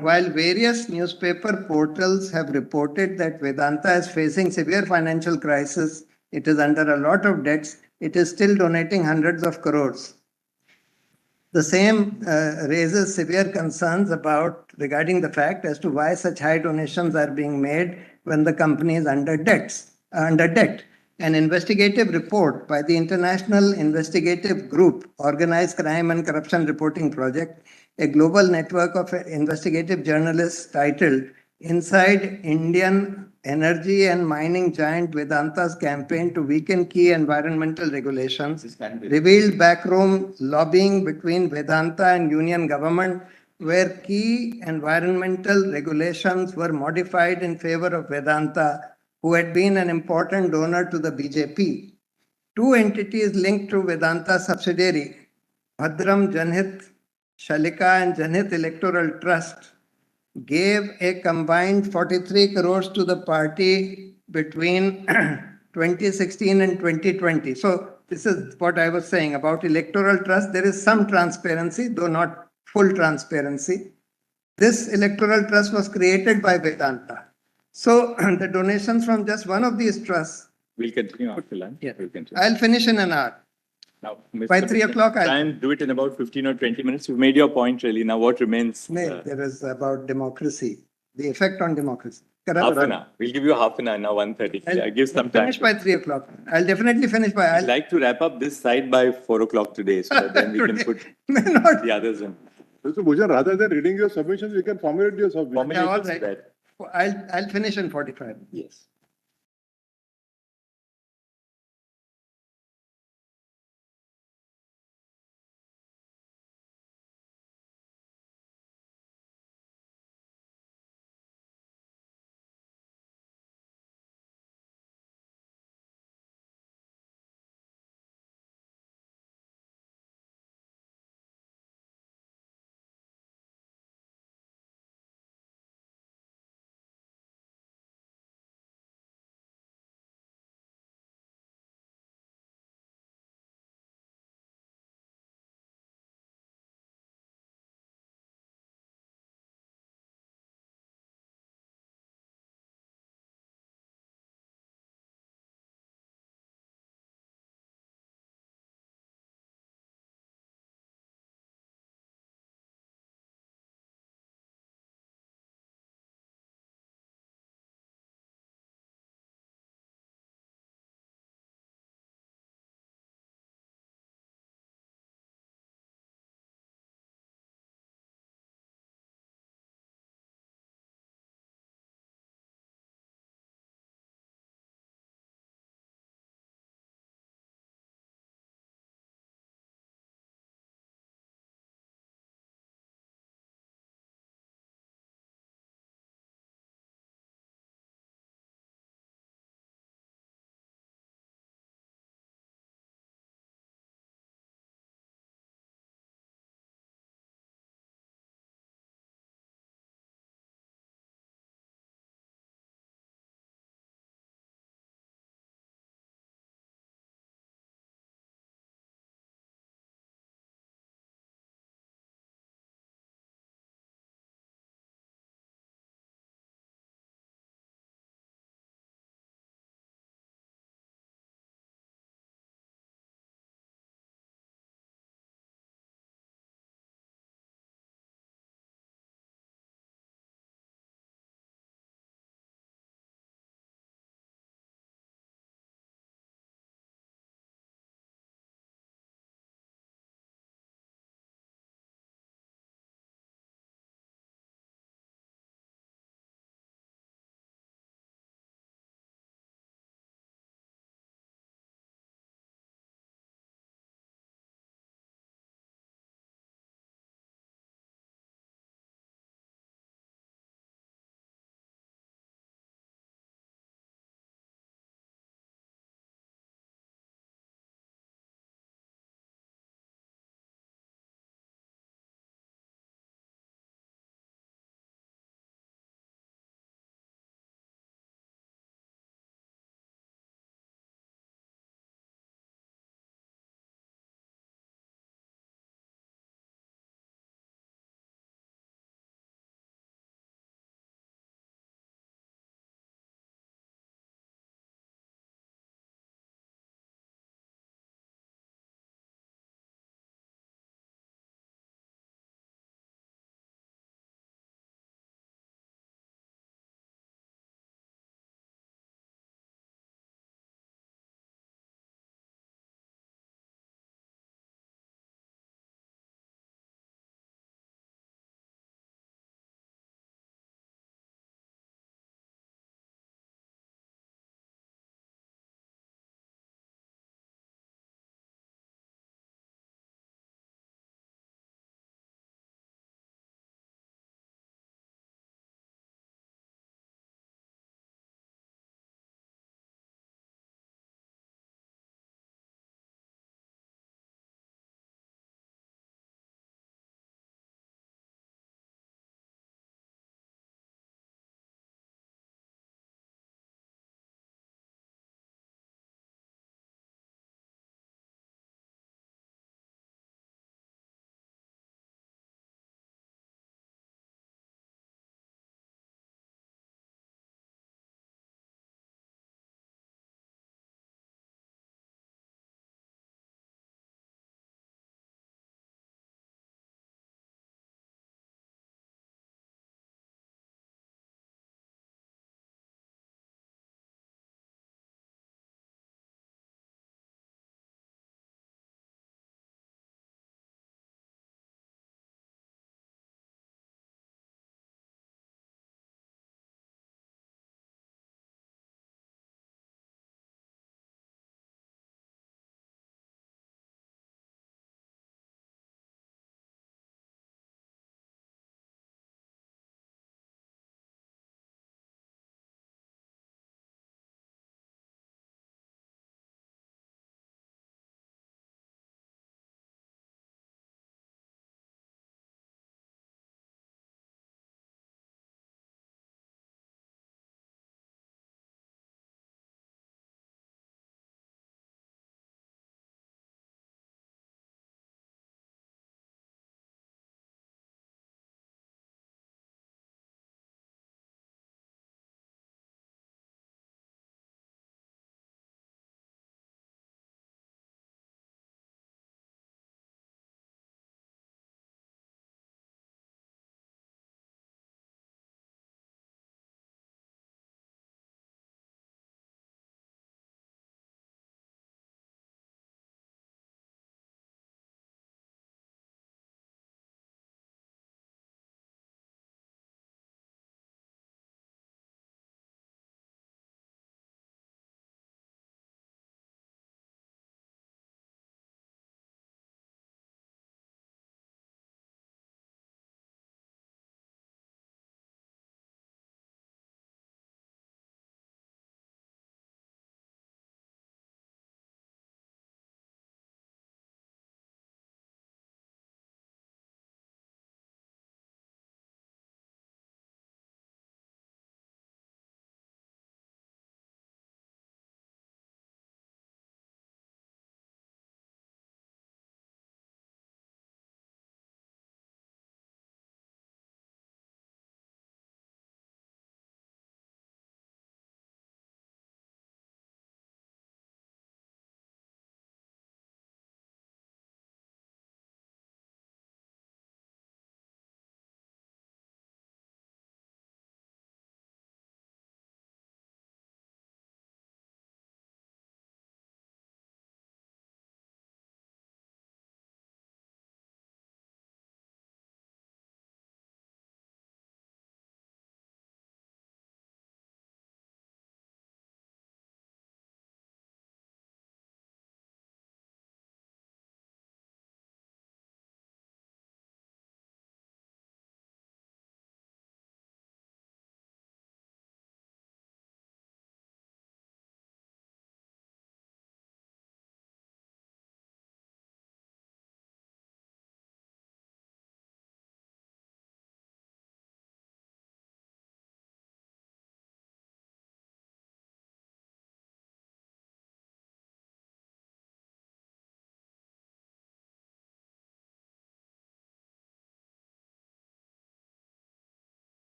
While various newspaper portals have reported that Vedanta is facing severe financial crisis, it is under a lot of debts, it is still donating hundreds of crores. The same raises severe concerns regarding the fact as to why such high donations are being made when the company is under debt. An investigative report by the International Investigative Group, Organized Crime and Corruption Reporting Project, a global network of investigative journalists titled Inside Indian Energy and Mining Giant Vedanta's Campaign to Weaken Key Environmental Regulations, revealed backroom lobbying between Vedanta and Union government, where key environmental regulations were modified in favor of Vedanta, who had been an important donor to the BJP. Two entities linked to Vedanta subsidiary, Bhadram Janhit Shalika and Janhit Electoral Trust, gave a combined 43 crores to the party between 2016 and 2020. So this is what I was saying about electoral trust. There is some transparency, though not full transparency. This electoral trust was created by Vedanta. So the donations from just one of these trusts. We'll continue after lunch. Yeah. We'll continue. I'll finish in an hour. Now, By 3 o'clock, try and do it in about 15 or 20 minutes. You've made your point, really. Now, what remains? There is about democracy, the effect on democracy. Half an hour. We'll give you half an hour now, 1:30. I'll Give some time. finish by 3 o'clock. I'll definitely finish by. I'd like to wrap up this side by 4 o'clock today, so that then we can put May not. the others in. Mr. Bhushan, rather than reading your submissions, you can formulate your submissions. Yeah, all Formulations right. that- I'll finish in 45. Yes.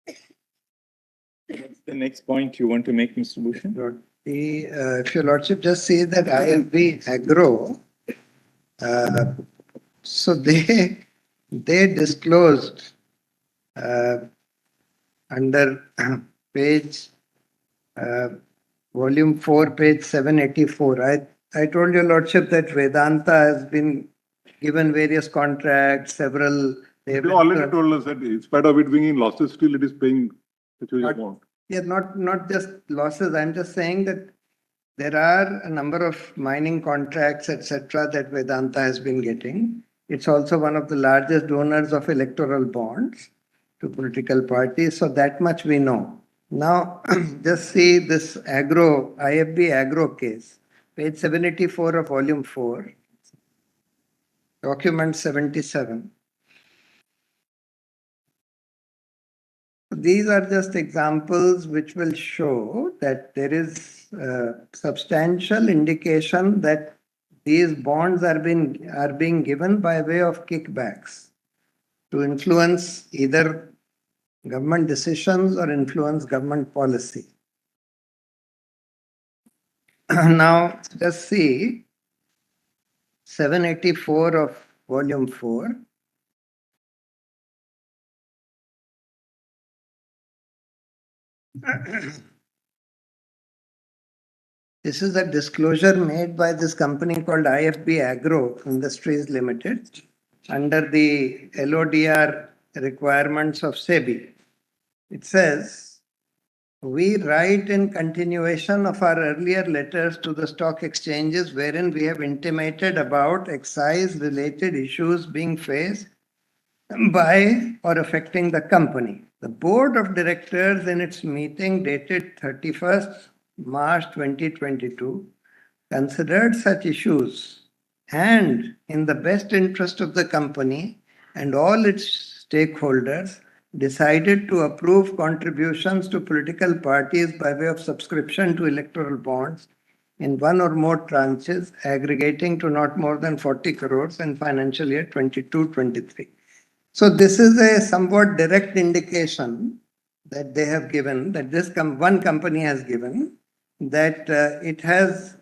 What's the next point you want to make, Mr. Bhushan? If your lordship just see that IFB Agro, so they disclosed under page volume 4, page 784. I told your lordship that Vedanta has been given various contracts, several. They already told us that in spite of it being in losses, still it is paying such a Not- amount. Yeah, not just losses. I'm just saying that there are a number of mining contracts, etc., that Vedanta has been getting. It's also one of the largest donors of electoral bonds to political parties. So that much we know. Now, just see this IFB agro case, page 784 of volume 4, document 77. These are just examples which will show that there is substantial indication that these bonds are being given by way of kickbacks to influence either government decisions or influence government policy. Now, just see 784 of volume 4. This is a disclosure made by this company called IFB Agro Industries Limited under the LODR requirements of SEBI. It says, we write in continuation of our earlier letters to the stock exchanges wherein we have intimated about excise related issues being faced by or affecting the company. The board of directors in its meeting dated 31st March 2022 considered such issues and in the best interest of the company and all its stakeholders decided to approve contributions to political parties by way of subscription to electoral bonds in one or more tranches aggregating to not more than 40 crores in financial year 22-23. So this is a somewhat direct indication that they have given, that this one company has given, that it has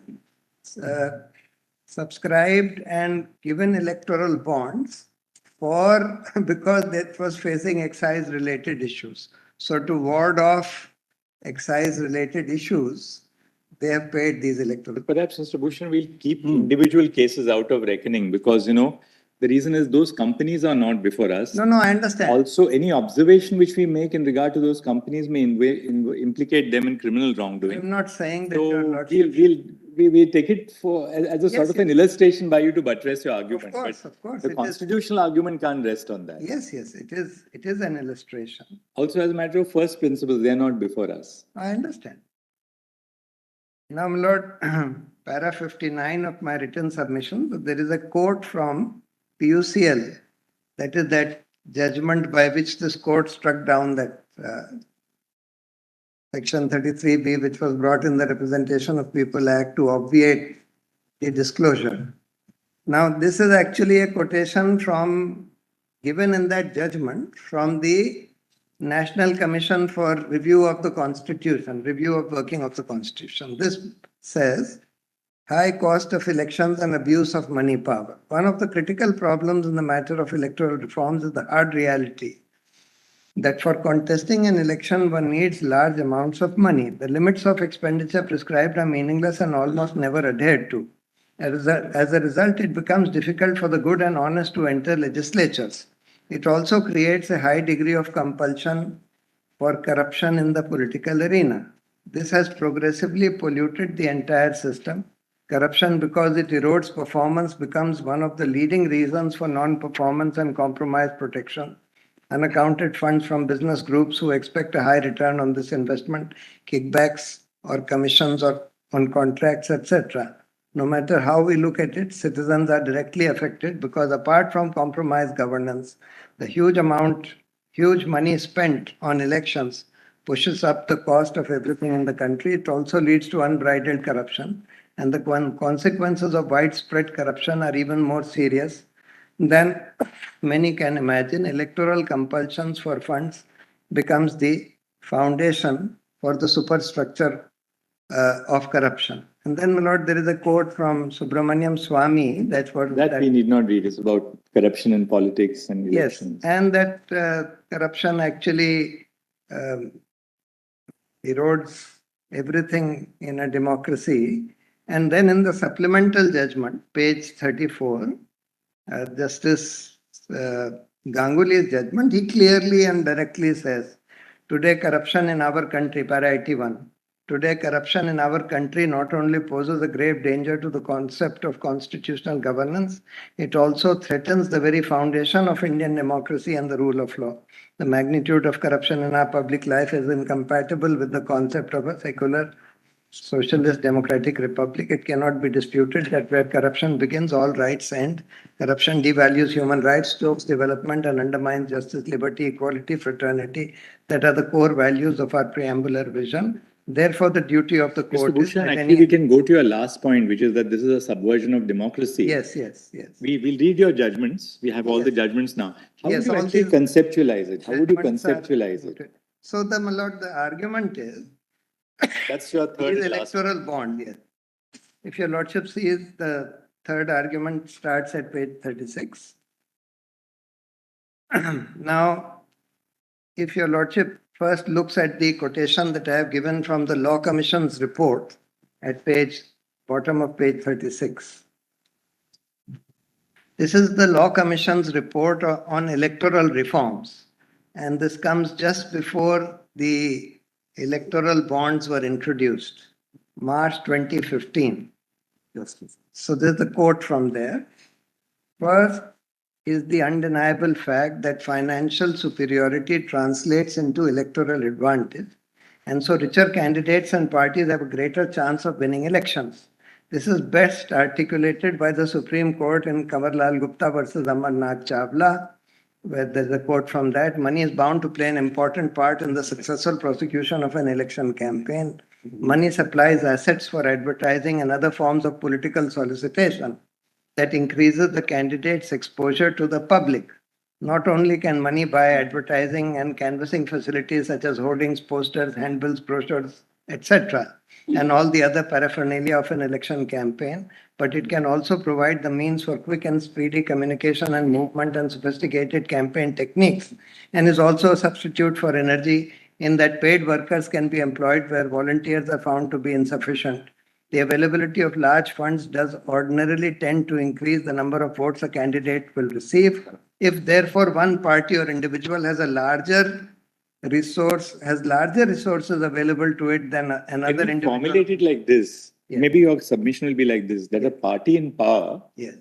subscribed and given electoral bonds for because it was facing excise related issues. So to ward off excise related issues, they have paid these electoral. Perhaps, Mr. Bhushan, we'll keep individual cases out of reckoning because, the reason is those companies are not before us. No, I understand. Also, any observation which we make in regard to those companies may implicate them in criminal wrongdoing. I'm not saying that So your lordship. we'll take it as a sort of an illustration by you to buttress your argument. Of course. The constitutional argument can't rest on that. Yes, it is an illustration. Also, as a matter of first principles, they are not before us. I understand. Now, my lord, para 59 of my written submission, there is a quote from PUCL, that is that judgment by which this court struck down that Section 33B, which was brought in the Representation of People Act to obviate the disclosure. Now, this is actually a quotation given in that judgment from the National Commission for Review of the Constitution, Review of Working of the Constitution. This says, high cost of elections and abuse of money power. One of the critical problems in the matter of electoral reforms is the hard reality that for contesting an election one needs large amounts of money. The limits of expenditure prescribed are meaningless and almost never adhered to. As a result, it becomes difficult for the good and honest to enter legislatures. It also creates a high degree of compulsion for corruption in the political arena. This has progressively polluted the entire system. Corruption, because it erodes performance, becomes one of the leading reasons for non-performance and compromise protection. Unaccounted funds from business groups who expect a high return on this investment, kickbacks or commissions or on contracts, etc. No matter how we look at it, citizens are directly affected because apart from compromised governance, the huge money spent on elections pushes up the cost of everything in the country. It also leads to unbridled corruption, and the consequences of widespread corruption are even more serious than many can imagine. Electoral compulsions for funds becomes the foundation for the superstructure of corruption. And then, my lord, there is a quote from Subramaniam Swamy that was That we need not read. It's about corruption in politics and yes, elections. and that corruption actually erodes everything in a democracy. And then in the supplemental judgment, page 34, Justice Ganguly's judgment, he clearly and directly says, today corruption in our country, para 81, today corruption in our country not only poses a grave danger to the concept of constitutional governance, it also threatens the very foundation of Indian democracy and the rule of law. The magnitude of corruption in our public life is incompatible with the concept of a secular socialist democratic republic. It cannot be disputed that where corruption begins, all rights end. Corruption devalues human rights, chokes development, and undermines justice, liberty, equality, fraternity, that are the core values of our preambular vision. Therefore, the duty of the Mr. court is Bhushan, that actually, we can go to your last point, which is that this is a subversion of democracy. Yes, yes, yes. We will read your judgments. We have all the Yes. judgments now. How Yes, would you all actually these conceptualize it? How would you Judgments are conceptualize it? noted. So, my lord, the argument is That's your third is and last. electoral bond, yes. If your lordship sees, the third argument starts at page 36. Now, if your lordship first looks at the quotation that I have given from the Law Commission's report at bottom of page 36. This is the Law Commission's report on electoral reforms. And this comes just before the electoral bonds were introduced, March 2015. So there's the quote from there. First is the undeniable fact that financial superiority translates into electoral advantage. And so richer candidates and parties have a greater chance of winning elections. This is best articulated by the Supreme Court in Kamarlal Gupta versus Amarnath Chavla, where there's a quote from that. Money is bound to play an important part in the successful prosecution of an election campaign. Money supplies assets for advertising and other forms of political solicitation that increases the candidate's exposure to the public. Not only can money buy advertising and canvassing facilities such as hoardings, posters, handbills, brochures, etc., and all the other paraphernalia of an election campaign, but it can also provide the means for quick and speedy communication and movement and sophisticated campaign techniques, and is also a substitute for energy in that paid workers can be employed where volunteers are found to be insufficient. The availability of large funds does ordinarily tend to increase the number of votes a candidate will receive. If therefore one party or individual has larger resources available to it than another Can we individual. formulate it like this? Yes. Maybe your submission will be like this, that a party in power Yes.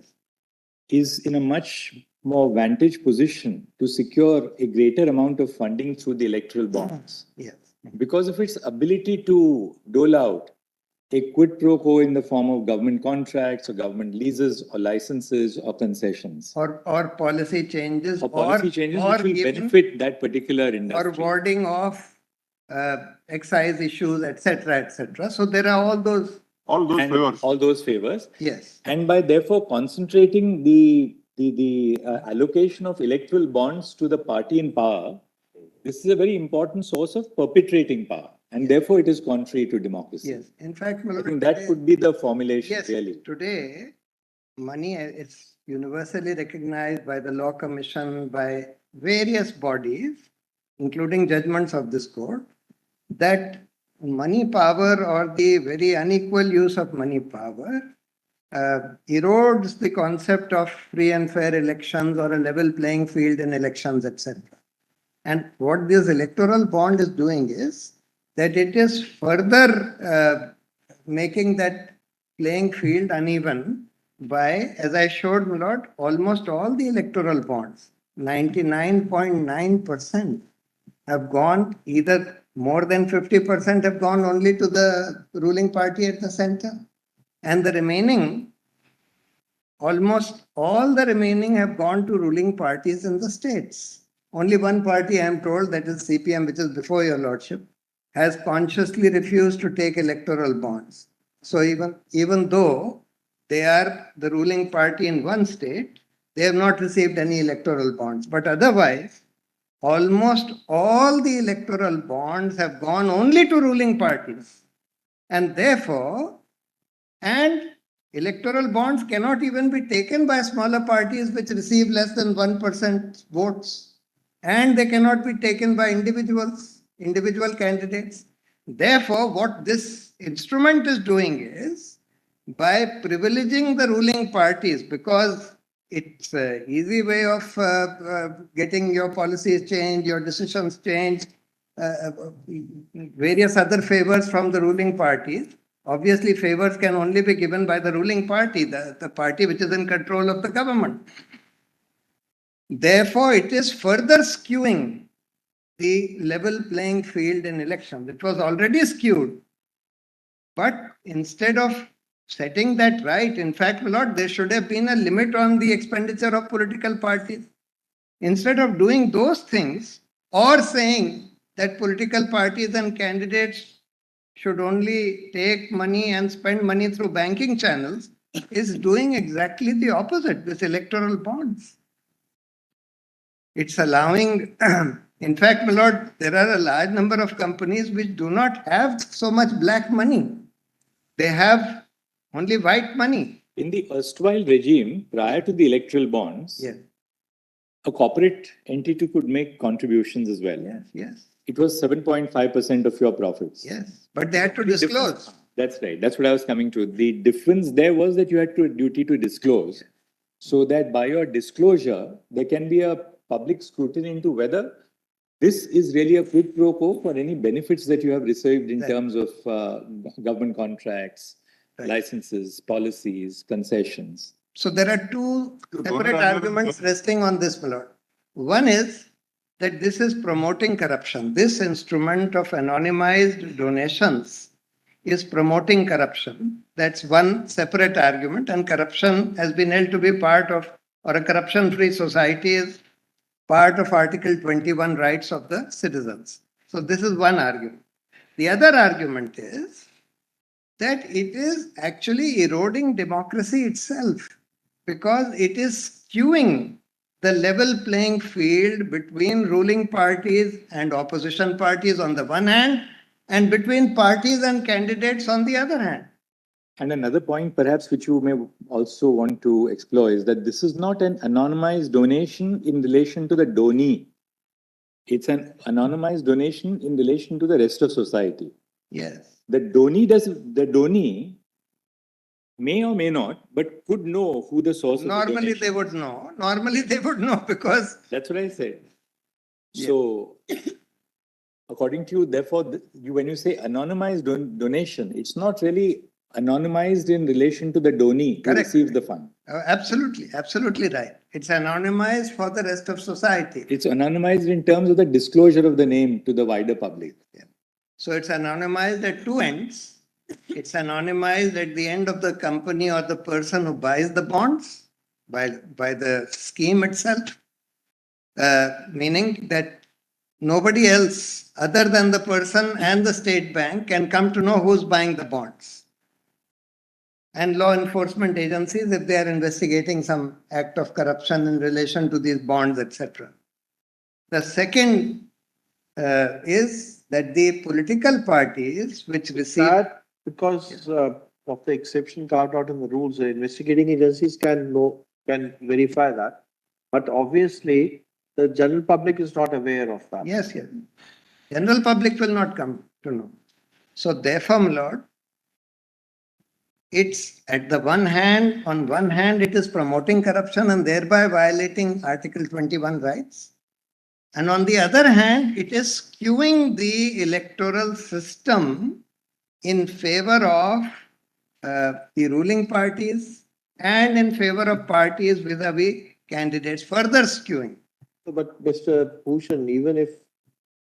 is in a much more vantage position to secure a greater amount of funding through the electoral bonds Yes. because of its ability to dole out a quid pro quo in the form of government contracts or government leases or licenses or concessions. Or policy changes. Or policy changes or which will given- benefit that particular industry. Or warding off excise issues, etc., etc. So there are all those. All those And favors. all those favors. Yes. And by therefore concentrating the allocation of electoral bonds to the party in power, this is a very important source of perpetrating power. And therefore it is contrary to democracy. Yes. In fact, I think that could be the formulation, yes, really. today, money is universally recognized by the Law Commission, by various bodies, including judgments of this court, that money power or the very unequal use of money power erodes the concept of free and fair elections or a level playing field in elections, etc. And what this electoral bond is doing is that it is further making that playing field uneven by, as I showed, my lord, almost all the electoral bonds, 99.9% have gone, either more than 50% have gone only to the ruling party at the center. And the remaining, almost all the remaining have gone to ruling parties in the states. Only one party, I am told, that is CPM, which is before your lordship, has consciously refused to take electoral bonds. So even though they are the ruling party in one state, they have not received any electoral bonds. But otherwise, almost all the electoral bonds have gone only to ruling parties. And therefore, and electoral bonds cannot even be taken by smaller parties which receive less than 1% votes. And they cannot be taken by individual candidates. Therefore, what this instrument is doing is, by privileging the ruling parties, because it's an easy way of getting your policies changed, your decisions changed, various other favors from the ruling parties. Obviously, favors can only be given by the ruling party, the party which is in control of the government. Therefore, it is further skewing the level playing field in elections. It was already skewed. But instead of setting that right, in fact, Lord, there should have been a limit on the expenditure of political parties. Instead of doing those things, or saying that political parties and candidates should only take money and spend money through banking channels, is doing exactly the opposite with electoral bonds. It's allowing, in fact, my lord, there are a large number of companies which do not have so much black money. They have only white money. In the erstwhile regime, prior to the electoral bonds, Yes, a corporate entity could make contributions as well. yes, yes, It was 7.5% of your profits. yes. But they had to disclose. That's right. That's what I was coming to. The difference there was that you had to duty to disclose, so that by your disclosure, there can be a public scrutiny into whether this is really a quid pro quo for any benefits that you have received in Right. terms of government contracts, Right. licenses, policies, concessions. So there are two So separate don't have- arguments resting on this, my lord. One is that this is promoting corruption. This instrument of anonymized donations is promoting corruption. That's one separate argument, and corruption has been held to be part of, or a corruption-free society is part of Article 21 rights of the citizens. So this is one argument. The other argument is that it is actually eroding democracy itself, because it is skewing the level playing field between ruling parties and opposition parties on the one hand, and between parties and candidates on the other hand. And another point, perhaps, which you may also want to explore is that this is not an anonymized donation in relation to the donee. It's an anonymized donation in relation to the rest of society. Yes. The donee may or may not, but could know who the source of the Normally donation they would know. Normally they would know because. That's what I said. Yeah. So, according to you, therefore, when you say anonymized donation, it's not really anonymized in relation to the donee who Correct. receives the fund. Absolutely, absolutely right. It's anonymized for the rest of society. It's anonymized in terms of the disclosure of the name to the wider public. Yeah. So it's anonymized at two ends. It's anonymized at the end of the company or the person who buys the bonds by the scheme itself, meaning that nobody else other than the person and the state bank can come to know who's buying the bonds. And law enforcement agencies, if they are investigating some act of corruption in relation to these bonds, etc. The second is that the political parties which receive. That because of the exception carved out in the rules, the investigating agencies can verify that. But obviously, the general public is not aware of that. Yes, yes. General public will not come to know. So therefore, my lord, it's at the one hand, on one hand, it is promoting corruption and thereby violating Article 21 rights. And on the other hand, it is skewing the electoral system in favor of the ruling parties and in favor of parties vis-a-vis candidates, further skewing. But Mr. Bhushan, even if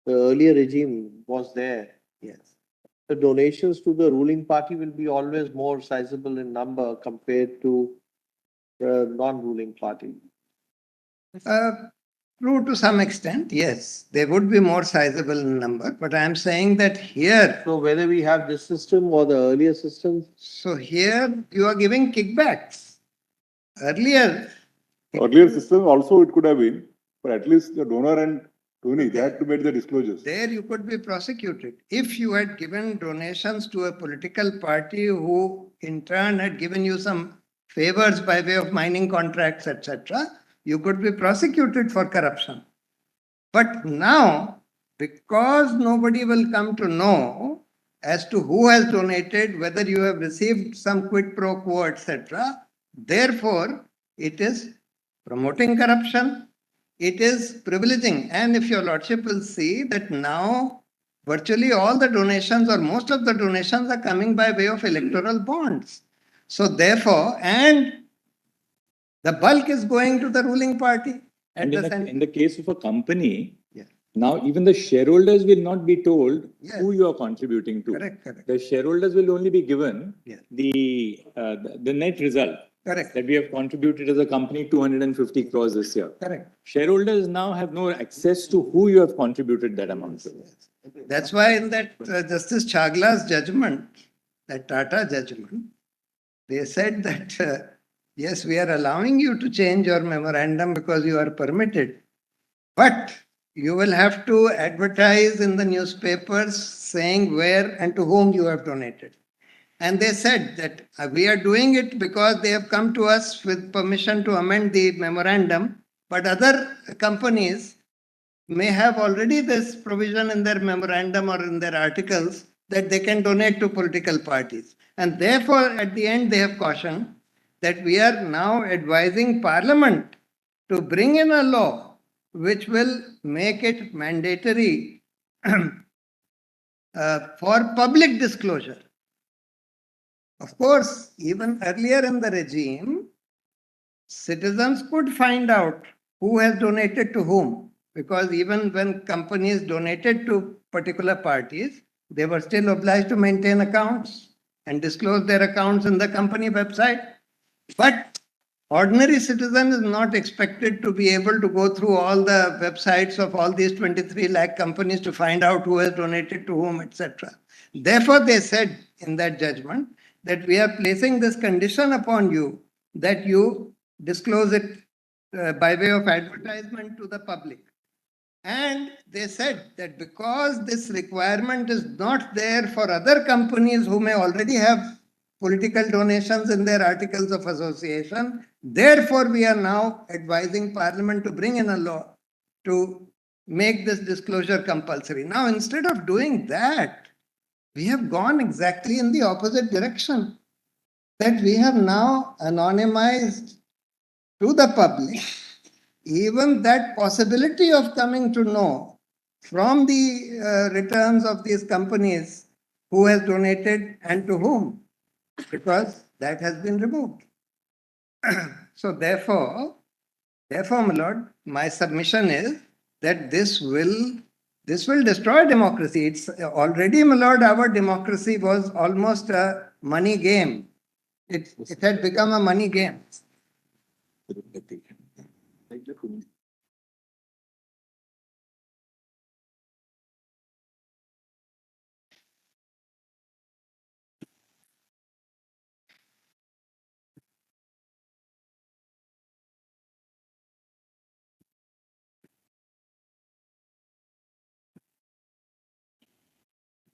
the earlier regime was there, Yes. the donations to the ruling party will be always more sizable in number compared to the non-ruling party. True to some extent, yes. They would be more sizable in number, but I am saying that here, So whether we have this system or the earlier system, so here you are giving kickbacks. Earlier, Earlier system also it could have been, but at least the donor and Tony, they had to make the disclosures. there you could be prosecuted. If you had given donations to a political party who in turn had given you some favors by way of mining contracts, etc., you could be prosecuted for corruption. But now, because nobody will come to know as to who has donated, whether you have received some quid pro quo, etc., therefore, it is promoting corruption, it is privileging. And if your lordship will see that now virtually all the donations or most of the donations are coming by way of electoral bonds. So therefore, and the bulk is going to the ruling party. At And the in the, center. in the case of a company, Yeah. now even the shareholders will not be told Yes. who you are contributing to. Correct, correct. The shareholders will only be given Yeah. the net result Correct, that we have contributed as a company 250 crores this year. correct. Shareholders now have no access to who you have contributed that amount to. That's why in that Justice Chagla's judgment, that Tata judgment, they said that, yes, we are allowing you to change your memorandum because you are permitted, but you will have to advertise in the newspapers saying where and to whom you have donated. And they said that we are doing it because they have come to us with permission to amend the memorandum, but other companies may have already this provision in their memorandum or in their articles that they can donate to political parties. And therefore, at the end, they have cautioned that we are now advising Parliament to bring in a law which will make it mandatory for public disclosure. Of course, even earlier in the regime, citizens could find out who has donated to whom, because even when companies donated to particular parties, they were still obliged to maintain accounts and disclose their accounts in the company website. But ordinary citizen is not expected to be able to go through all the websites of all these 23 lakh companies to find out who has donated to whom, etc. Therefore, they said in that judgment that we are placing this condition upon you that you disclose it by way of advertisement to the public. And they said that because this requirement is not there for other companies who may already have political donations in their articles of association, therefore we are now advising Parliament to bring in a law to make this disclosure compulsory. Now, instead of doing that, we have gone exactly in the opposite direction. That we have now anonymized to the public even that possibility of coming to know from the returns of these companies who has donated and to whom, because that has been removed. So therefore, my lord, my submission is that this will destroy democracy. It's already, my lord, our democracy was almost a money game. It had become a money game.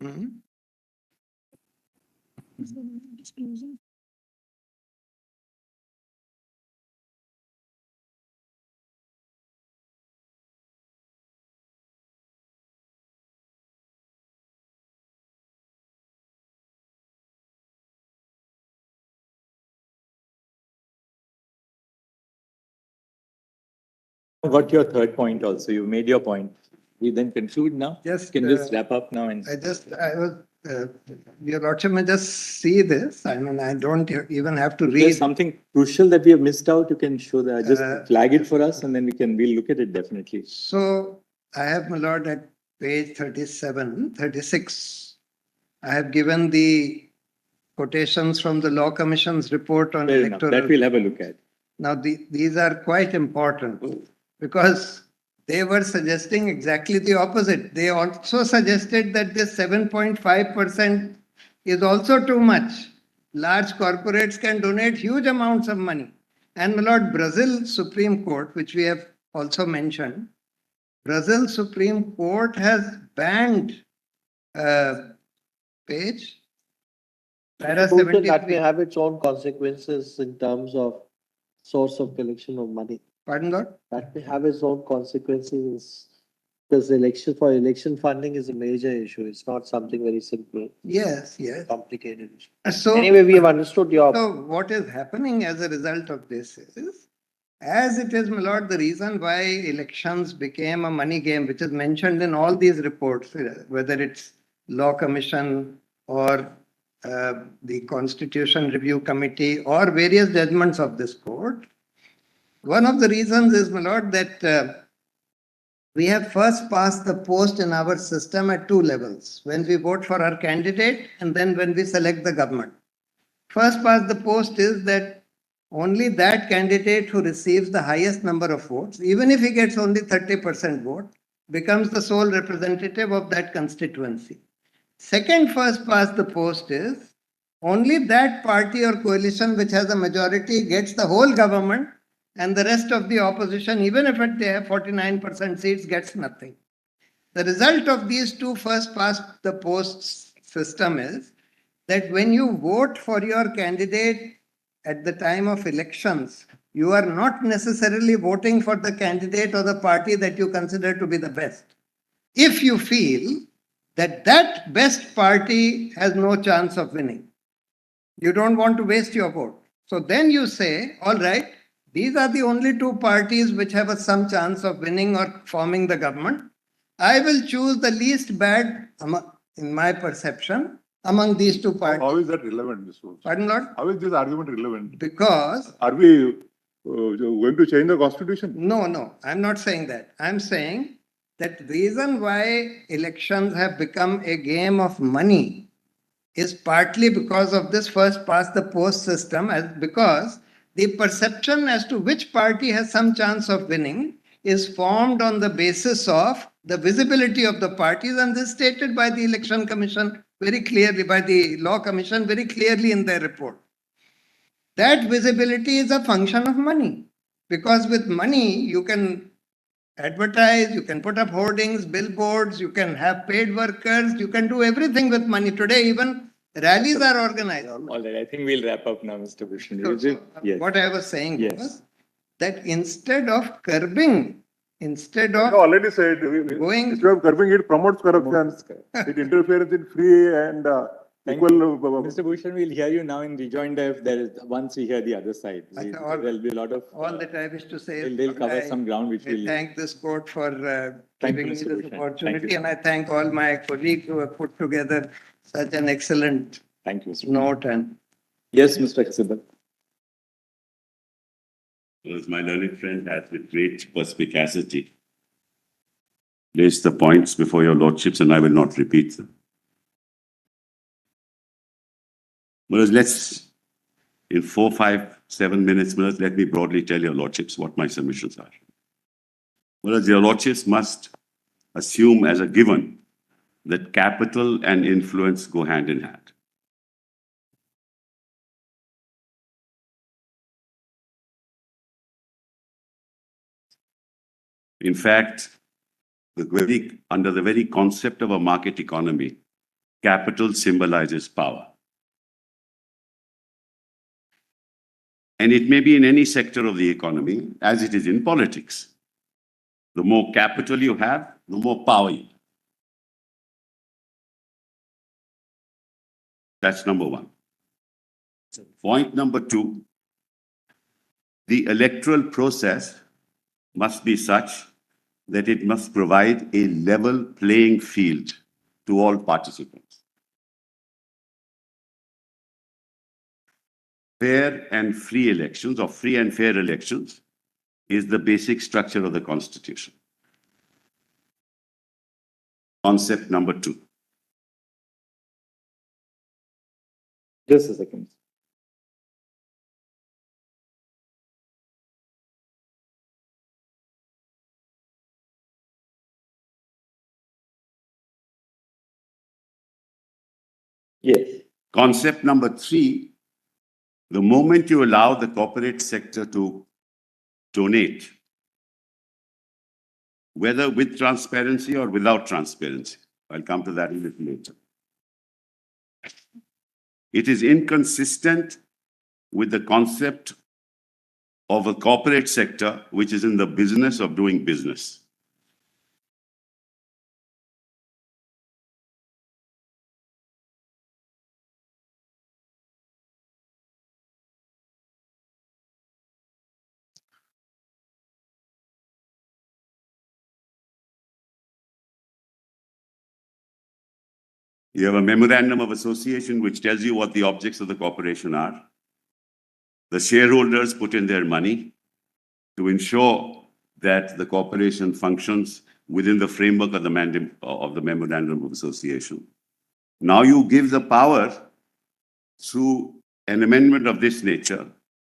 Mhm. Got your third point also. You made your point. We then conclude now. Yes, Can just wrap up now and. Your Lordship may just see this. I mean, I don't even have to There's read. something crucial that we have missed out. You can show that. Just Uh, flag it for us, and then we'll look at it definitely. So I have, my lord, at page 36, I have given the quotations from the Law Commission's report on Fair enough. electoral. That we'll have a look at. Now, these are quite important because they were suggesting exactly the opposite. They also suggested that this 7.5% is also too much. Large corporates can donate huge amounts of money. And my lord, Brazil Supreme Court, which we have also mentioned, Brazil Supreme Court has banned page. Para Also, that may 73. have its own consequences in terms of source of collection of money. Pardon, Lord? That may have its own consequences. Because election funding is a major issue. It's not something very simple, Yes, yes. complicated issue. So, Anyway, we have understood your. so what is happening as a result of this is, as it is, my lord, the reason why elections became a money game, which is mentioned in all these reports, whether it's Law Commission or the Constitution Review Committee or various judgments of this court, one of the reasons is, my lord, that we have first passed the post in our system at two levels, when we vote for our candidate and then when we select the government. First past the post is that only that candidate who receives the highest number of votes, even if he gets only 30% vote, becomes the sole representative of that constituency. Second first past the post is only that party or coalition which has a majority gets the whole government, and the rest of the opposition, even if they have 49% seats, gets nothing. The result of these two first past the post system is that when you vote for your candidate at the time of elections, you are not necessarily voting for the candidate or the party that you consider to be the best. If you feel that that best party has no chance of winning, you don't want to waste your vote. So then you say, all right, these are the only two parties which have some chance of winning or forming the government. I will choose the least bad, in my perception, among these two parties. How is that relevant, Mr. Bhushan? Pardon, Lord? How is this argument relevant? Because, Are we going to change the constitution? no, I'm not saying that. I'm saying that the reason why elections have become a game of money is partly because of this first past the post system, because the perception as to which party has some chance of winning is formed on the basis of the visibility of the parties, and this is stated by the Election Commission very clearly, by the Law Commission very clearly in their report. That visibility is a function of money, because with money you can advertise, you can put up hoardings, billboards, you can have paid workers, you can do everything with money. Today, even rallies are organized. All right, I think we'll wrap up now, Mr. Bhushan. Yes. What I was saying Yes. was that instead of curbing, instead You of already said, Going- instead of curbing it, promotes corruption. It interferes in free and Thank equal. Mr. Bhushan, we'll hear you now in rejoinder if there is, once we hear the other side. There'll be a lot of, all that I wish to say. they'll cover some ground which I will. thank this court for Thank you, giving me Mr. this Bhushan. Thank opportunity, you. and I thank all my colleagues who have put together such an excellent Thank you, Mr. Bhushan. note. And Yes, Mr. Exhibit. As my learned friend has with great perspicacity placed the points before your lordships, and I will not repeat them. Whereas let's, in 4, 5, 7 minutes, let me broadly tell your lordships what my submissions are. Whereas your lordships must assume as a given that capital and influence go hand in hand. In fact, under the very concept of a market economy, capital symbolizes power. And it may be in any sector of the economy, as it is in politics. The more capital you have, the more power you have. That's number one. Point number two, the electoral process must be such that it must provide a level playing field to all participants. Fair and free elections, or free and fair elections, is the basic structure of the Constitution. Concept number two. Just a second. Yes. Concept number three, the moment you allow the corporate sector to donate whether with transparency or without transparency. I'll come to that a little later. It is inconsistent with the concept of a corporate sector which is in the business of doing business. You have a memorandum of association which tells you what the objects of the corporation are. The shareholders put in their money to ensure that the corporation functions within the framework of the memorandum of association. Now you give the power through an amendment of this nature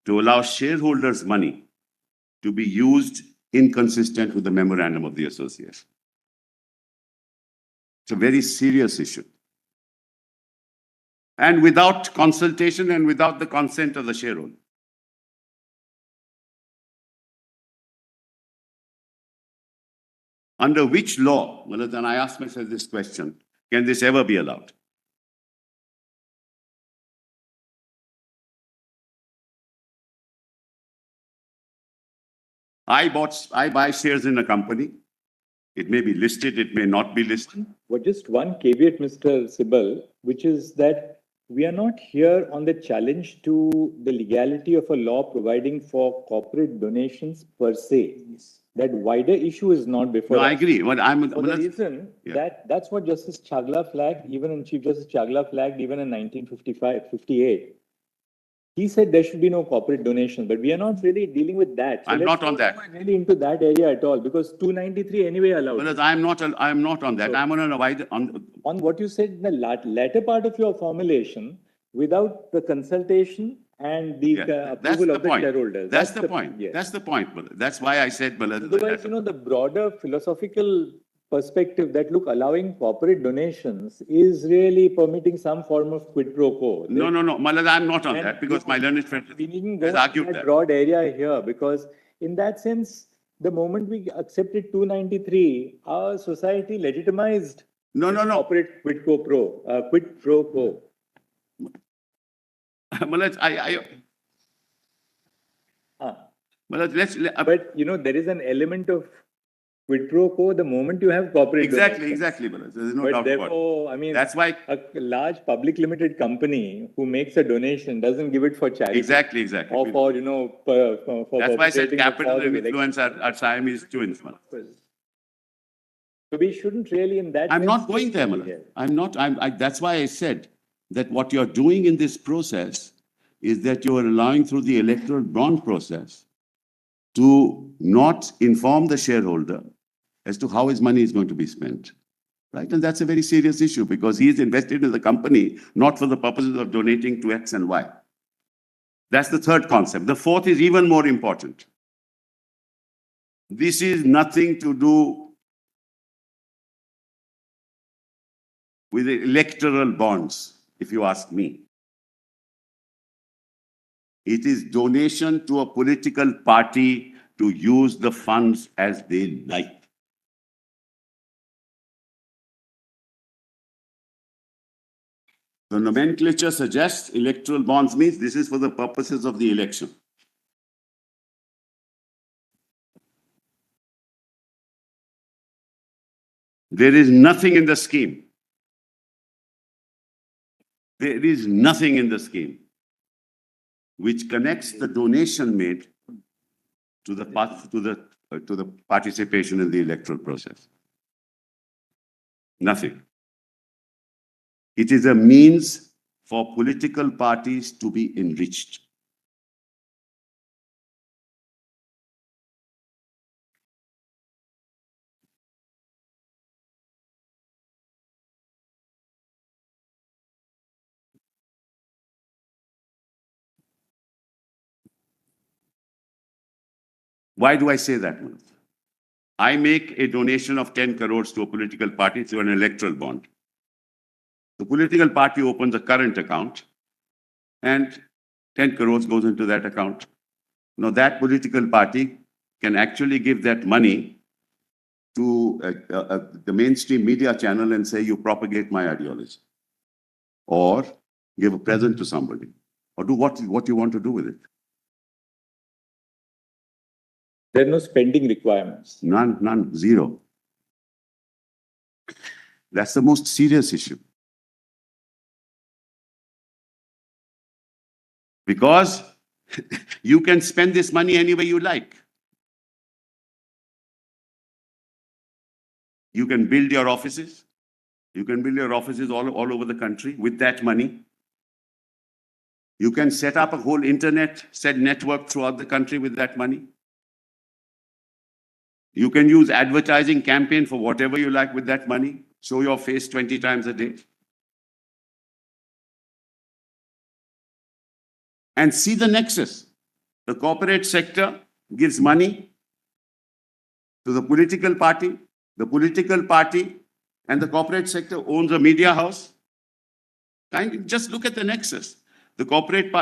to allow shareholders' money to be used inconsistent with the memorandum of the association. It's a very serious issue. And without consultation and without the consent of the shareholder. Under which law, and I ask myself this question, can this ever be allowed? I buy shares in a company. It may be listed, it may not be listed. But just one caveat, Mr. Sibal, which is that we are not here on the challenge to the legality of a law providing for corporate donations per se. That wider issue is not before No, I us. agree. But For the reason that's what Justice Chagla flagged, Chief Justice Chagla flagged even in 1958. He said there should be no corporate donations, but we are not really dealing with that. So I'm not on that. Really into that area at all, because 293 anyway allowed. But I'm not on that. So, I'm on a wider on what you said in the latter part of your formulation, without the consultation and the approval of the shareholders. That's the point. Yes. That's the point. That's why I said. Otherwise, the broader philosophical perspective that allowing corporate donations is really permitting some form of quid pro quo. No. Malad, I'm not on that because my learned friend We needn't go has argued that broad area here, because in that sense, the moment we accepted 293, our society legitimized corporate quid pro quo. Malad, Malad, but there is an element of quid pro quo the moment you have corporate Exactly, Malad. There's no doubt about it. I mean, that's why a large public limited company who makes a donation doesn't give it for charity. Exactly. Or for, for that's why I said capital and influence are Siamese twins, Malad. So we shouldn't really in that I'm sense not going there, Malad. I'm not. That's why I said that what you're doing in this process is that you are allowing through the electoral bond process to not inform the shareholder as to how his money is going to be spent, right? And that's a very serious issue because he is invested in the company, not for the purposes of donating to X and Y. That's the third concept. The fourth is even more important. This is nothing to do with the electoral bonds, if you ask me. It is donation to a political party to use the funds as they like. The nomenclature suggests electoral bonds means this is for the purposes of the election. There is nothing in the scheme. There is nothing in the scheme which connects the donation made to the participation in the electoral process. Nothing. It is a means for political parties to be enriched. Why do I say that? I make a donation of 10 crores to a political party through an electoral bond. The political party opens a current account and 10 crores goes into that account. Now that political party can actually give that money to the mainstream media channel and say, you propagate my ideology. Or give a present to somebody. Or do what you want to do with it. There are no spending requirements. None, zero. That's the most serious issue. Because you can spend this money any way you like. You can build your offices. You can build your offices all over the country with that money. You can set up a whole internet network throughout the country with that money. You can use advertising campaign for whatever you like with that money. Show your face 20 times a day. And see the nexus. The corporate sector gives money to the political party. The political party and the corporate sector owns a media house. Just look at the nexus. The corporate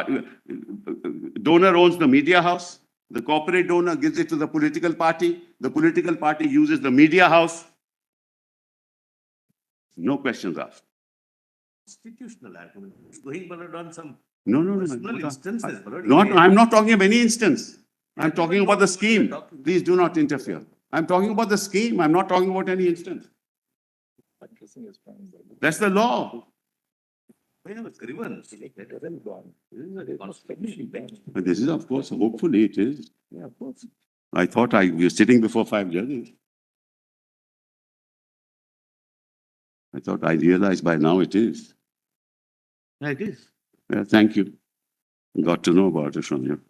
donor owns the media house. The corporate donor gives it to the political party. The political party uses the media house. No questions asked. Constitutional argument. It's going on some No. personal instances. I'm not talking of any instance. I'm talking about the scheme. Please do not interfere. I'm talking about the scheme. I'm not talking about any instance. That's the law. But But this is, of course, hopefully it is. Yeah, of course. I thought we were sitting before 5 judges. I realized by now it is. Yeah, it is. Yeah, thank you. Got to know about it from you.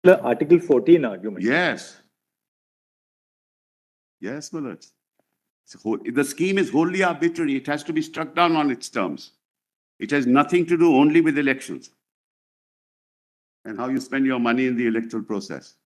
The Article 14 argument. Yes. Yes, Mullah. The scheme is wholly arbitrary. It has to be struck down on its terms. It has nothing to do only with elections and how you spend your money in the electoral process.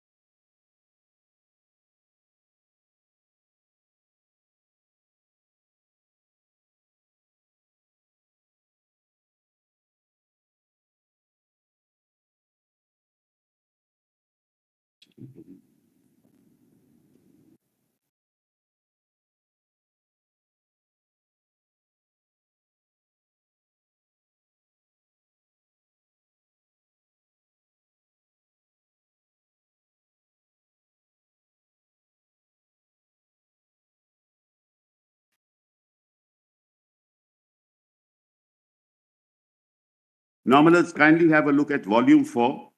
Now, let's kindly have a look at volume 4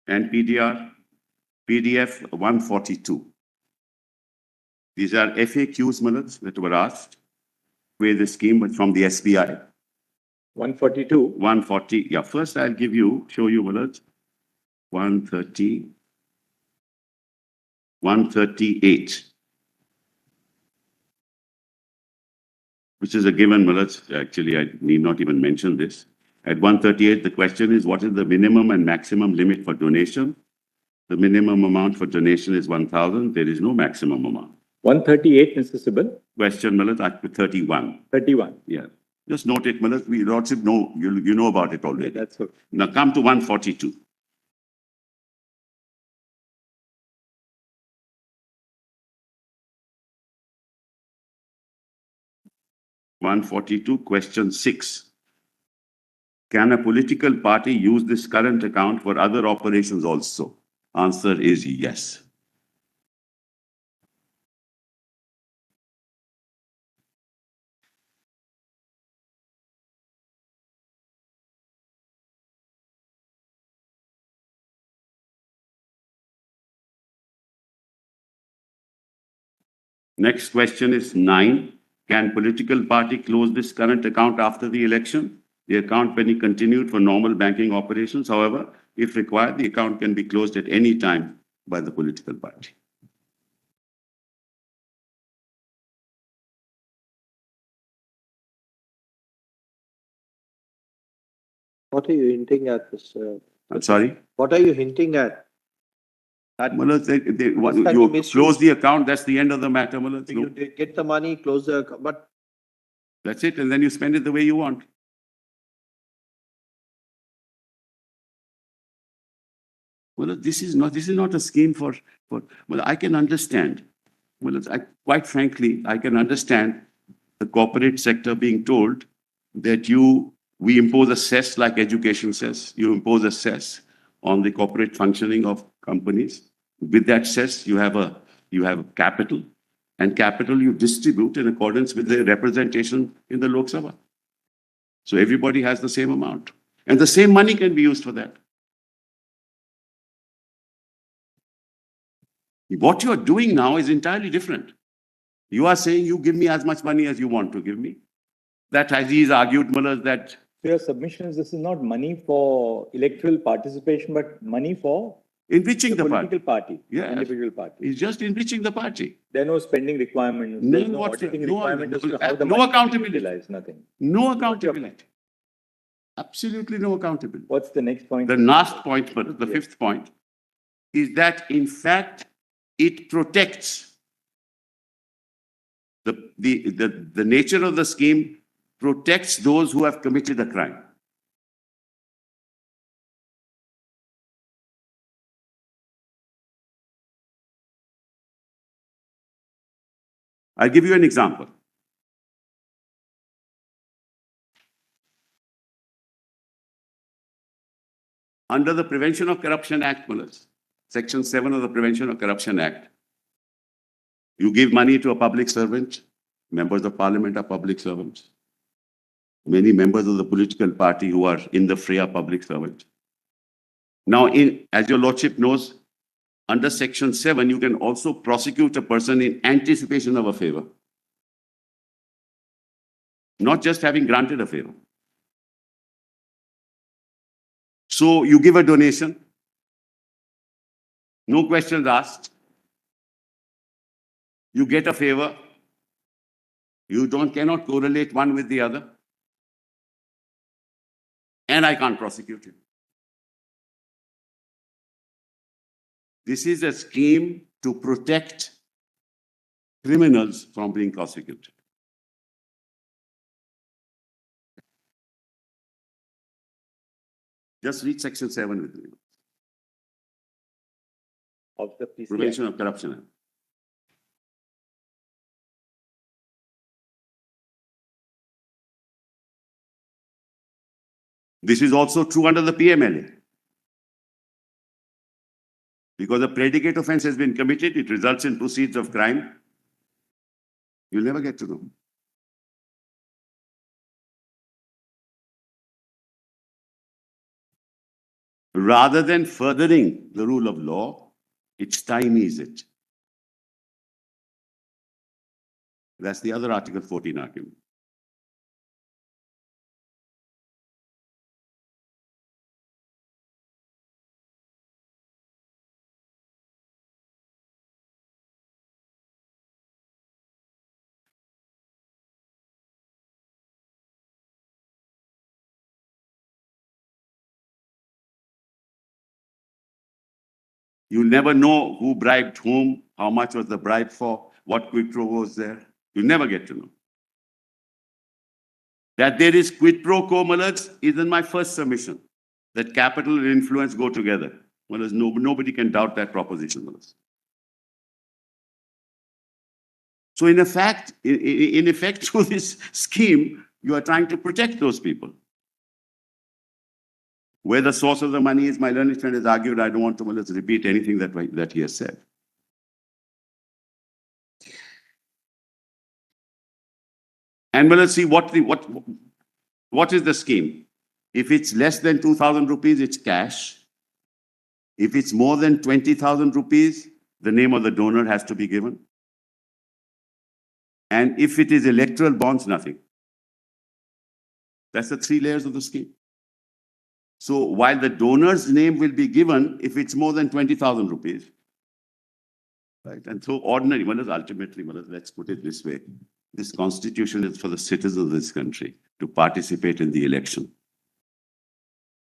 and PDF 142. These are FAQs, Mullah, that were asked where the scheme was from the SBI. 142. 140. Yeah, first I'll show you, Mullah, 130, 138. Which is a given, Mullah. Actually, I need not even mention this. At 138, the question is, what is the minimum and maximum limit for donation? The minimum amount for donation is 1,000. There is no maximum amount. 138, Mr. Sibal. Question, Millet, Act 31. 31. Yeah. Just note it, Millet. We Lordship know, you know about it already. That's okay. Now come to 142. Question 6. Can a political party use this current account for other operations also? Answer is yes. Next question is 9. Can political party close this current account after the election? The account may be continued for normal banking operations. However, if required, the account can be closed at any time by the political party. What are you hinting at, Mr.? I'm sorry? What are you hinting at? Mullah, Can you you misuse- close the account, that's the end of the matter, Mullah. So you did get the money, close the account, but That's it, and then you spend it the way you want. Well, this is not a scheme for, well, I can understand. Well, quite frankly, I can understand the corporate sector being told that we impose a cess like education cess. You impose a cess on the corporate functioning of companies. With that cess, you have capital, and capital you distribute in accordance with the representation in the Lok Sabha. So everybody has the same amount, and the same money can be used for that. What you are doing now is entirely different. You are saying you give me as much money as you want to give me. That Aziz argued, Mullah, that So your submission is this is not money for electoral participation, but money for enriching the political party, Yes. individual party. is just enriching the party. There are no spending requirements. No, There's no what's- auditing no- requirement as to how the no money is accountability. utilized, nothing. No accountability. Absolutely no accountability. What's the next point? The last point, but the Yes. fifth point, is that in fact it protects the nature of the scheme protects those who have committed a crime. I'll give you an example. Under the Prevention of Corruption Act, Section 7 of the Prevention of Corruption Act, you give money to a public servant. Members of parliament are public servants. Many members of the political party who are in the fray are public servants. Now, as your lordship knows, under Section 7, you can also prosecute a person in anticipation of a favor. Not just having granted a favor. So you give a donation, no questions asked. You get a favor. You cannot correlate one with the other. And I can't prosecute you. This is a scheme to protect criminals from being prosecuted. Just read Section 7 with me. Of the PCI. Prevention of Corruption Act. This is also true under the PMLA. Because a predicate offense has been committed, it results in proceeds of crime. You'll never get to know. Rather than furthering the rule of law, it stymies it. That's the other Article 14 argument. You'll never know who bribed whom, how much was the bribe for, what quid pro quo was there. You'll never get to know. That there is quid pro quo, Malaj, is in my first submission. That capital and influence go together. Malaj, nobody can doubt that proposition, Malaj. So in effect, through this scheme, you are trying to protect those people. Where the source of the money is, my learned friend has argued. I don't want to repeat anything that he has said. And let's see what is the scheme. If it's less than 2,000 rupees, it's cash. If it's more than 20,000 rupees, the name of the donor has to be given. And if it is electoral bonds, nothing. That's the 3 layers of the scheme. So while the donor's name will be given if it's more than 20,000 rupees, right? And so ordinary, ultimately, let's put it this way. This constitution is for the citizens of this country to participate in the election.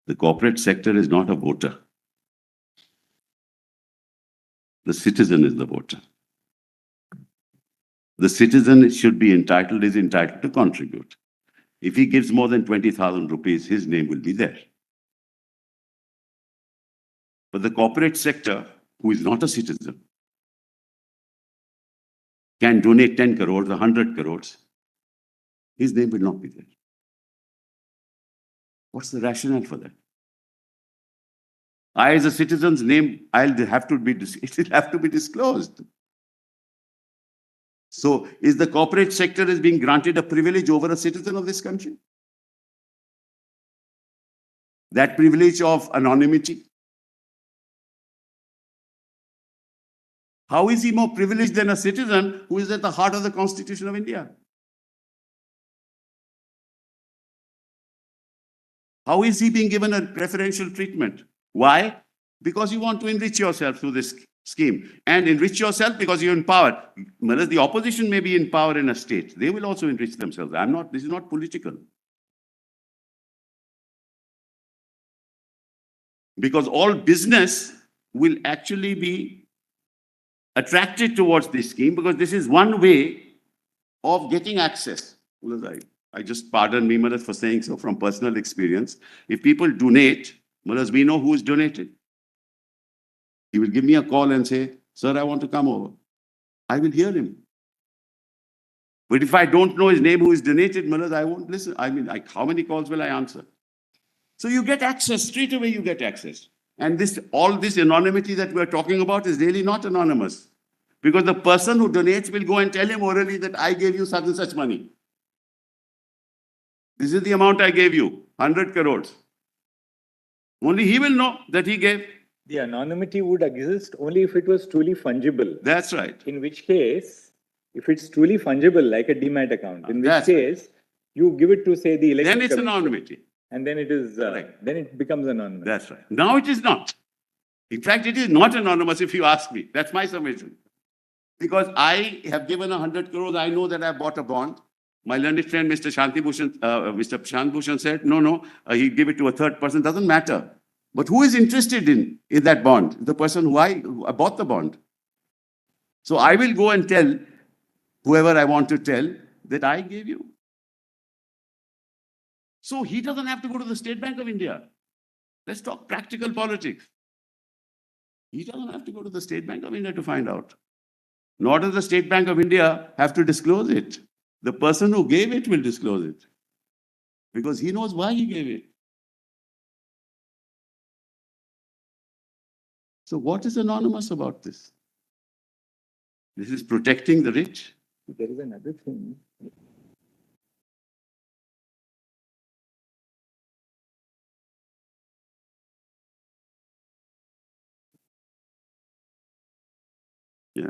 The corporate sector is not a voter. The citizen is the voter. The citizen is entitled to contribute. If he gives more than 20,000 rupees, his name will be there. But the corporate sector, who is not a citizen, can donate 10 crores, 100 crores. His name will not be there. What's the rationale for that? I, as a citizen's name, it will have to be disclosed. So, is the corporate sector being granted a privilege over a citizen of this country? That privilege of anonymity? How is he more privileged than a citizen who is at the heart of the Constitution of India? How is he being given a preferential treatment? Why? Because you want to enrich yourself through this scheme. And enrich yourself because you're in power. Whereas the opposition may be in power in a state. They will also enrich themselves. This is not political. Because all business will actually be attracted towards this scheme because this is one way of getting access. I just pardon me, Maharaj, for saying so from personal experience. If people donate, Maharaj, we know who is donated. He will give me a call and say, sir, I want to come over. I will hear him. But if I don't know his name who is donated, Maharaj, I won't listen. How many calls will I answer? So you get access, straight away you get access. And all this anonymity that we're talking about is really not anonymous. Because the person who donates will go and tell him orally that I gave you such and such money. This is the amount I gave you, 100 crores. Only he will know that he gave. The anonymity would exist only if it was truly fungible. That's right. In which case, if it's truly fungible, like a demat account, in which case, you give it to, say, the election Then it's commission, anonymity. and then then it becomes anonymous. That's right. Now it is not. In fact, it is not anonymous if you ask me. That's my submission. Because I have given 100 crores, I know that I bought a bond. My learned friend, Mr. Shant Bhushan said, no, he gave it to a third person, doesn't matter. But who is interested in that bond? The person who I bought the bond. So I will go and tell whoever I want to tell that I gave you. So he doesn't have to go to the State Bank of India. Let's talk practical politics. He doesn't have to go to the State Bank of India to find out. Nor does the State Bank of India have to disclose it. The person who gave it will disclose it. Because he knows why he gave it. So what is anonymous about this? This is protecting the rich. There is another thing. Yeah.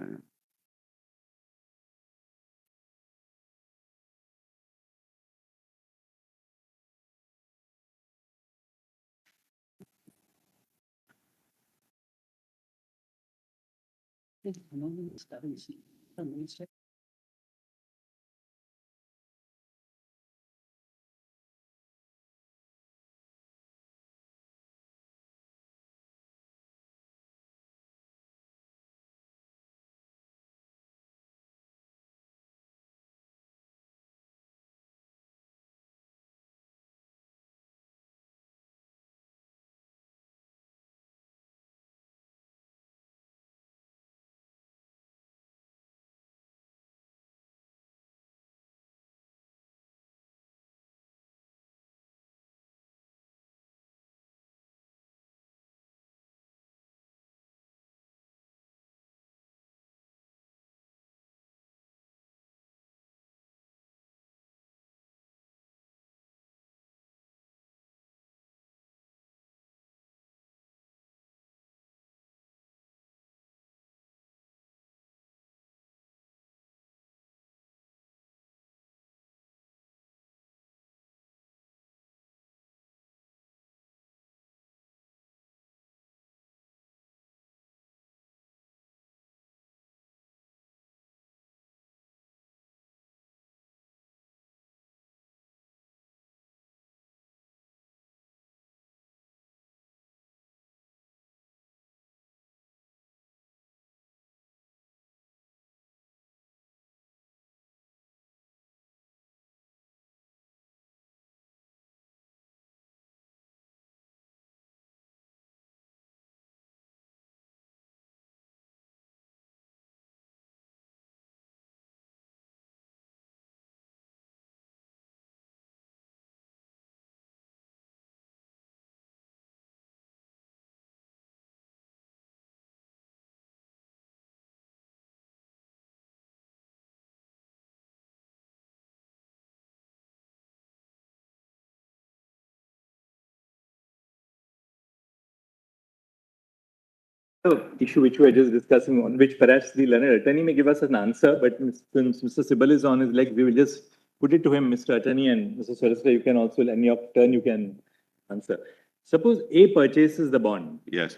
The issue which we were just discussing on, which perhaps the learned attorney may give us an answer, but since Mr. Sibal is on his leg, we will just put it to him, Mr. Attorney, and Mr. Solicitor, you can also, in your turn, you can answer. Suppose A purchases the bond. Yes,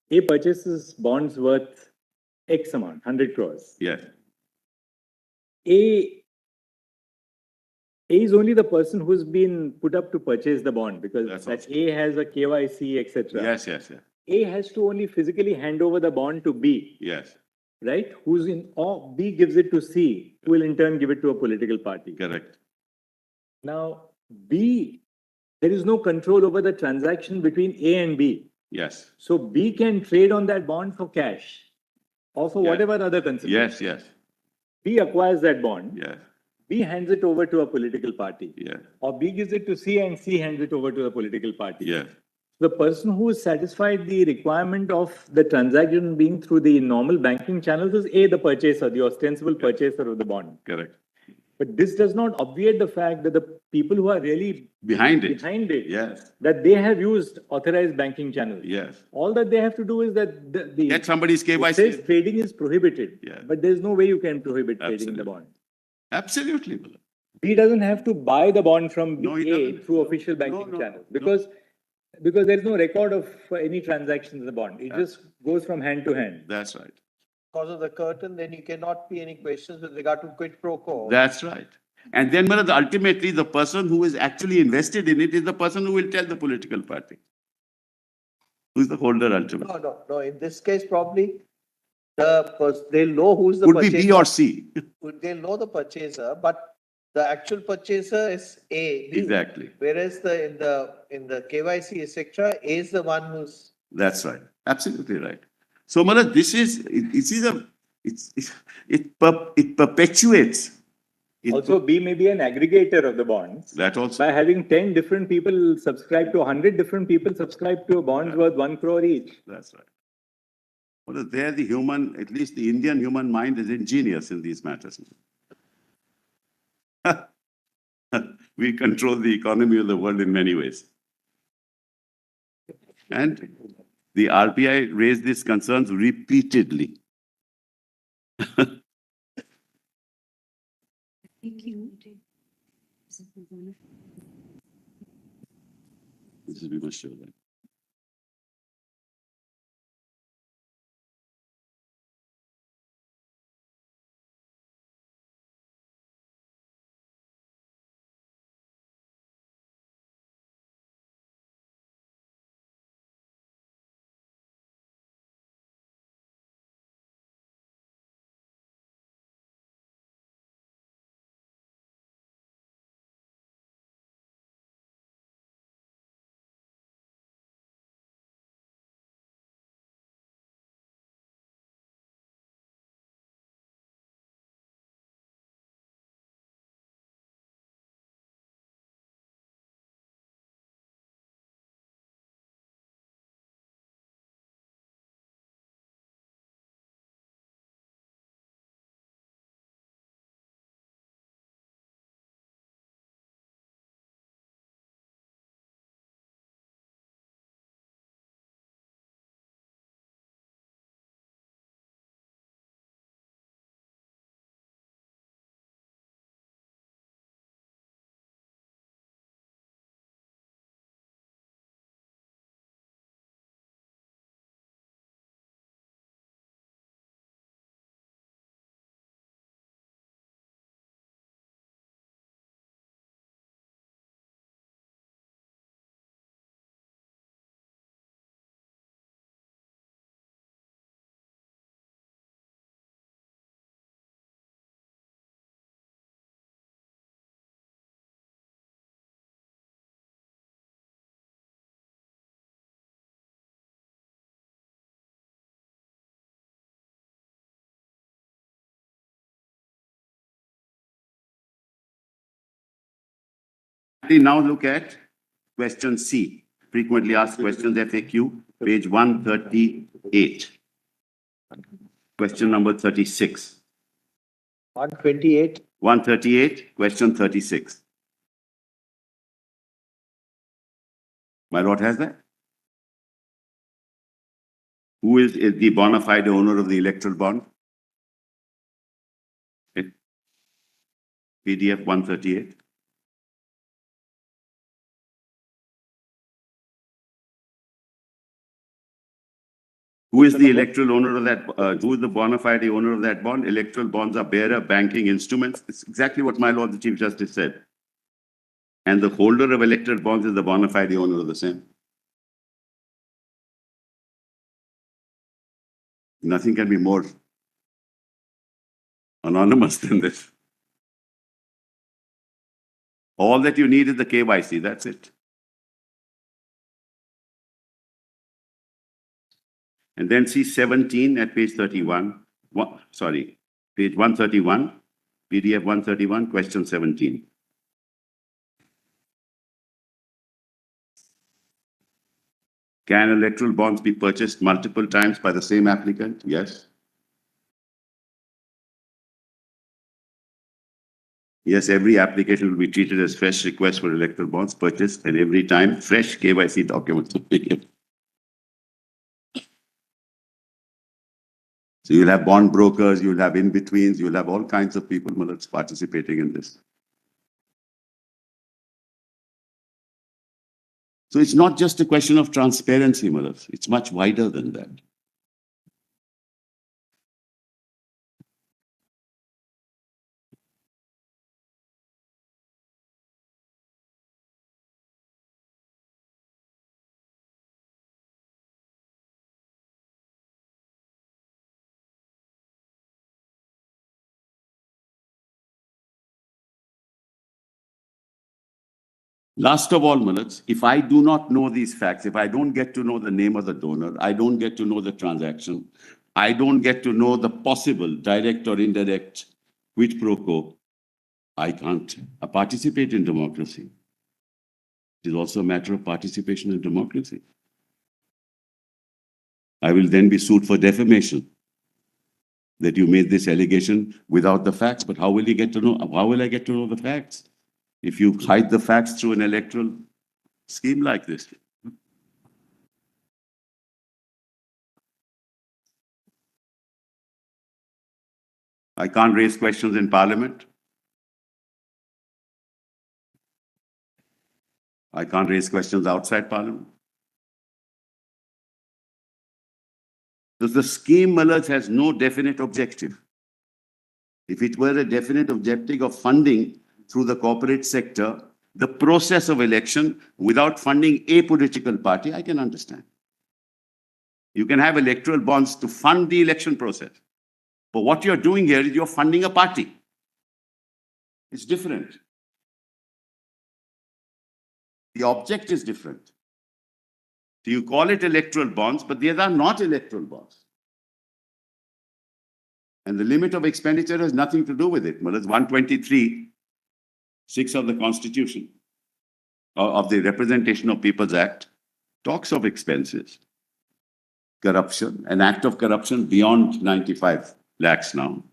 A purchases bonds worth X amount, 100 crores. yes, A is only the person who's been put up to purchase the bond because That's that awesome. A has a KYC, etc. yes, yes, yes, A has to only physically hand over the bond to B, yes, right? Who's in, or B gives it to C, who will in turn give it to a political party. correct. Now, B, there is no control over the transaction between A and B. Yes, So B can trade on that bond for cash or for Yeah. whatever other consideration. yes, yes, B acquires that bond. yes, B hands it over to a political party. yes, Or B gives it to C and C hands it over to the political party. yes, The person who has satisfied the requirement of the transaction being through the normal banking channels is A, the purchaser, the ostensible purchaser of the bond. correct. But this does not obviate the fact that the people who are really Behind it. Yes, that they have used authorized banking channels. yes. All that they have to do is that the Get somebody's it says KYC. trading is prohibited, Yeah. but there's no way you can prohibit trading in the Absolutely. bond. Absolutely. Mullah. B doesn't have to buy the bond from No, he A doesn't. through official banking no, channels no. because there is no record of any transactions in the bond. It just goes from hand to hand. That's right. Because of the curtain, then you cannot be any questions with regard to quid pro quo. That's right. And then, Mullah, ultimately, the person who is actually invested in it is the person who will tell the political party. Who's the holder ultimately? No. In this case, probably they'll know who's the Could be purchaser. B or C. They'll know the purchaser, but the actual purchaser is A. B. Exactly. Whereas in the KYC etc., A is the one who's. That's right. Absolutely right. So, Mullah, it perpetuates. It- Also, B may be an aggregator of the bonds. That also. By having 10 different people subscribe to 100 different people subscribe to a bond worth 1 crore each. That's right. Well, there the human, at least the Indian human mind is ingenious in these matters. We control the economy of the world in many ways. And the RBI raised these concerns repeatedly. Thank you. This is we must show that. Now look at question C, frequently asked questions FAQ, page 138. Question number 36. 128. 138, question 36. My lord has that? Who is the bona fide owner of the electoral bond? Okay. PDF 138. Who is the electoral owner of that? Who is the bona fide owner of that bond? Electoral bonds are bearer banking instruments. It's exactly what my Lord the Chief Justice said. And the holder of electoral bonds is the bona fide owner of the same. Nothing can be more anonymous than this. All that you need is the KYC, that's it. And then see 17 at page 31. Sorry, page 131, PDF 131, question 17. Can electoral bonds be purchased multiple times by the same applicant? Yes. Yes, every application will be treated as fresh request for electoral bonds purchased, and every time fresh KYC documents will be given. So you'll have bond brokers, you'll have in-betweens, you'll have all kinds of people participating in this. So it's not just a question of transparency, Malak. It's much wider than that. Last of all, Malak, if I do not know these facts, if I don't get to know the name of the donor, I don't get to know the transaction, I don't get to know the possible direct or indirect quid pro quo, I can't participate in democracy. It is also a matter of participation in democracy. I will then be sued for defamation that you made this allegation without the facts. But how will you get to know? How will I get to know the facts if you hide the facts through an electoral scheme like this? I can't raise questions in Parliament. I can't raise questions outside Parliament. Because the scheme, Malak, has no definite objective. If it were a definite objective of funding through the corporate sector, the process of election without funding a political party, I can understand. You can have electoral bonds to fund the election process. But what you're doing here is you're funding a party. It's different. The object is different. So you call it electoral bonds, but these are not electoral bonds. And the limit of expenditure has nothing to do with it. Well, it's 123(6) of the Constitution, of the Representation of People's Act, talks of expenses. Corruption, an act of corruption beyond 95 lakhs now.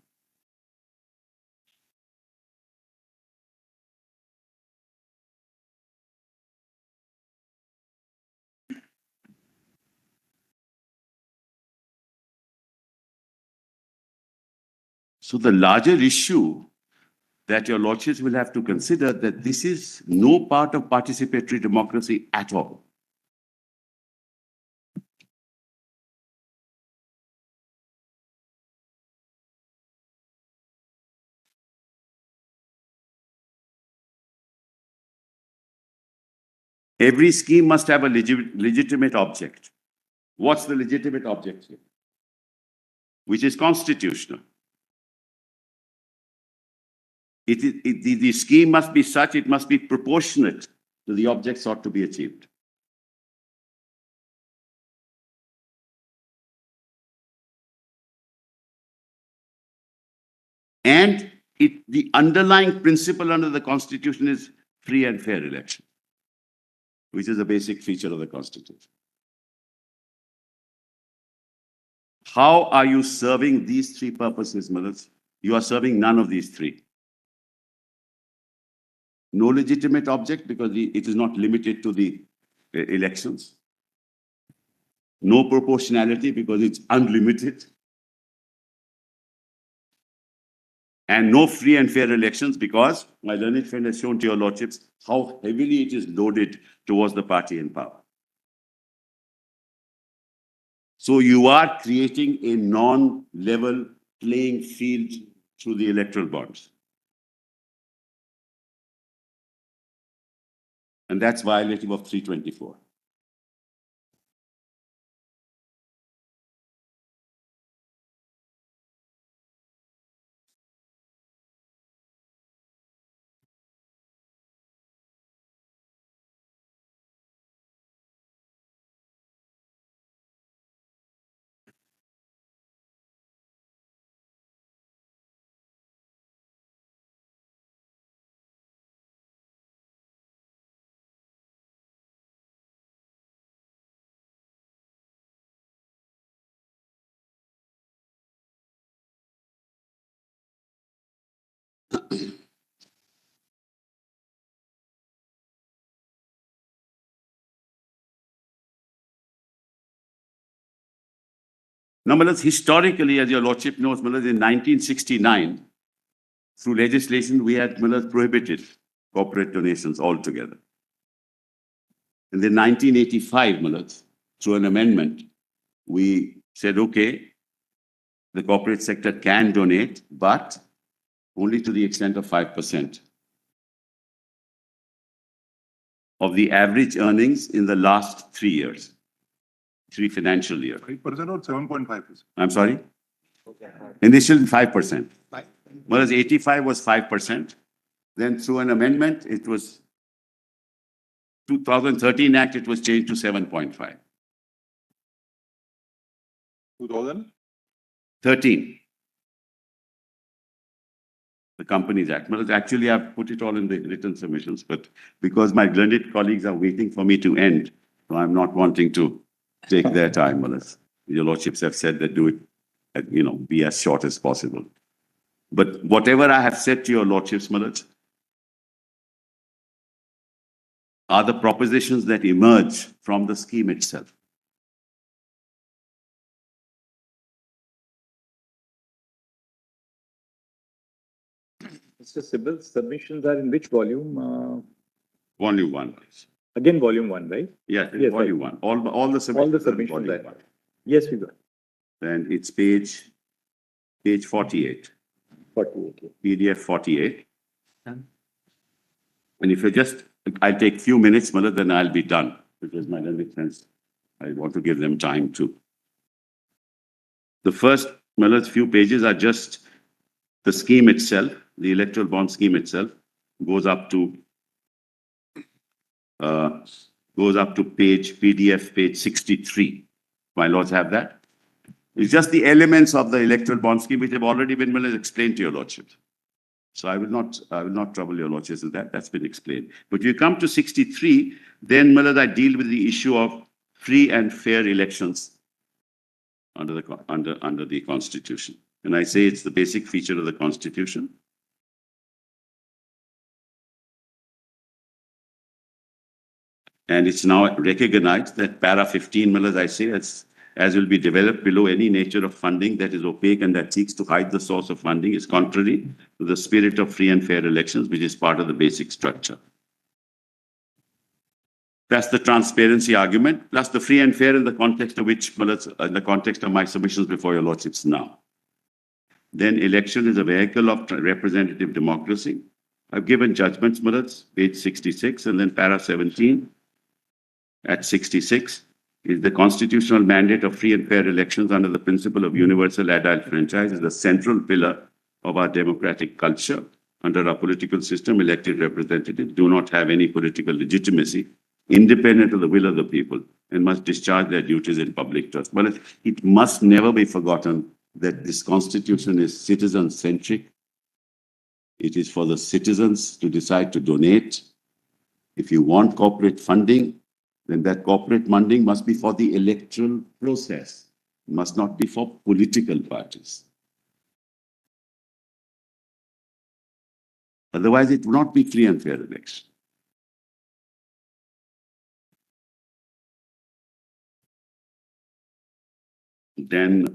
So the larger issue that your lordships will have to consider that this is no part of participatory democracy at all. Every scheme must have a legitimate object. What's the legitimate object here? Which is constitutional. The scheme must be such, it must be proportionate to the object sought to be achieved. And the underlying principle under the Constitution is free and fair election, which is a basic feature of the Constitution. How are you serving these three purposes, Malak? You are serving none of these three. No legitimate object because it is not limited to the elections. No proportionality because it's unlimited. And no free and fair elections because my learned friend has shown to your lordships how heavily it is loaded towards the party in power. So you are creating a non-level playing field through the electoral bonds. And that's violative of 324. Now, Malas, historically, as your lordship knows, Malas, in 1969, through legislation, we had Malas prohibited corporate donations altogether. And then 1985, Malas, through an amendment, we said, okay, the corporate sector can donate, but only to the extent of 5% of the average earnings in the last 3 years, 3 financial years. 5% or 7.5%? I'm sorry? Initially 5%. Whereas 85 was 5%. Then through an amendment, it was 2013 Act, it was changed to 7.5. 2013? The Companies Act. Well, actually, I've put it all in the written submissions, but because my learned colleagues are waiting for me to end, so I'm not wanting to take their time, Malas. Your lordships have said that do it, be as short as possible. But whatever I have said to your lordships, Malas, are the propositions that emerge from the scheme itself. Mr. Sibbal's submissions are in which volume? Volume 1. Again, volume 1, right? Yes, Yes, volume 1. All the submissions. All the are in submissions. volume 1. Yes, we got And it's page 48. 48. PDF 48. And if you just, I'll take few minutes, Malad, then I'll be done. Because my learned friends, I want to give them time to. The first, Malad, few pages are just the scheme itself, the electoral bond scheme itself, goes up to PDF page 63. My lords have that. It's just the elements of the electoral bond scheme which have already been explained to your lordships. So I will not trouble your lordships with that. That's been explained. But you come to 63, then Malad, I deal with the issue of free and fair elections under the Constitution. And I say it's the basic feature of the Constitution. And it's now recognized that para 15, Malad, I say, as will be developed below, any nature of funding that is opaque and that seeks to hide the source of funding is contrary to the spirit of free and fair elections, which is part of the basic structure. That's the transparency argument, plus the free and fair in the context of which, in the context of my submissions before your lordships now. Then election is a vehicle of representative democracy. I've given judgments, Malad, page 66, and then para 17 at 66. Is the constitutional mandate of free and fair elections under the principle of universal adult franchise is the central pillar of our democratic culture. Under our political system, elected representatives do not have any political legitimacy independent of the will of the people and must discharge their duties in public trust. But it must never be forgotten that this constitution is citizen-centric. It is for the citizens to decide to donate. If you want corporate funding, then that corporate funding must be for the electoral process. It must not be for political parties. Otherwise, it will not be free and fair election. Then,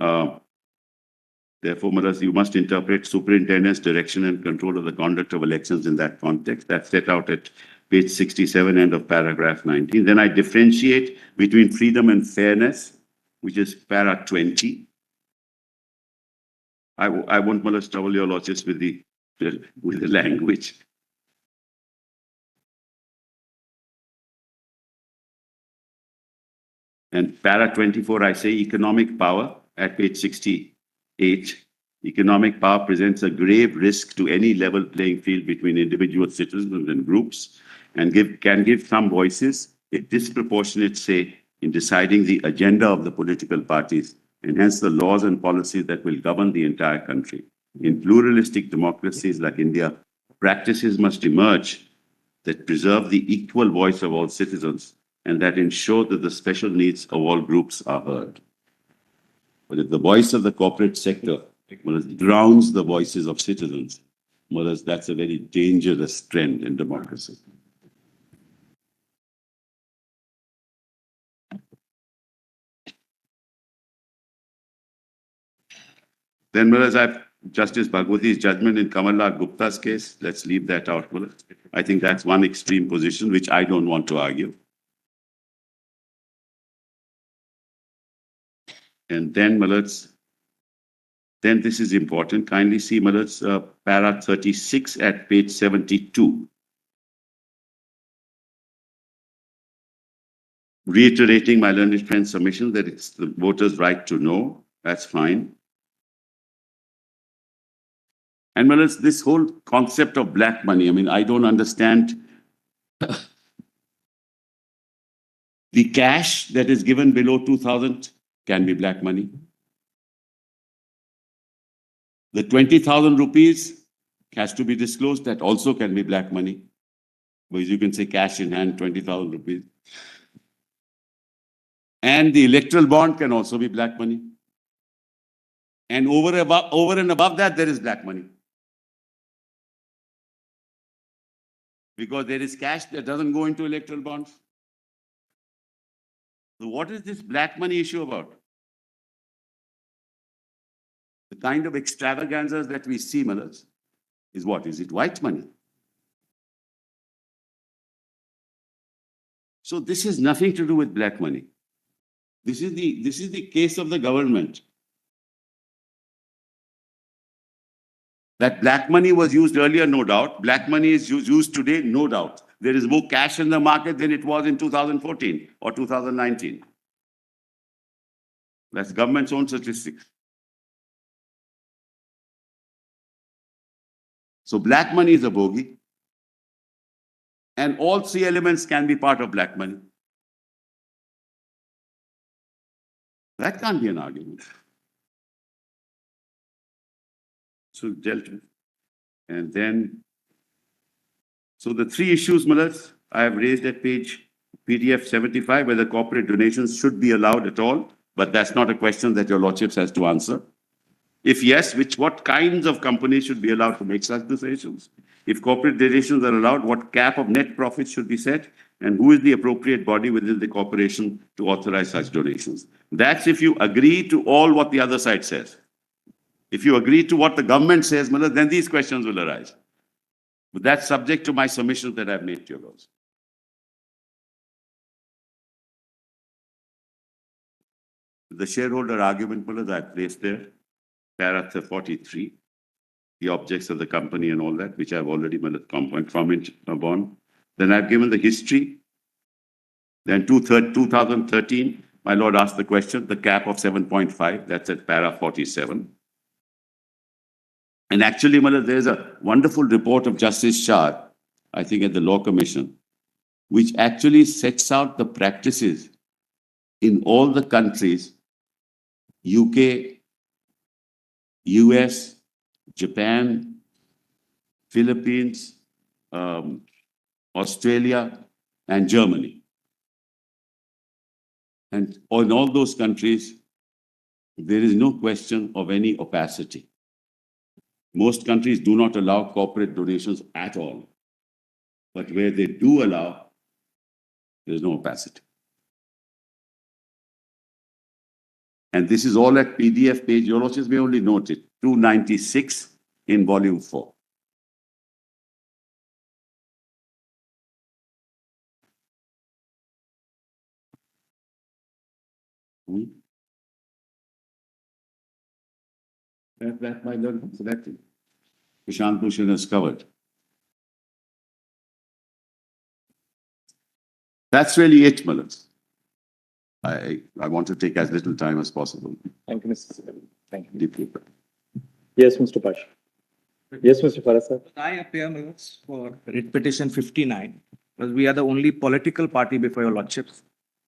therefore, Maras, you must interpret superintendent's direction and control of the conduct of elections in that context. That's set out at page 67, end of paragraph 19. Then I differentiate between freedom and fairness, which is para 20. I won't, Maras, trouble your lordships with the language. And para 24, I say economic power at page 68. Economic power presents a grave risk to any level playing field between individual citizens and groups and can give some voices a disproportionate say in deciding the agenda of the political parties and hence the laws and policies that will govern the entire country. In pluralistic democracies like India, practices must emerge that preserve the equal voice of all citizens and that ensure that the special needs of all groups are heard. But if the voice of the corporate sector drowns the voices of citizens, that's a very dangerous trend in democracy. Then, Justice Bhagwati's judgment in Kamalnath Gupta's case, let's leave that out. I think that's one extreme position, which I don't want to argue. And then, then this is important. Kindly see, para 36 at page 72. Reiterating my learned friend's submission that it's the voters' right to know. That's fine. And this whole concept of black money, I mean, I don't understand. The cash that is given below 2,000 can be black money. The 20,000 rupees has to be disclosed. That also can be black money. Because you can say cash in hand, 20,000 rupees. And the electoral bond can also be black money. And over and above that, there is black money. Because there is cash that doesn't go into electoral bonds. So what is this black money issue about? The kind of extravaganzas that we see, Malas, is what? Is it white money? So this has nothing to do with black money. This is the case of the government. That black money was used earlier, no doubt. Black money is used today, no doubt. There is more cash in the market than it was in 2014 or 2019. That's government's own statistics. So black money is a bogey. And all three elements can be part of black money. That can't be an argument. So dealt with. And then, so the three issues, Malas, I have raised at page PDF 75, whether corporate donations should be allowed at all, but that's not a question that your lordships has to answer. If yes, what kinds of companies should be allowed to make such donations? If corporate donations are allowed, what cap of net profits should be set? And who is the appropriate body within the corporation to authorize such donations? That's if you agree to all what the other side says. If you agree to what the government says, then these questions will arise. But that's subject to my submissions that I've made to your laws. The shareholder argument, I've placed there, paragraph 43, the objects of the company and all that, which I've already comment upon. Then I've given the history. Then 2013, my lord asked the question, the cap of 7.5, that's at para 47. And actually, there's a wonderful report of Justice Shah, I think at the Law Commission, which actually sets out the practices in all the countries, UK, US, Japan, Philippines, Australia, and Germany. And in all those countries, there is no question of any opacity. Most countries do not allow corporate donations at all. But where they do allow, there is no opacity. And this is all at PDF page. Your Lordships may only note it, 296 in volume 4. Hmm? That my Lord selected. Prashant Bhushan has covered. That's really it, Malas. I want to take as little time as possible. Thank you, Mr. Sibal. Thank you. Deeply. Yes, Mr. Pasha. Yes, Mr. Farasar. I appear, my lords, for writ petition 59, because we are the only political party before your lordships.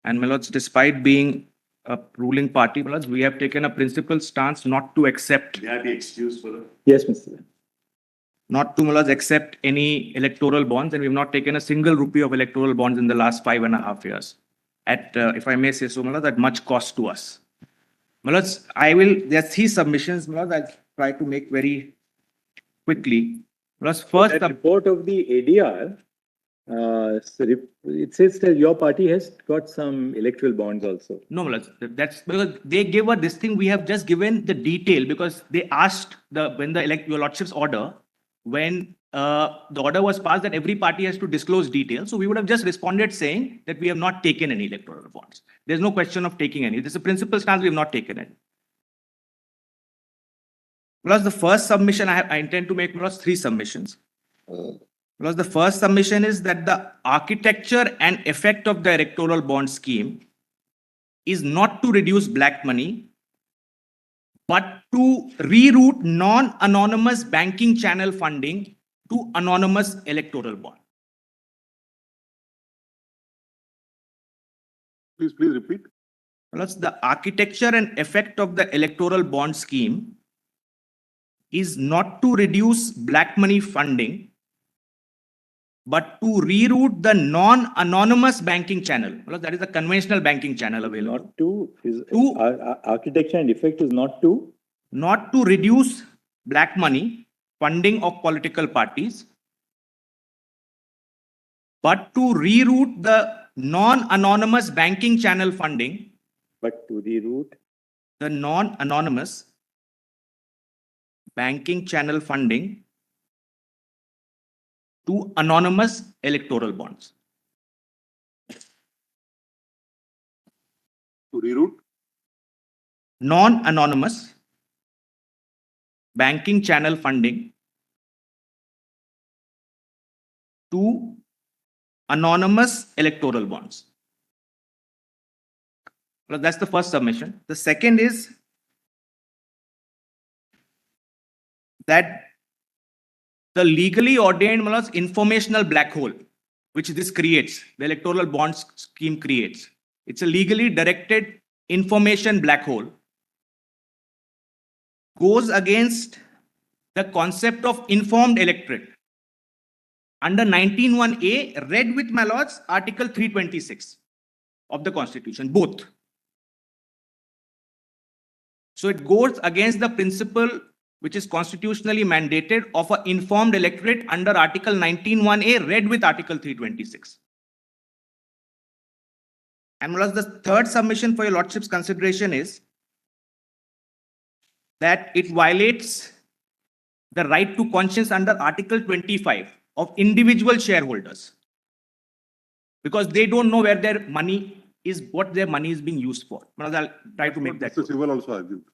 And my lords, despite being a ruling party, my lords, we have taken a principled stance not to accept, May I be excused for that? Yes, Mr. Sibal. not to, my lords, accept any electoral bonds, and we have not taken a single rupee of electoral bonds in the last 5.5 years. At, if I may say so, my lords, at much cost to us. My lords, there are 3 submissions, my lords, I'll try to make very quickly. My lords, first, That report of the ADR, it says that your party has got some electoral bonds also. no, my lords, that's because they gave us this thing. We have just given the detail because they asked when your lordships order, when the order was passed that every party has to disclose details. So we would have just responded saying that we have not taken any electoral bonds. There's no question of taking any. This is a principal stance. We have not taken it. Plus, the first submission I intend to make plus 3 submissions. Plus, the first submission is that the architecture and effect of the electoral bond scheme is not to reduce black money, but to reroute non-anonymous banking channel funding to anonymous electoral bond. Please repeat. Plus, the architecture and effect of the electoral bond scheme is not to reduce black money funding, but to reroute the non-anonymous banking channel. Well, that is the conventional banking channel available. Not to, To- architecture and effect is not to. Not to reduce black money funding of political parties, but to reroute the non-anonymous banking channel funding, But to reroute, the non-anonymous banking channel funding to anonymous electoral bonds. To reroute. Non-anonymous banking channel funding to anonymous electoral bonds. Well, that's the first submission. The second is that the legally ordained informational black hole, which this creates, the electoral bond scheme creates. It's a legally directed information black hole, goes against the concept of informed electorate. Under 19(1)(a), read with my lords, Article 326 of the Constitution, both. So it goes against the principle which is constitutionally mandated of an informed electorate under Article 19(1)(a), read with Article 326. And my lords, the third submission for your lordship's consideration is that it violates the right to conscience under Article 25 of individual shareholders, because they don't know where their money is, what their money is being used for. I'll try to make that. Mr. Sibal also argued.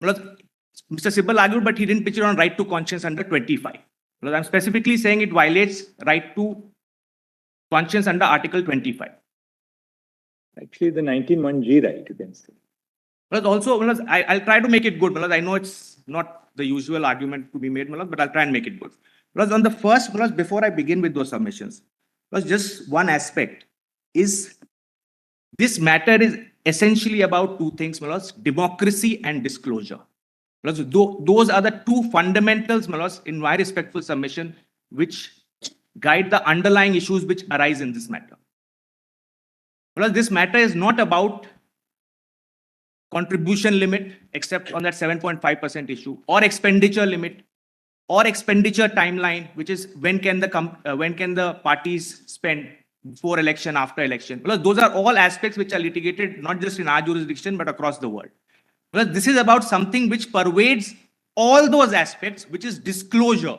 Mr. Sibal argued, but he didn't pitch it on right to conscience under 25. I'm specifically saying it violates right to conscience under Article 25. actually the 19(1)(g), right, you can say. But also, I'll try to make it good, because I know it's not the usual argument to be made, but I'll try and make it good. Because on the first, before I begin with those submissions, just one aspect is this matter is essentially about 2 things, democracy and disclosure. Those are the 2 fundamentals, in my respectful submission, which guide the underlying issues which arise in this matter. This matter is not about contribution limit, except on that 7.5% issue, or expenditure limit, or expenditure timeline, which is when can the parties spend before election, after election. Those are all aspects which are litigated not just in our jurisdiction but across the world. Because this is about something which pervades all those aspects, which is disclosure.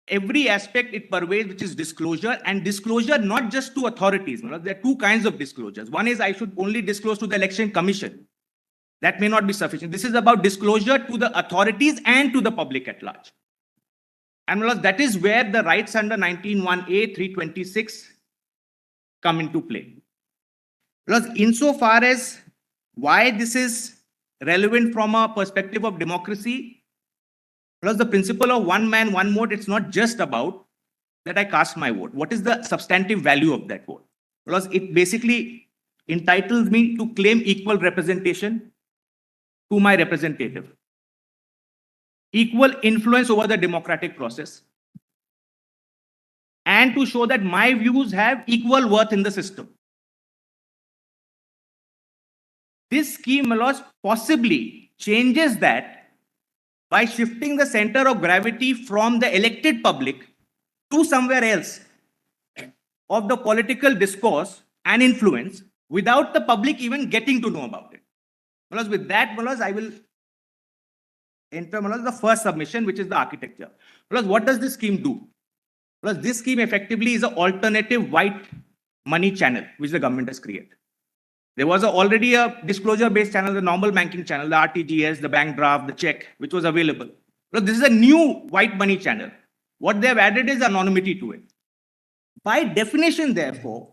Every aspect it pervades, which is disclosure, and disclosure not just to authorities. There are two kinds of disclosures. One is I should only disclose to the Election Commission. That may not be sufficient. This is about disclosure to the authorities and to the public at large. And that is where the rights under 19(1)(a), 326 come into play. Because insofar as why this is relevant from a perspective of democracy, because the principle of one man, one vote, it's not just about that I cast my vote. What is the substantive value of that vote? Because it basically entitles me to claim equal representation to my representative, equal influence over the democratic process, and to show that my views have equal worth in the system. This scheme laws possibly changes that by shifting the center of gravity from the elected public to somewhere else of the political discourse and influence without the public even getting to know about it. Because with that, I will enter the first submission, which is the architecture. Because what does this scheme do? Because this scheme effectively is an alternative white money channel which the government has created. There was already a disclosure-based channel, the normal banking channel, the RTGS, the bank draft, the check, which was available. But this is a new white money channel. What they have added is anonymity to it. By definition, therefore,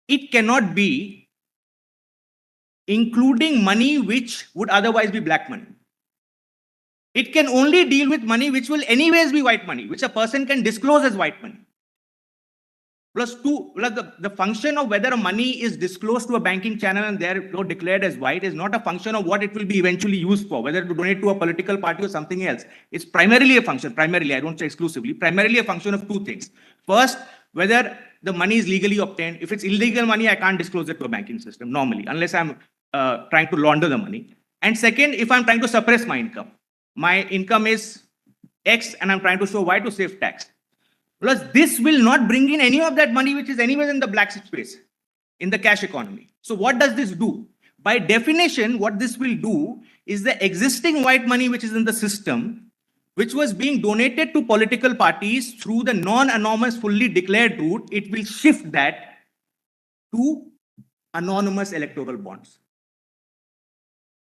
it cannot be including money which would otherwise be black money. It can only deal with money which will anyways be white money, which a person can disclose as white money. Plus the function of whether a money is disclosed to a banking channel and therefore declared as white is not a function of what it will be eventually used for, whether to donate to a political party or something else. It's primarily a function, I don't say exclusively, primarily a function of two things. First, whether the money is legally obtained. If it's illegal money, I can't disclose it to a banking system normally, unless I'm trying to launder the money. And second, if I'm trying to suppress my income is X and I'm trying to show Y to save tax. Plus, this will not bring in any of that money which is anywhere in the black space, in the cash economy. So what does this do? By definition, what this will do is the existing white money which is in the system, which was being donated to political parties through the non-anonymous fully declared route, it will shift that to anonymous electoral bonds.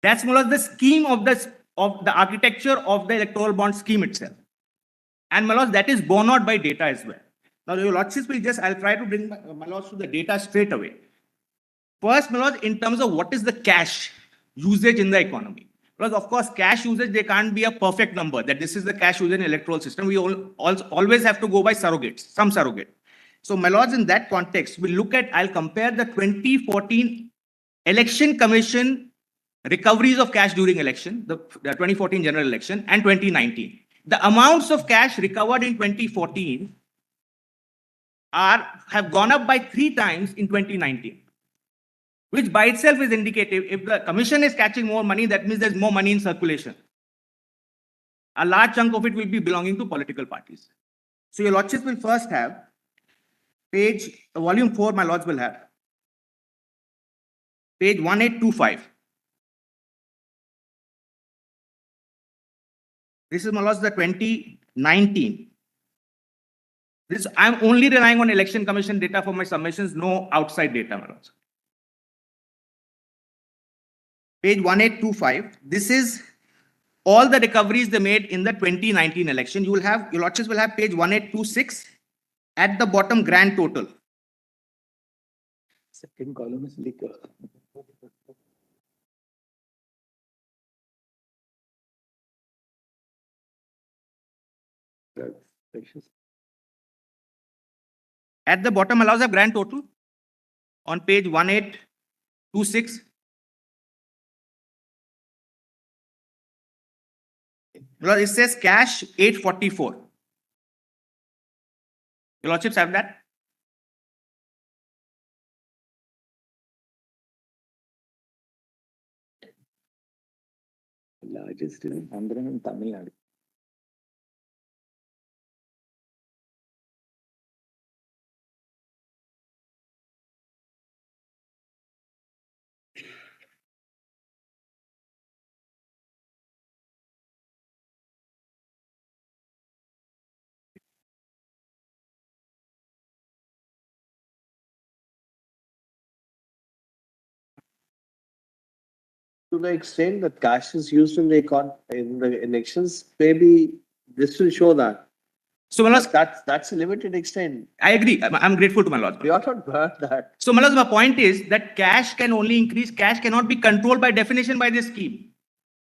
That's more or less the scheme of the architecture of the electoral bond scheme itself. And my lords, that is borne out by data as well. Now, your lordships will I'll try to bring my lords to the data straight away. First, my lords, in terms of what is the cash usage in the economy. Because, of course, cash usage, there can't be a perfect number that this is the cash usage in electoral system. We always have to go by surrogates, some surrogate. So, my lords, in that context, I'll compare the 2014 Election Commission recoveries of cash during election, the 2014 general election, and 2019. The amounts of cash recovered in 2014 have gone up by 3 times in 2019, which by itself is indicative. If the commission is catching more money, that means there's more money in circulation. A large chunk of it will be belonging to political parties. So your lordships will first have volume 4, my lords will have page 1825. This is, my lords, the 2019. I'm only relying on Election Commission data for my submissions, no outside data, my lords. Page 1825. This is all the recoveries they made in the 2019 election. Your lordships will have page 1826. At the bottom, grand total. Second column is liquor. At the bottom allows a grand total on page 1826. Well, it says cash 844. Your lordships have that? Largest in Andhra and Tamil Nadu. To the extent that cash is used in in the elections, maybe this will show that. So, my lords, That's a limited extent. I agree. I'm grateful to my lords. We ought not burn that. So, my lords, my point is that cash can only increase. Cash cannot be controlled by definition by this scheme.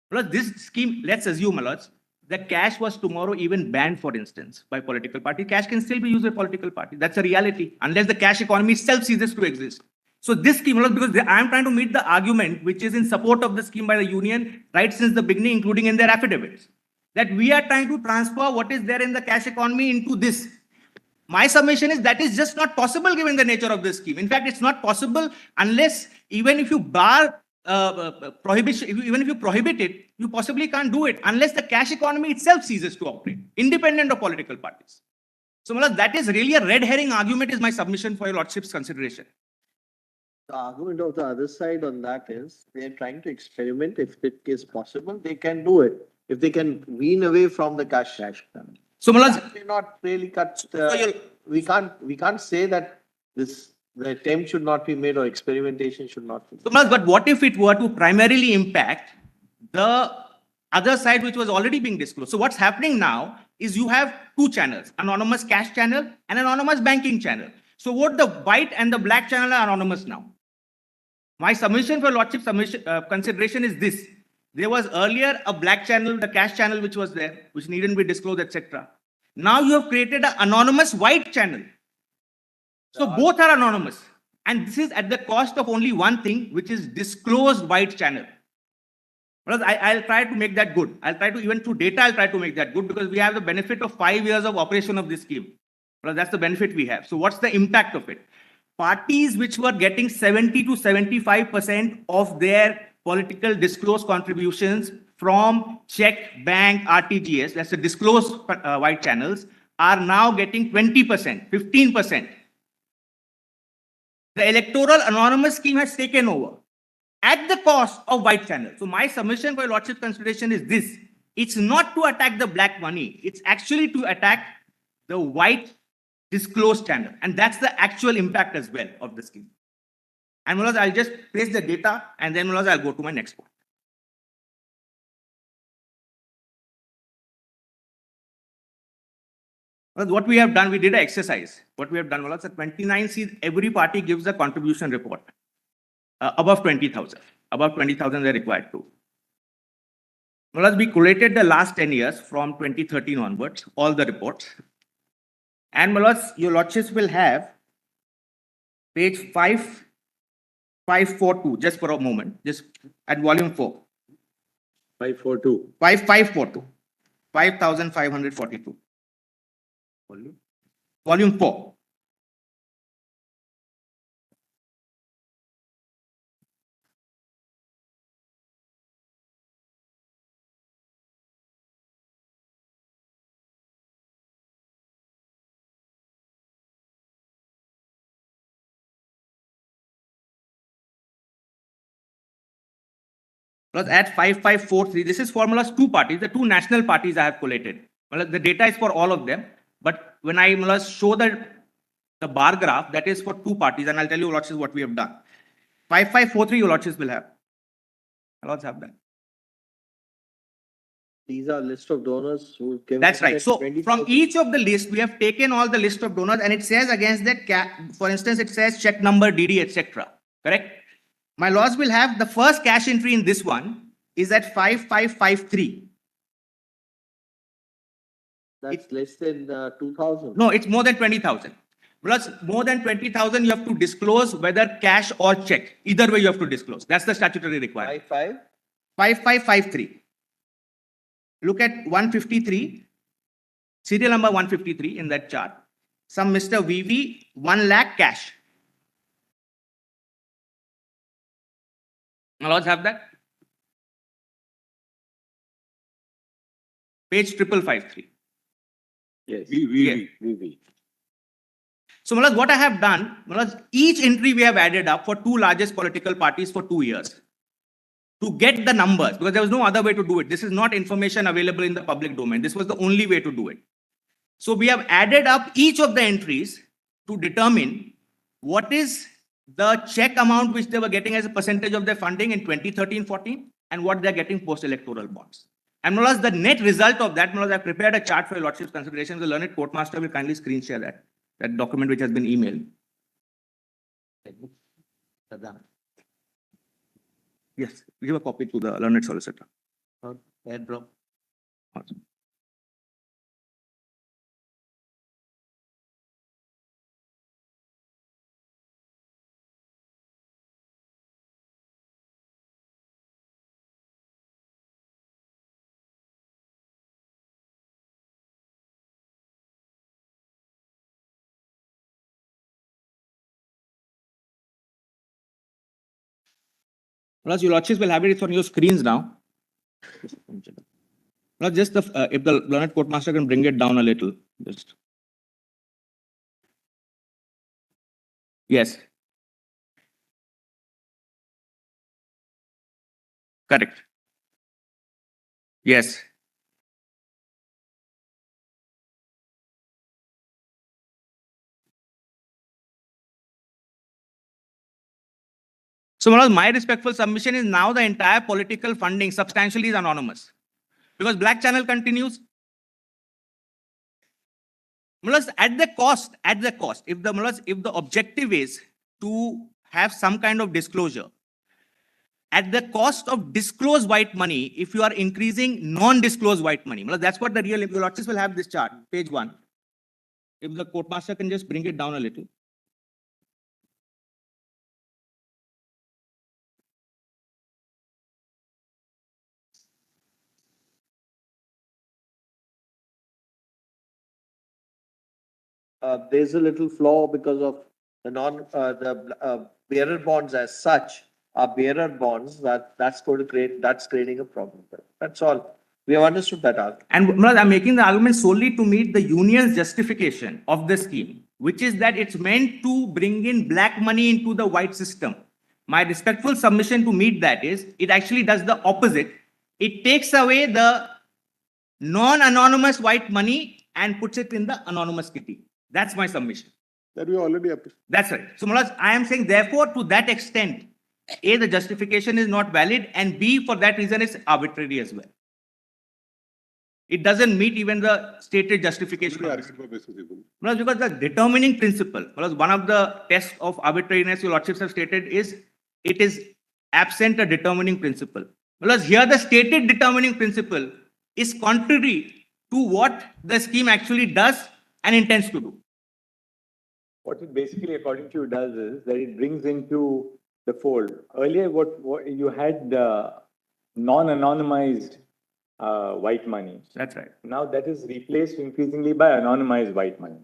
My lords, this scheme, let's assume, my lords, that cash was tomorrow even banned, for instance, by political party. Cash can still be used by political party. That's a reality, unless the cash economy itself ceases to exist. So this scheme, my lords, because I'm trying to meet the argument which is in support of the scheme by the union right since the beginning, including in their affidavits, that we are trying to transfer what is there in the cash economy into this. My submission is that is just not possible given the nature of this scheme. In fact, it's not possible unless even if you bar prohibition, even if you prohibit it, you possibly can't do it unless the cash economy itself ceases to operate, independent of political parties. So, my lords, that is really a red herring argument is my submission for your lordship's consideration. The argument of the other side on that is they are trying to experiment. If it is possible, they can do it. If they can wean away from the cash. So, my lords, That may not really cut. So you'll- We can't say that the attempt should not be made or experimentation should not be. so, my lords, but what if it were to primarily impact the other side which was already being disclosed? So what's happening now is you have two channels, anonymous cash channel and anonymous banking channel. So what the white and the black channel are anonymous now. My submission for lordship consideration is this. There was earlier a black channel, the cash channel, which was there, which needn't be disclosed, etc. Now you have created an anonymous white channel. So both are anonymous. And this is at the cost of only one thing, which is disclosed white channel. Because I'll try to make that good. I'll try to, even through data, I'll try to make that good because we have the benefit of 5 years of operation of this scheme. Well, that's the benefit we have. So what's the impact of it? Parties which were getting 70 to 75% of their political disclosed contributions from check, bank, RTGS, that's the disclosed white channels, are now getting 20%, 15%. The electoral anonymous scheme has taken over at the cost of white channel. So my submission for your lordship consideration is this. It's not to attack the black money. It's actually to attack the white disclosed channel. And that's the actual impact as well of the scheme. And Mulaz, I'll just place the data and then Mulaz, I'll go to my next point. What we have done, we did an exercise. What we have done, Mulaz, at 29C, every party gives a contribution report. Above 20,000. Above 20,000 they're required to. Mulaz, we collated the last 10 years from 2013 onwards, all the reports. And Mulaz, your lordships will have page 5542, just for a moment, just at volume 4. 542. 5542. 5,542. Volume 4. Plus at 5543, this is formulas two parties, the two national parties I have collated. Well, the data is for all of them, but when I show the bar graph, that is for two parties, and I'll tell you lordships what we have done. 5543, your lordships will have. Lords have that. These are list of donors who give. That's right. So from each of the list, we have taken all the list of donors, and it says against that, for instance, it says check number, DD, etc. Correct? My lords will have the first cash entry in this one is at 5553. That's less than 2,000. No, it's more than 20,000. Plus more than 20,000, you have to disclose whether cash or check. Either way, you have to disclose. That's the statutory requirement. 5553. Look at 153, serial number 153 in that chart. Some Mr. VV, 1 lakh cash. My lords have that? Page 5553. Yes. Yeah. So, my lords, what I have done, my lords, each entry we have added up for two largest political parties for 2 years to get the numbers, because there was no other way to do it. This is not information available in the public domain. This was the only way to do it. So we have added up each of the entries to determine what is the check amount which they were getting as a percentage of their funding in 2013-14, and what they're getting post-electoral bonds. And more or less the net result of that, more or less, I've prepared a chart for your lordship's consideration. The learned court master will kindly screen share that document which has been emailed. Yes, give a copy to the learned solicitor. Airdrop. Awesome. Plus, your lordships will have it on your screens now. Plus, just if the learned court master can bring it down a little, just. Yes. Correct. Yes. So, Manoj, my respectful submission is now the entire political funding substantially is anonymous. Because black channel continues. Manoj, at the cost, if the objective is to have some kind of disclosure, at the cost of disclosed white money, if you are increasing non-disclosed white money, Manoj, that's what the real, your lordships will have this chart, page 1. If the court master can just bring it down a little. There's a little flaw because of the bearer bonds as such are bearer bonds that's creating a problem. That's all. We have understood that argument. And Manoj, I'm making the argument solely to meet the union's justification of the scheme, which is that it's meant to bring in black money into the white system. My respectful submission to meet that is, it actually does the opposite. It takes away the non-anonymous white money and puts it in the anonymous kitty. That's my submission. That we already have. That's right. So, Manoj, I am saying, therefore, to that extent, A, the justification is not valid, and B, for that reason, it's arbitrary as well. It doesn't meet even the stated justification. Manoj, because the determining principle, because one of the tests of arbitrariness your lordships have stated is, it is absent a determining principle. Because here the stated determining principle is contrary to what the scheme actually does and intends to do. What it basically, according to you, does is that it brings into the fold. Earlier, what you had non-anonymized white money. That's right. Now that is replaced increasingly by anonymized white money.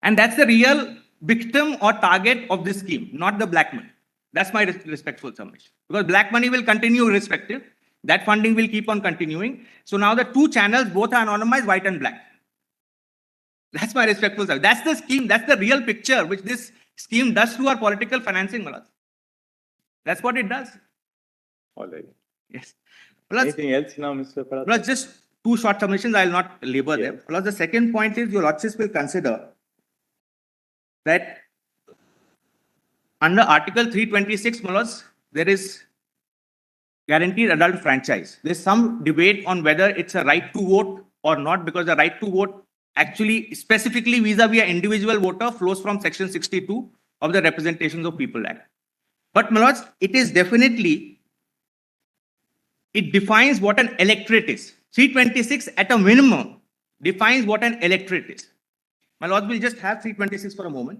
And that's the real victim or target of this scheme, not the black money. That's my respectful submission. Because black money will continue irrespective. That funding will keep on continuing. So now the two channels, both are anonymized, white and black. That's my respectful submission. That's the scheme. That's the real picture which this scheme does to our political financing, Manoj. That's what it does. All right. Yes. Plus, anything else now, Mr. Parat? Plus, just two short submissions. I will not labor them. Plus, the second point is your lordships will consider that under Article 326, Manoj, there is guaranteed adult franchise. There's some debate on whether it's a right to vote or not, because the right to vote actually specifically vis-a-vis an individual voter flows from Section 62 of the Representations of People Act. But Manoj, it is definitely, it defines what an electorate is. 326 at a minimum defines what an electorate is. My lords, will just have 326 for a moment.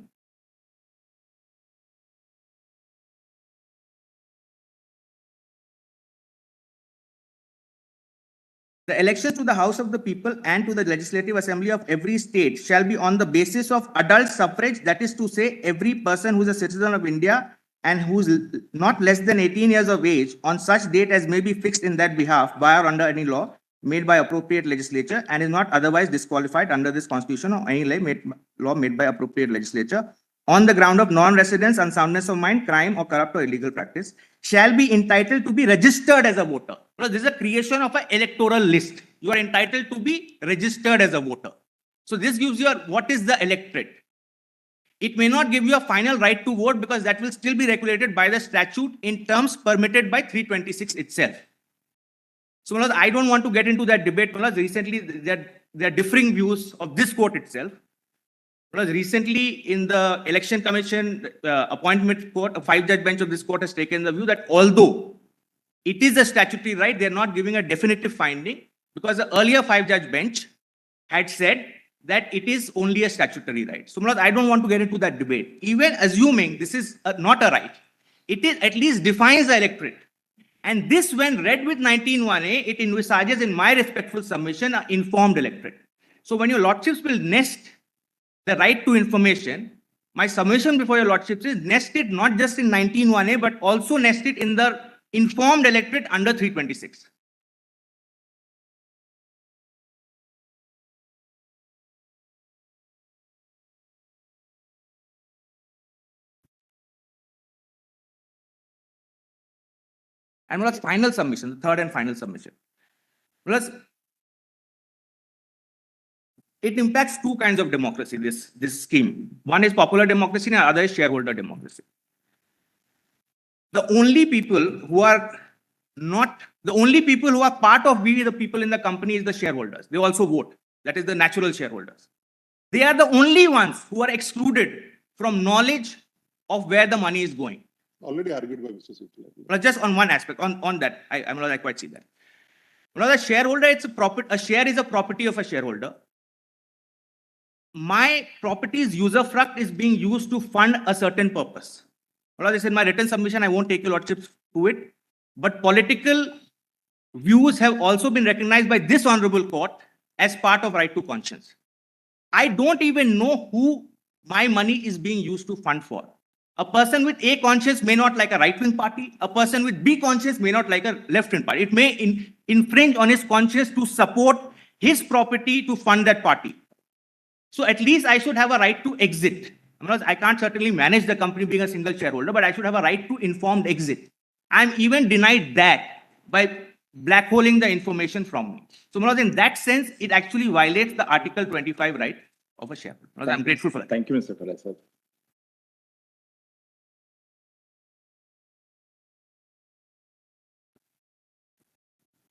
The elections to the House of the People and to the Legislative Assembly of every state shall be on the basis of adult suffrage, that is to say, every person who is a citizen of India and who is not less than 18 years of age on such date as may be fixed in that behalf by or under any law made by appropriate legislature and is not otherwise disqualified under this constitution or any law made by appropriate legislature on the ground of non-residence, unsoundness of mind, crime or corrupt or illegal practice, shall be entitled to be registered as a voter. Because this is a creation of an electoral list. You are entitled to be registered as a voter. So this gives you what is the electorate. It may not give you a final right to vote because that will still be regulated by the statute in terms permitted by 326 itself. So, my lords, I don't want to get into that debate. My lords, recently, there are differing views of this court itself. My lords, recently, in the Election Commission appointment court, a 5-judge bench of this court has taken the view that although it is a statutory right, they're not giving a definitive finding, because the earlier 5-judge bench had said that it is only a statutory right. So, my lords, I don't want to get into that debate. Even assuming this is not a right, it is at least defines the electorate. And this, when read with 19(1)(a), it envisages, in my respectful submission, an informed electorate. So when your lordships will nest the right to information, my submission before your lordships is nest it not just in 19(1)(a), but also nest it in the informed electorate under 326. And what's final submission, the third and final submission. Plus, it impacts two kinds of democracy, this scheme. One is popular democracy and the other is shareholder democracy. The only people who are part of we, the people in the company, is the shareholders. They also vote. That is the natural shareholders. They are the only ones who are excluded from knowledge of where the money is going. Already argued by Mr. Sitla. But just on one aspect, on that, I quite see that. Another shareholder, a share is a property of a shareholder. My property's usufruct is being used to fund a certain purpose. Well, as I said in my written submission, I won't take your lordships to it. But political views have also been recognized by this honorable court as part of right to conscience. I don't even know who my money is being used to fund for. A person with A conscience may not like a right-wing party. A person with B conscience may not like a left-wing party. It may infringe on his conscience to support his property to fund that party. So at least I should have a right to exit. I can't certainly manage the company being a single shareholder, but I should have a right to informed exit. I'm even denied that by blackholing the information from me. So in that sense, it actually violates the Article 25 right of a shareholder. I'm grateful for that. Thank you, Mr. Prasad.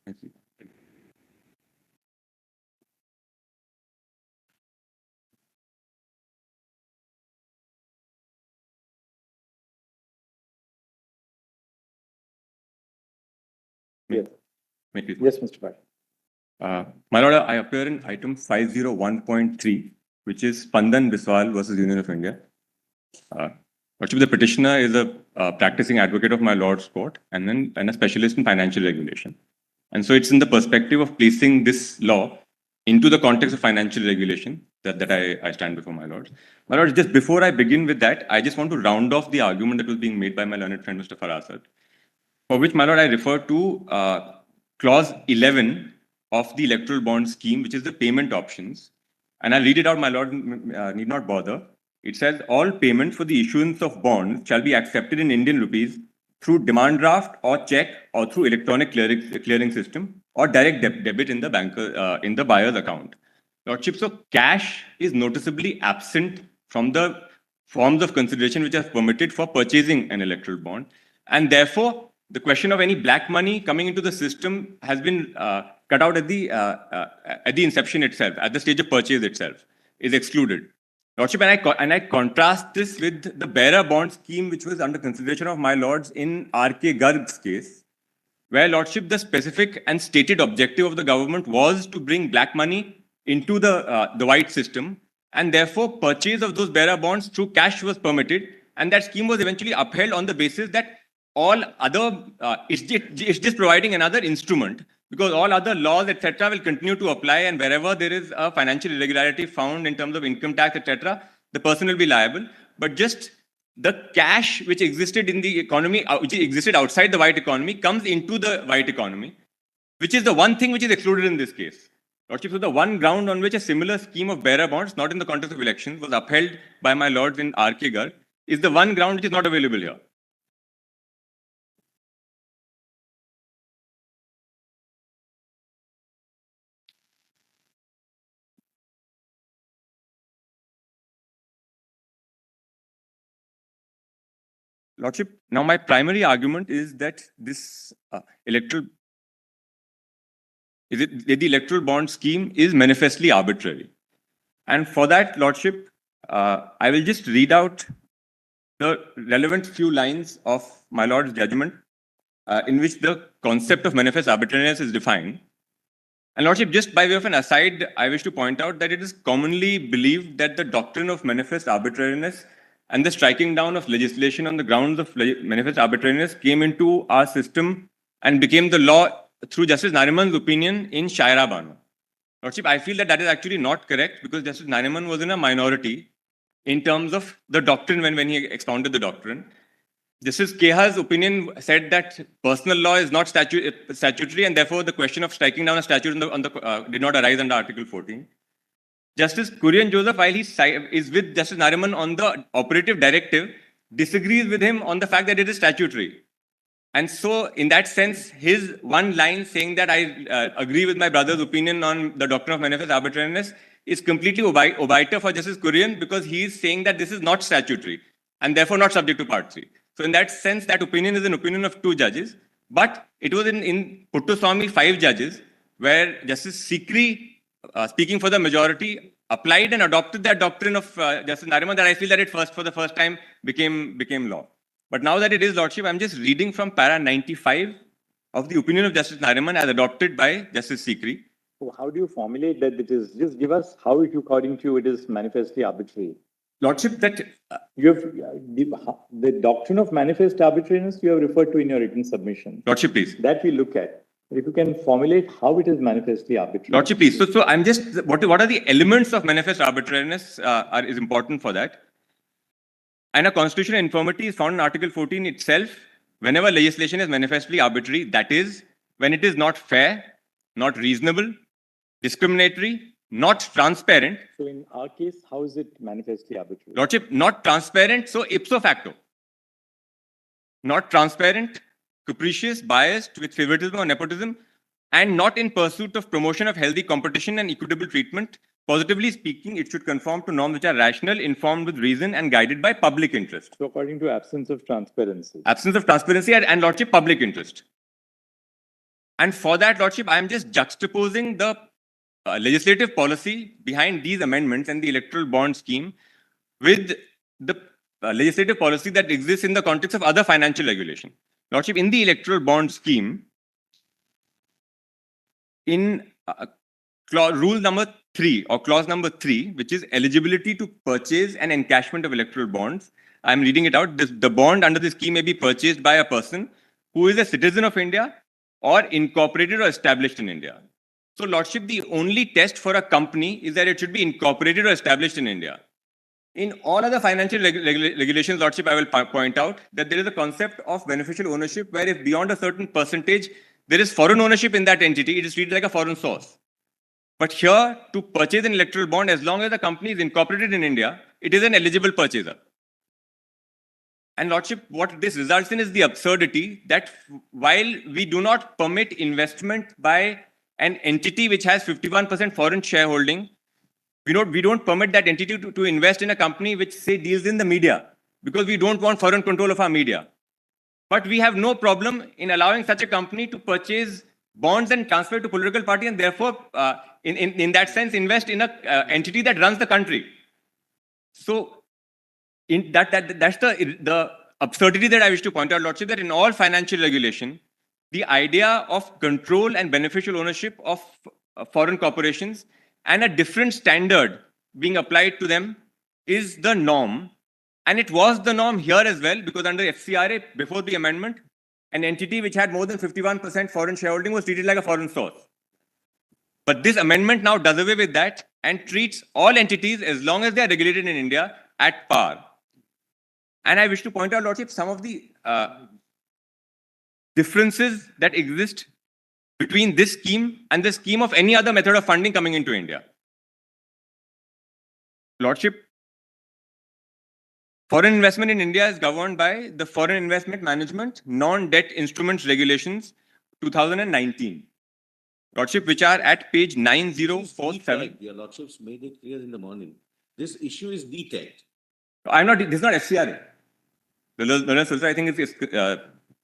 Thank you. Yes. May I please? Yes, Mr. Bhatt. My Lord, I appear in item 501.3, which is Spandan Biswal versus Union of India. Lordship, the petitioner is a practicing advocate of my Lord's court and a specialist in financial regulation. And so it's in the perspective of placing this law into the context of financial regulation that I stand before my Lords. My Lords, just before I begin with that, I just want to round off the argument that was being made by my learned friend, Mr. Farasad, for which, my Lord, I refer to clause 11 of the electoral bond scheme, which is the payment options. And I'll read it out, my Lord, need not bother. It says, all payments for the issuance of bonds shall be accepted in Indian rupees through demand draft or check or through electronic clearing system or direct debit in the buyer's account. Lordship, so cash is noticeably absent from the forms of consideration which are permitted for purchasing an electoral bond. And therefore, the question of any black money coming into the system has been cut out at the inception itself, at the stage of purchase itself, is excluded. Lordship, and I contrast this with the bearer bond scheme, which was under consideration of my lords in R.K. Garg's case, where Lordship, the specific and stated objective of the government was to bring black money into the white system, and therefore purchase of those bearer bonds through cash was permitted, and that scheme was eventually upheld on the basis that all other, it's just providing another instrument, because all other laws, etc., will continue to apply, and wherever there is a financial irregularity found in terms of income tax, etc., the person will be liable. But just the cash which existed in the economy, which existed outside the white economy, comes into the white economy, which is the one thing which is excluded in this case. Lordship, so the one ground on which a similar scheme of bearer bonds, not in the context of elections, was upheld by my lords in R.K. Garg, is the one ground which is not available here. Lordship, now my primary argument is that this electoral is it that the electoral bond scheme is manifestly arbitrary. And for that, Lordship, I will just read out the relevant few lines of my Lord's judgment in which the concept of manifest arbitrariness is defined. And Lordship, just by way of an aside, I wish to point out that it is commonly believed that the doctrine of manifest arbitrariness and the striking down of legislation on the grounds of manifest arbitrariness came into our system and became the law through Justice Nariman's opinion in Shaira Banu. Lordship, I feel that that is actually not correct because Justice Nariman was in a minority in terms of the doctrine when he expounded the doctrine. Justice Keha's opinion said that personal law is not statutory, and therefore the question of striking down a statute did not arise under Article 14. Justice Kurian Joseph, while he is with Justice Nariman on the operative directive, disagrees with him on the fact that it is statutory. And so, in that sense, his one line saying that I agree with my brother's opinion on the doctrine of manifest arbitrariness is completely obiter for Justice Kurian because he is saying that this is not statutory and therefore not subject to Part 3. So, in that sense, that opinion is an opinion of 2 judges, but it was in Puttaswamy 5 judges where Justice Sikri, speaking for the majority, applied and adopted that doctrine of Justice Nariman that I feel that it for the first time became law. But now that it is, Lordship, I'm just reading from para 95 of the opinion of Justice Nariman as adopted by Justice Sikri. So how do you formulate that it is? Just give us how, according to you, it is manifestly arbitrary. Lordship, that you have the doctrine of manifest arbitrariness you have referred to in your written submission. Lordship, please. That we look at. If you can formulate how it is manifestly arbitrary. Lordship, please. So I'm just, what are the elements of manifest arbitrariness is important for that. And a constitutional infirmity is found in Article 14 itself. Whenever legislation is manifestly arbitrary, that is, when it is not fair, not reasonable, discriminatory, not transparent. So in our case, how is it manifestly arbitrary? Lordship, not transparent, so ipso facto. Not transparent, capricious, biased, with favoritism or nepotism, and not in pursuit of promotion of healthy competition and equitable treatment. Positively speaking, it should conform to norms which are rational, informed with reason, and guided by public interest. So according to absence of transparency. Absence of transparency and Lordship, public interest. And for that, Lordship, I am just juxtaposing the legislative policy behind these amendments and the electoral bond scheme with the legislative policy that exists in the context of other financial regulation. Lordship, in the electoral bond scheme, in rule number 3 or clause number 3, which is eligibility to purchase and encashment of electoral bonds, I'm reading it out. The bond under the scheme may be purchased by a person who is a citizen of India or incorporated or established in India. So, Lordship, the only test for a company is that it should be incorporated or established in India. In all other financial regulations, Lordship, I will point out that there is a concept of beneficial ownership where if beyond a certain percentage, there is foreign ownership in that entity, it is treated like a foreign source. But here, to purchase an electoral bond, as long as the company is incorporated in India, it is an eligible purchaser. And Lordship, what this results in is the absurdity that while we do not permit investment by an entity which has 51% foreign shareholding, we don't permit that entity to invest in a company which, say, deals in the media, because we don't want foreign control of our media. But we have no problem in allowing such a company to purchase bonds and transfer to political party and therefore, in that sense, invest in a entity that runs the country. So, that's the absurdity that I wish to point out, Lordship, that in all financial regulation, the idea of control and beneficial ownership of foreign corporations and a different standard being applied to them is the norm. And it was the norm here as well, because under FCRA, before the amendment, an entity which had more than 51% foreign shareholding was treated like a foreign source. But this amendment now does away with that and treats all entities, as long as they are regulated in India, at par. And I wish to point out, Lordship, some of the differences that exist between this scheme and the scheme of any other method of funding coming into India. Lordship, foreign investment in India is governed by the Foreign Investment Management Non-Debt Instruments Regulations 2019. Lordship, which are at page 9047. Your Lordships made it clear in the morning. This issue is DTEC. This is not FCRA. The learner Sultan, I think, is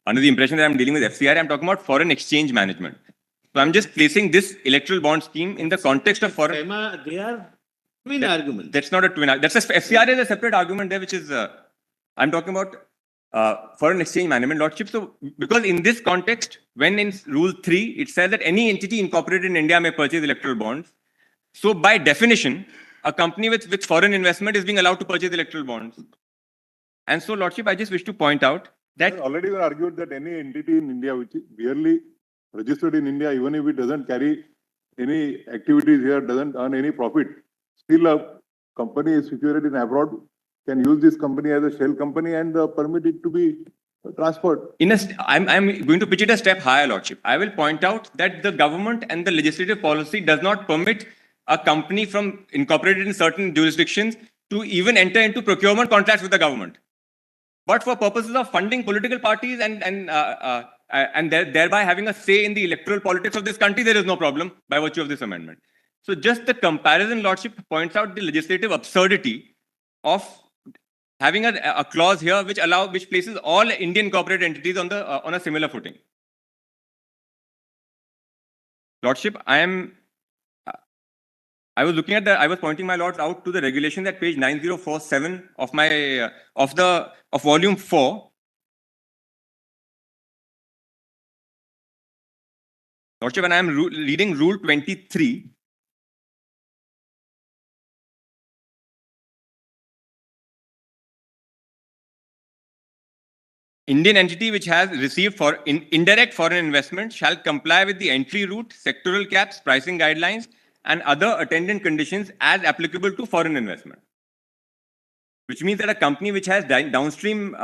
under the impression that I'm dealing with FCRA. I'm talking about foreign exchange management. So I'm just placing this electoral bond scheme in the context of foreign. Emma, they are twin arguments. That's not a twin. That's a FCR is a separate argument there, which is I'm talking about foreign exchange management lordship. So because in this context, when in Rule 3 it says that any entity incorporated in India may purchase electoral bonds. So by definition, a company with foreign investment is being allowed to purchase electoral bonds. And so, lordship, I just wish to point out that Already we argued that any entity in India which is barely registered in India, even if it doesn't carry any activities here, doesn't earn any profit, still a company is situated in abroad can use this company as a shell company and permit it to be transferred. I'm going to pitch it a step higher, lordship. I will point out that the government and the legislative policy does not permit a company from incorporated in certain jurisdictions to even enter into procurement contracts with the government. But for purposes of funding political parties and thereby having a say in the electoral politics of this country, there is no problem by virtue of this amendment. So just the comparison, lordship, points out the legislative absurdity of having a clause here which places all Indian corporate entities on a similar footing. Lordship, I was looking at I was pointing my lords out to the regulation at page 9047 of my of volume 4. Lordship, and I am reading Rule 23. Indian entity which has received indirect foreign investment shall comply with the entry route, sectoral caps, pricing guidelines, and other attendant conditions as applicable to foreign investment. Which means that a company which has downstream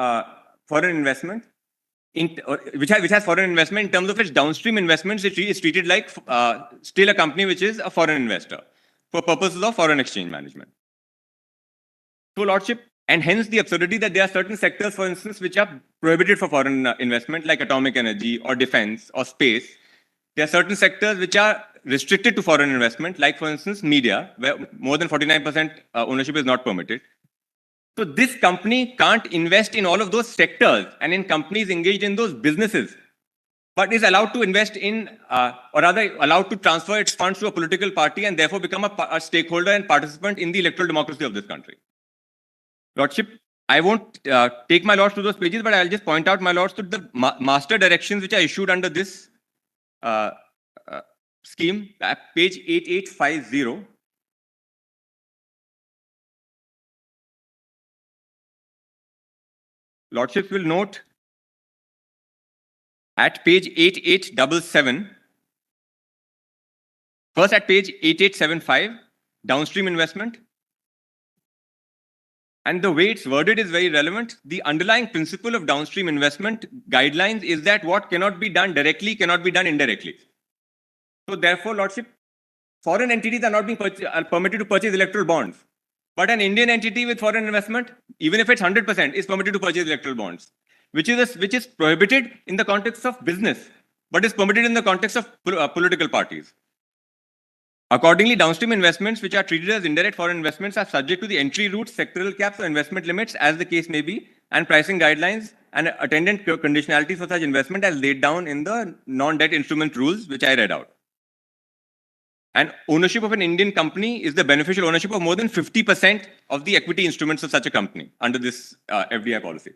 foreign investment, which has foreign investment in terms of its downstream investments, it is treated like still a company which is a foreign investor for purposes of foreign exchange management. So, lordship, and hence the absurdity that there are certain sectors, for instance, which are prohibited for foreign investment, like atomic energy or defense or space. There are certain sectors which are restricted to foreign investment, like, for instance, media, where more than 49% ownership is not permitted. So this company can't invest in all of those sectors and in companies engaged in those businesses, but is allowed to invest in, or rather allowed to transfer its funds to a political party and therefore become a stakeholder and participant in the electoral democracy of this country. Lordship, I won't take my lords to those pages, but I'll just point out, my lords, to the master directions which are issued under this scheme, page 8850. Lordships will note at page 8877, first at page 8875, downstream investment. And the way it's worded is very relevant. The underlying principle of downstream investment guidelines is that what cannot be done directly cannot be done indirectly. So therefore, lordship, foreign entities are not being permitted to purchase electoral bonds. But an Indian entity with foreign investment, even if it's 100%, is permitted to purchase electoral bonds, which is prohibited in the context of business, but is permitted in the context of political parties. Accordingly, downstream investments, which are treated as indirect foreign investments, are subject to the entry route, sectoral caps, or investment limits, as the case may be, and pricing guidelines and attendant conditionalities for such investment as laid down in the non-debt instrument rules, which I read out. And ownership of an Indian company is the beneficial ownership of more than 50% of the equity instruments of such a company under this FDI policy.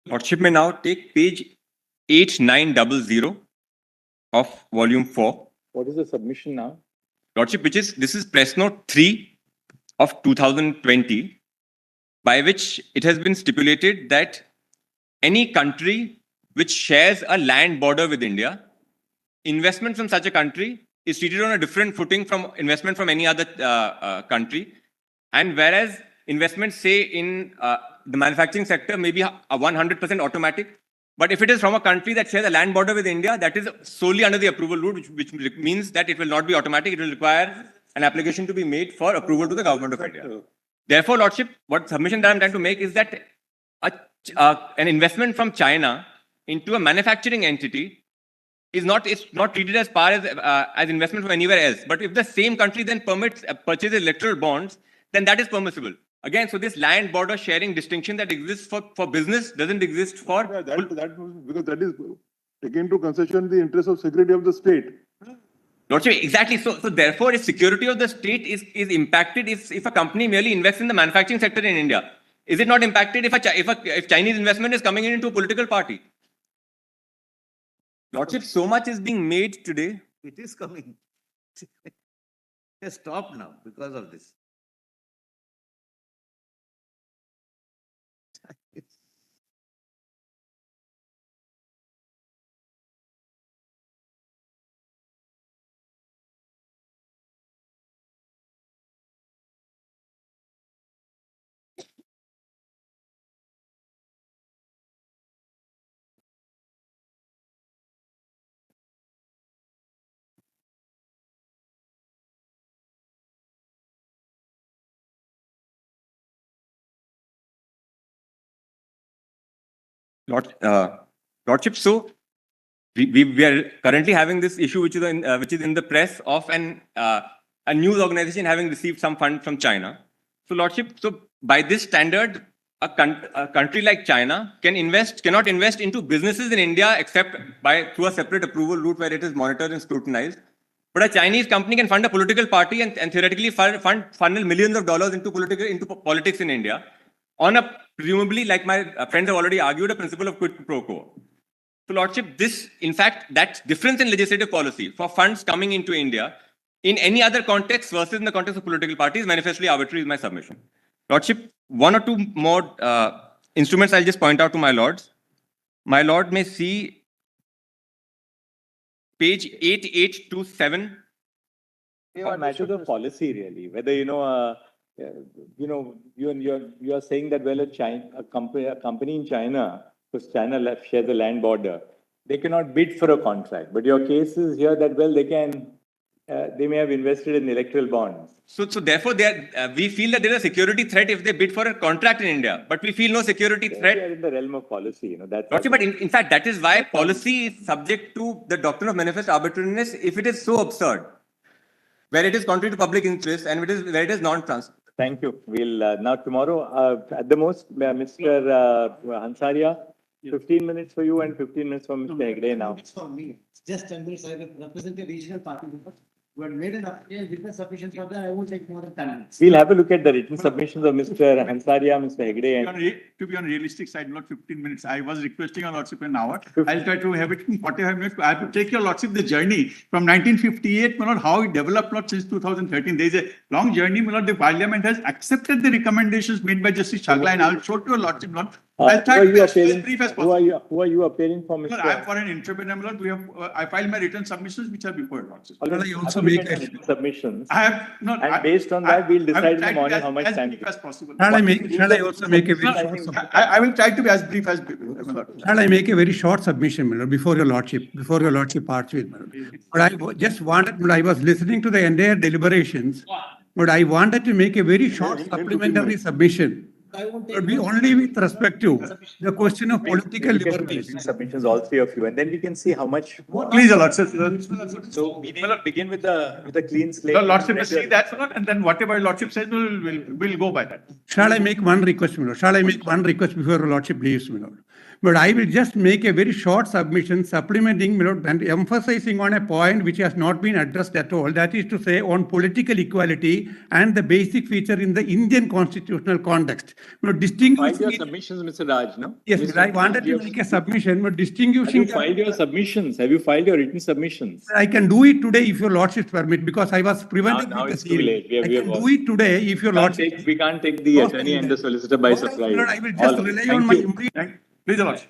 Lordship may now take page 8900 of volume 4. What is the submission now? Lordship, this is press note 3 of 2020, by which it has been stipulated that any country which shares a land border with India, investment from such a country is treated on a different footing from investment from any other country. And whereas investments, say, in the manufacturing sector may be a 100% automatic, but if it is from a country that shares a land border with India, that is solely under the approval route, which means that it will not be automatic. It will require an application to be made for approval to the government of India. Therefore, Lordship, what submission that I'm trying to make is that an investment from China into a manufacturing entity is not treated as par as investment from anywhere else. But if the same country then permits purchase electoral bonds, then that is permissible. Again, so this land border sharing distinction that exists for business doesn't exist for... Yeah, because that is taken into consideration the interest of security of the state. Lordship, exactly. So therefore, if security of the state is impacted if a company merely invests in the manufacturing sector in India, is it not impacted if Chinese investment is coming into a political party? Lordship, so much is being made today. It is coming. It has stopped now because of this. Lordship, so we are currently having this issue which is in the press of a news organization having received some fund from China. So Lordship, so by this standard, a country like China cannot invest into businesses in India except through a separate approval route where it is monitored and scrutinized. But a Chinese company can fund a political party and theoretically funnel millions of dollars into politics in India on a presumably, like my friends have already argued, a principle of quid pro quo. So Lordship, that difference in legislative policy for funds coming into India in any other context versus in the context of political parties manifestly arbitrary is my submission. Lordship, one or two more instruments I'll just point out to my lords. My lord may see page 8827. A matter of policy, really. Whether you are saying that a company in China, because China shares a land border, they cannot bid for a contract. But your case is here that they may have invested in electoral bonds. So therefore, we feel that there is a security threat if they bid for a contract in India, but we feel no security threat. They are in the realm of policy, That's But in fact, that is why policy is subject to the doctrine of manifest arbitrariness if it is so absurd, where it is contrary to public interest and where it is non-transparent. Thank you. We'll now tomorrow at the most, Mr. Hansaria, 15 minutes for you and 15 minutes for Mr. Hegde now. It's for me. It's just under I represent a regional party. We had made an application, written submissions for that. I won't take more than 10 minutes. We'll have a look at the written submissions of Mr. Hansaria, Mr. Hegde. To be on realistic side, not 15 minutes. I was requesting your lordship an hour. I'll try to have it in 45 minutes. I have to take your lordship the journey from 1958, my lord, how it developed, Lord, since 2013. There is a long journey, my lord. The parliament has accepted the recommendations made by Justice Chagla, and I'll show to your lordship, Lord. I'll try to be as brief as possible. Who are you appearing for, Mr.? Sir, I am for an entrepreneur, Lord. We have, I filed my written submissions, which are before your lordship. I also make submissions. I have not. And based on that, we'll decide in the morning how much as time. brief as possible. Shall I also make a very short submission? I will try to be as brief as my lord. Shall I make a very short submission, my lord, before your lordship parts with, my lord? But I just wanted, I was listening to the entire deliberations, but I wanted to make a very short supplementary submission. But we only with respect to the question of political liberties. Submissions, all three of you, and then we can see how much. Please, your lordship. So we begin with the clean slate. Your lordship will see that, and then whatever lordship says, we'll go by that. Shall I make one request, my lord? Shall I make one request before your lordship leaves, my lord? But I will just make a very short submission supplementing, my lord, and emphasizing on a point which has not been addressed at all. That is to say on political equality and the basic feature in the Indian constitutional context. My lord, Filed distinguishing your it- submissions, Mr. Raj, no? Yes, Mr. I wanted to Raj, make a submission, but Have you distinguishing. filed your submissions? Have you filed your written submissions? I can do it today if your lordship permit, because I was prevented Now with the it's too hearing. late. I can do it today if your lordship. We can't take the attorney and the solicitor by All right, surprise. Lord, I will All just right. rely Thank on my you. immediate. Please, Your Lordship.